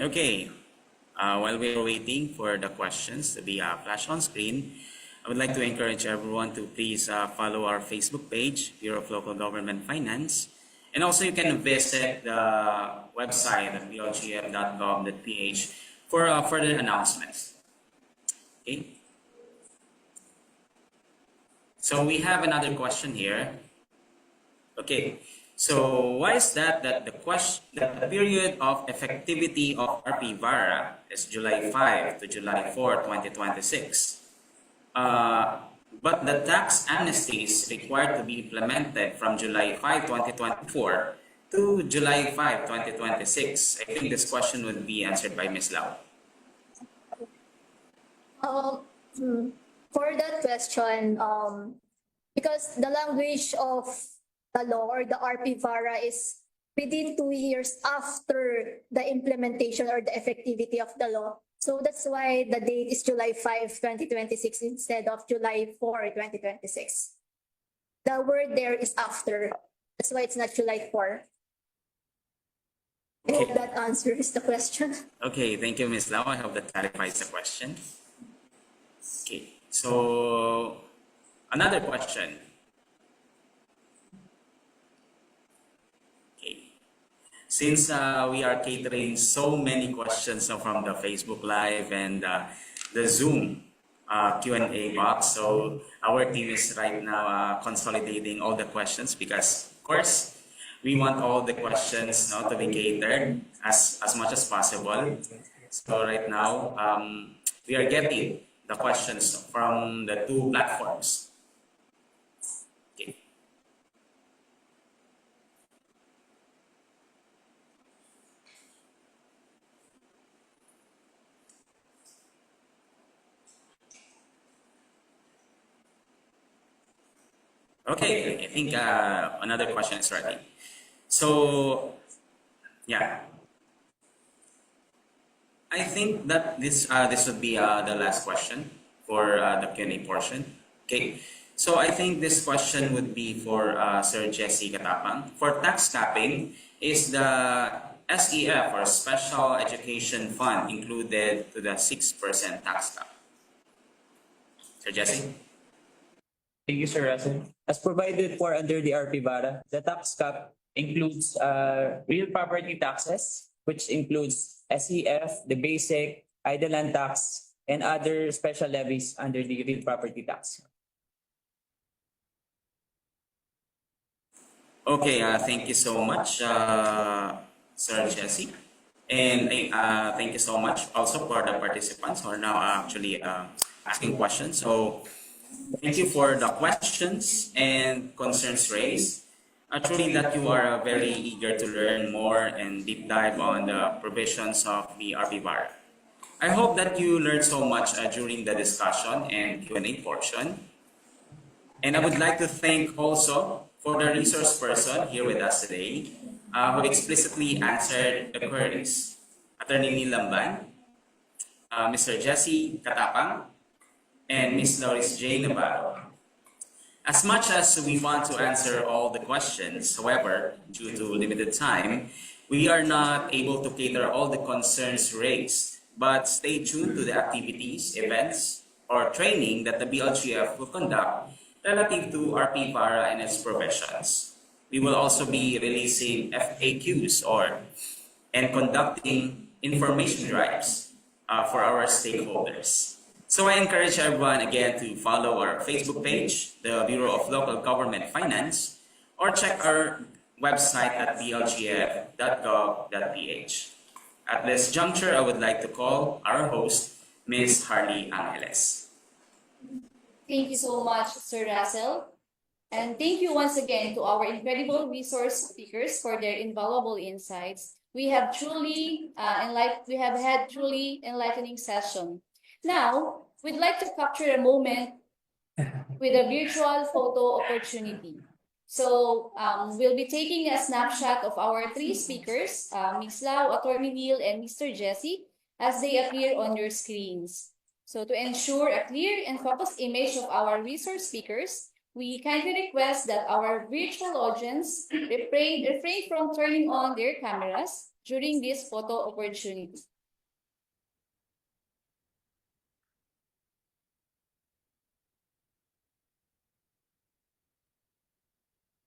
Okay. While we're waiting for the questions to be flashed on screen, I would like to encourage everyone to please follow our Facebook page, Bureau of Local Government Finance. And also you can visit the website at blgf.gov.ph for further announcements. Okay. So we have another question here. Okay. So why is that the period of effectivity of RPVARA is July 5 to July 4, 2026? But the tax amnesty is required to be implemented from July 5, 2024 to July 5, 2026. I think this question would be answered by Ms. Lau. For that question, because the language of the law or the RPVARA is within 2 years after the implementation or the effectivity of the law. So that's why the date is July 5, 2026 instead of July 4, 2026. The word there is after. That's why it's not July 4. I hope that answers the question. Okay, thank you, Ms. Lau. I hope that clarifies the question. Okay, so another question. Okay, since we are catering so many questions from the Facebook Live and the Zoom Q&A box, so our team is right now consolidating all the questions because, of course, we want all the questions to be catered as much as possible. So right now, we are getting the questions from the two platforms. Okay. Okay, I think another question is ready. So, yeah. I think that this would be the last question for the Q&A portion. Okay, so I think this question would be for Sir Jesse Katapang. For tax capping, is the SEF or Special Education Fund included to the 6% tax cap? Sir Jesse? Thank you, Sir Russell. As provided for under the RPVARA, the tax cap includes real property taxes, which includes SEF, the basic, idle land tax, and other special levies under the real property tax. Okay, thank you so much, Sir Jesse. And thank you so much also for the participants who are now actually asking questions. So thank you for the questions and concerns raised. Truly that you are very eager to learn more and deep dive on the provisions of the RPVARA. I hope that you learned so much during the discussion and Q&A portion. And I would like to thank also for the resource person here with us today who explicitly answered the queries. Attorney Neil Lamban, Mr. Jesse Katapang, and Ms. Doris J. Navarro. As much as we want to answer all the questions, however, due to limited time, we are not able to cater all the concerns raised. But stay tuned to the activities, events, or training that the BLGF will conduct relative to RPVARA and its provisions. We will also be releasing FAQs and conducting information drives for our stakeholders. So I encourage everyone again to follow our Facebook page, the Bureau of Local Government Finance, or check our website at blgf.gov.ph. At this juncture, I would like to call our host, Ms. Harley Angeles. Thank you so much, Sir Russell. And thank you once again to our incredible resource speakers for their invaluable insights. We have had truly enlightening session. Now, we'd like to capture a moment with a virtual photo opportunity. So we'll be taking a snapshot of our three speakers, Ms. Lau, Attorney Neil, and Mr. Jesse, as they appear on your screens. So to ensure a clear and focused image of our resource speakers, we kindly request that our virtual audience refrain from turning on their cameras during this photo opportunity.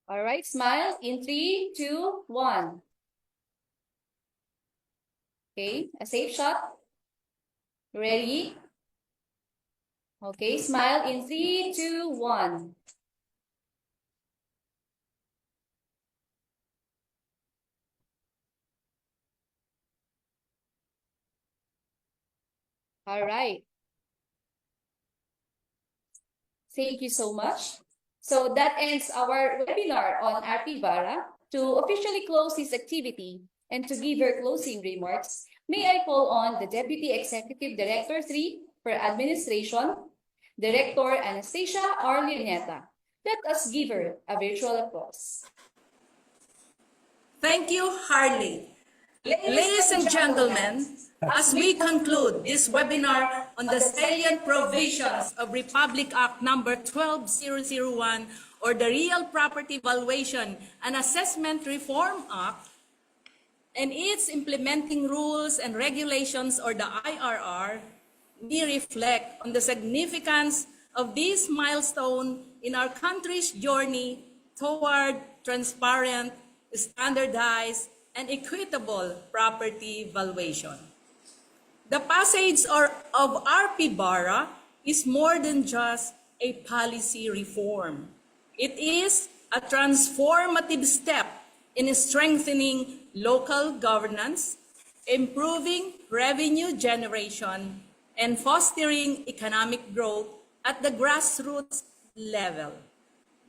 All right, smile in 3, 2, 1. Okay, a safe shot. Ready? Okay, smile in 3, 2, 1. All right. Thank you so much. So that ends our webinar on RPVARA. To officially close this activity and to give your closing remarks, may I call on the Deputy Executive Director 3 for Administration, Director Anastasia R. Leoneta, Let us give her a virtual applause. Thank you, Harley. Ladies and gentlemen, as we conclude this webinar on the salient provisions of Republic Act number 12001 or the Real Property Valuation and Assessment Reform Act and its implementing rules and regulations or the IRR, we reflect on the significance of this milestone in our country's journey toward transparent, standardized, and equitable property valuation. The passage of RPVARA is more than just a policy reform. It is a transformative step in strengthening local governance, improving revenue generation, and fostering economic growth at the grassroots level.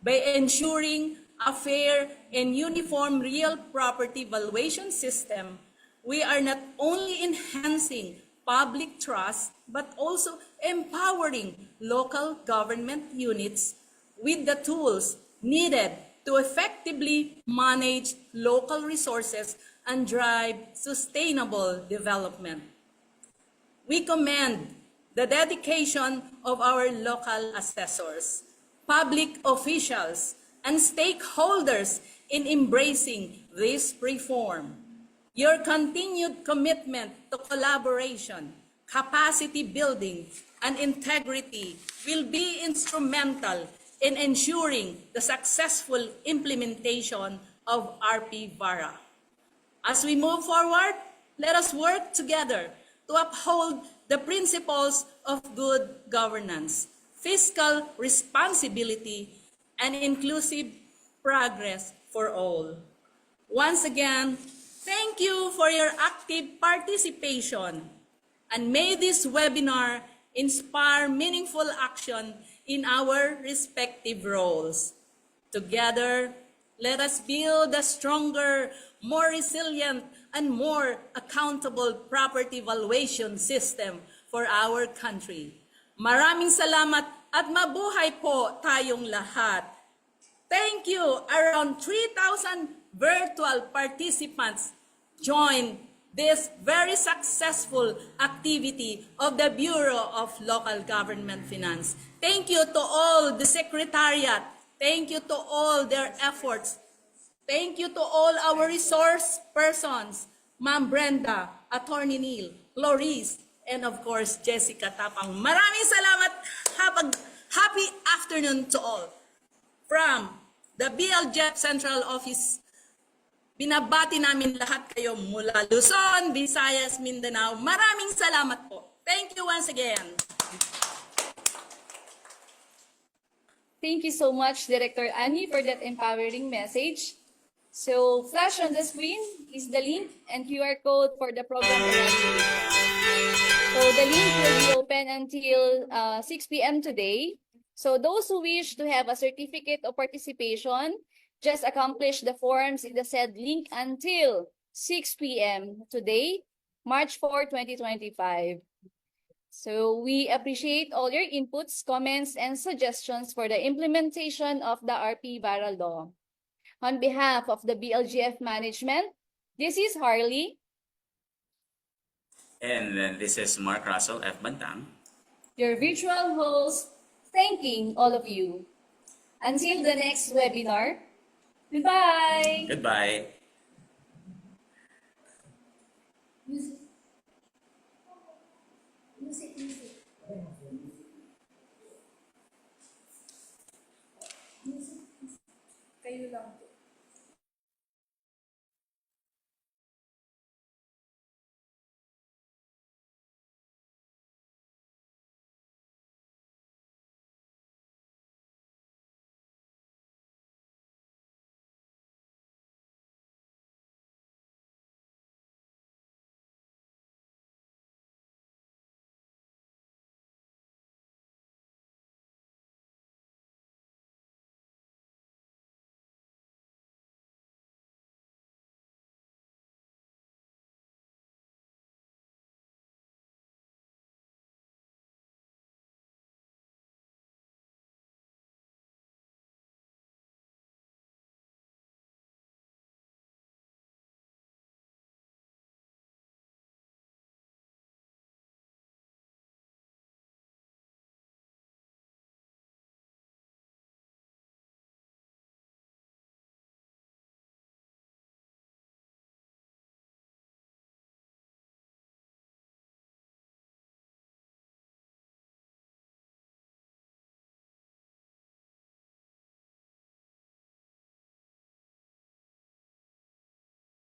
By ensuring a fair and uniform real property valuation system, we are not only enhancing public trust, but also empowering local government units with the tools needed to effectively manage local resources and drive sustainable development. We commend the dedication of our local assessors, public officials, and stakeholders in embracing this reform. Your continued commitment to collaboration, capacity building, and integrity will be instrumental in ensuring the successful implementation of RPVARA. As we move forward, let us work together to uphold the principles of good governance, fiscal responsibility, and inclusive progress for all. Once again, thank you for your active participation, and may this webinar inspire meaningful action in our respective roles. Together, let us build a stronger, more resilient, and more accountable property valuation system for our country. Maraming salamat at mabuhay po tayong lahat. Thank you. Around 3,000 virtual participants joined this very successful activity of the Bureau of Local Government Finance. Thank you to all the Secretariat. Thank you to all their efforts. Thank you to all our resource persons, Ma'am Brenda, Attorney Neil, Clarice, and of course, Jessica Tapang. Maraming salamat. Happy afternoon to all. From the BLGF Central Office, binabati namin lahat kayo mula Luzon, Visayas, Mindanao. Maraming salamat po. Thank you once again. Thank you so much, Director Annie, for that empowering message. So, flash on the screen is the link and QR code for the program evaluation. So, the link will be open until 6 p.m. today. So, those who wish to have a certificate of participation, just accomplish the forms in the said link until 6 p.m. today, March 4, 2025. So, we appreciate all your inputs, comments, and suggestions for the implementation of the RPVARA law. On behalf of the BLGF management, this is Harley. And then this is Mark Russell F. Bantang, your virtual host, thanking all of you. Until the next webinar, goodbye. Goodbye. Kayo lang.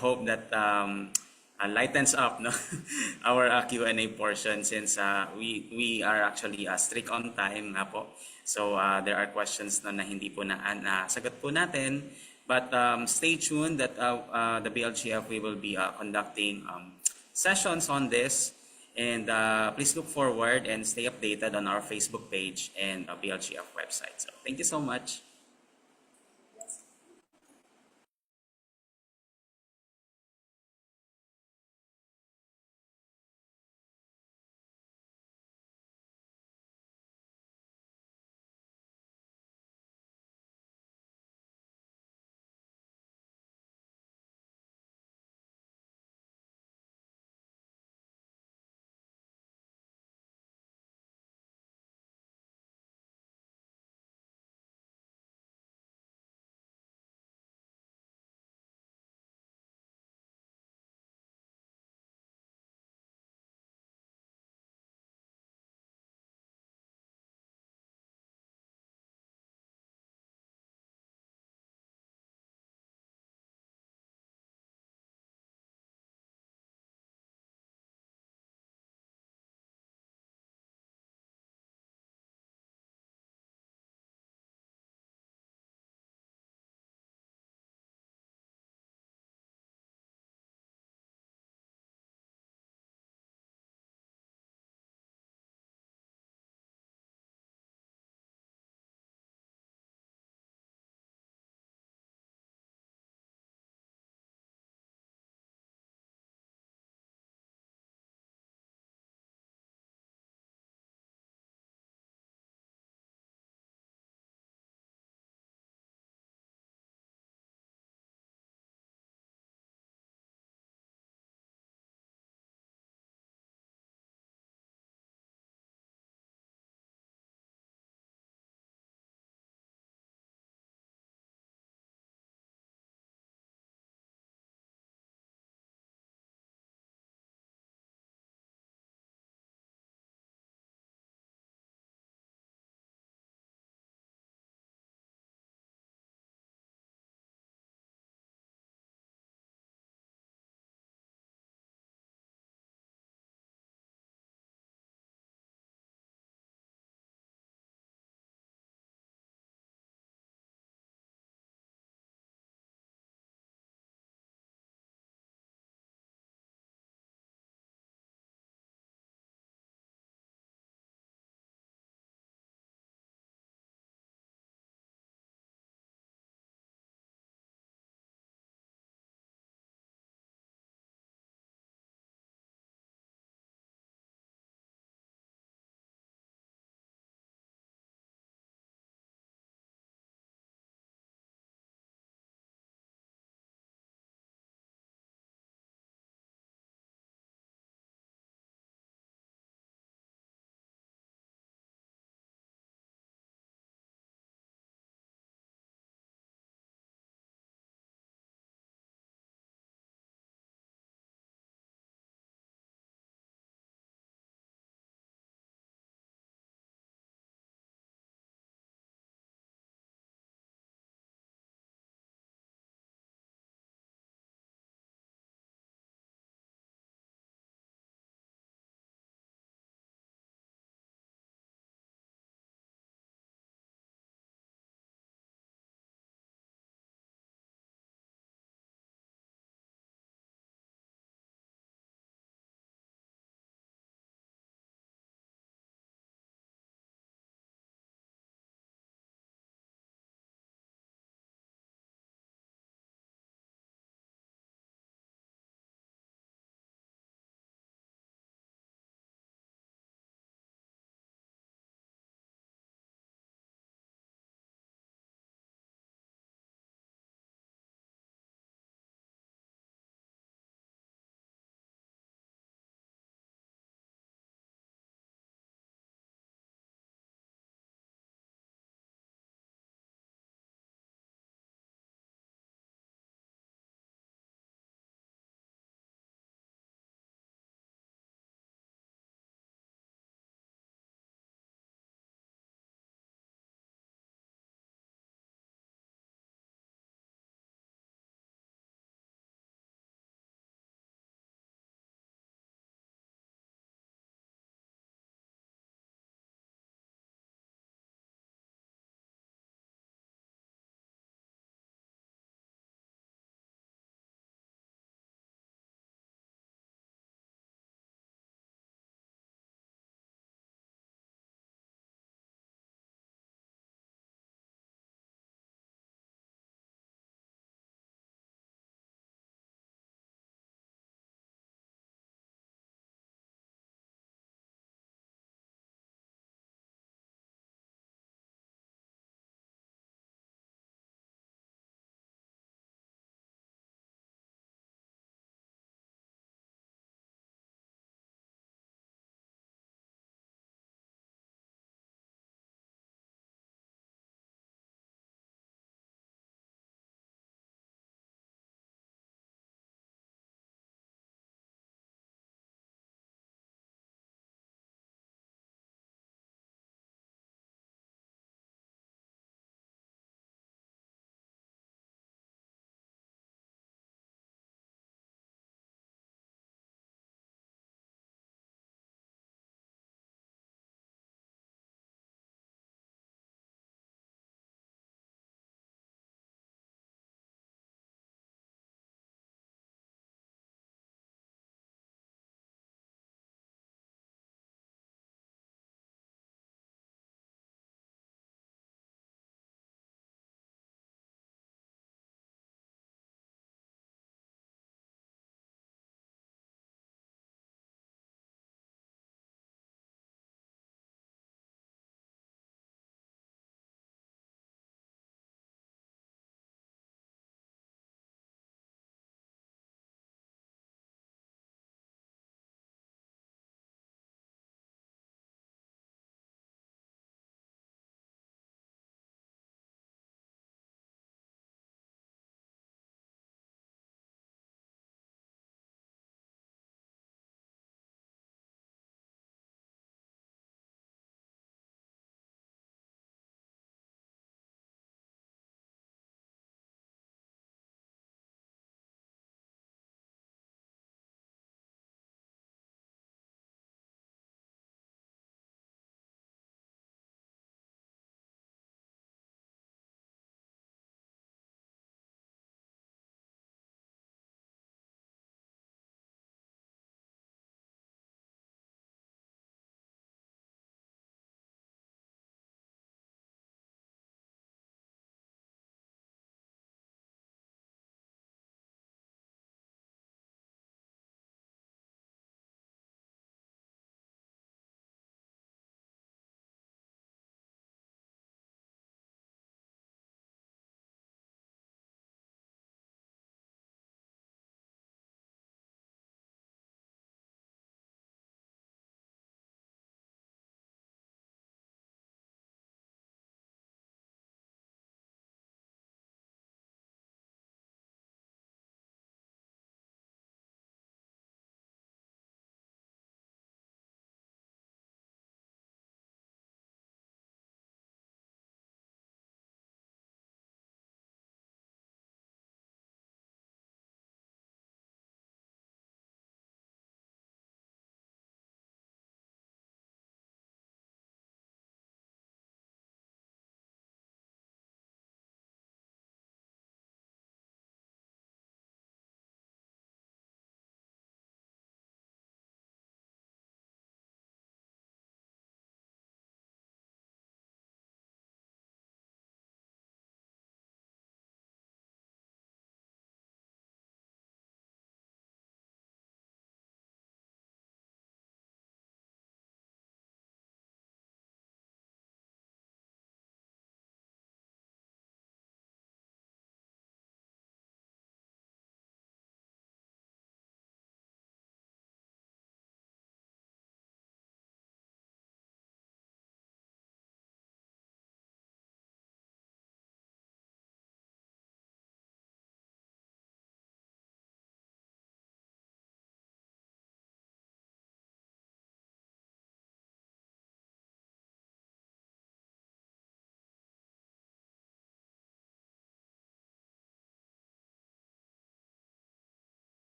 hope that lightens up, no? Our Q&A portion, since we are actually strict on time nga po. So there are questions na hindi po nasagot po natin. But stay tuned that the BLGF, we will be conducting sessions on this. And please look forward and stay updated on our Facebook page and BLGF website. So thank you so much.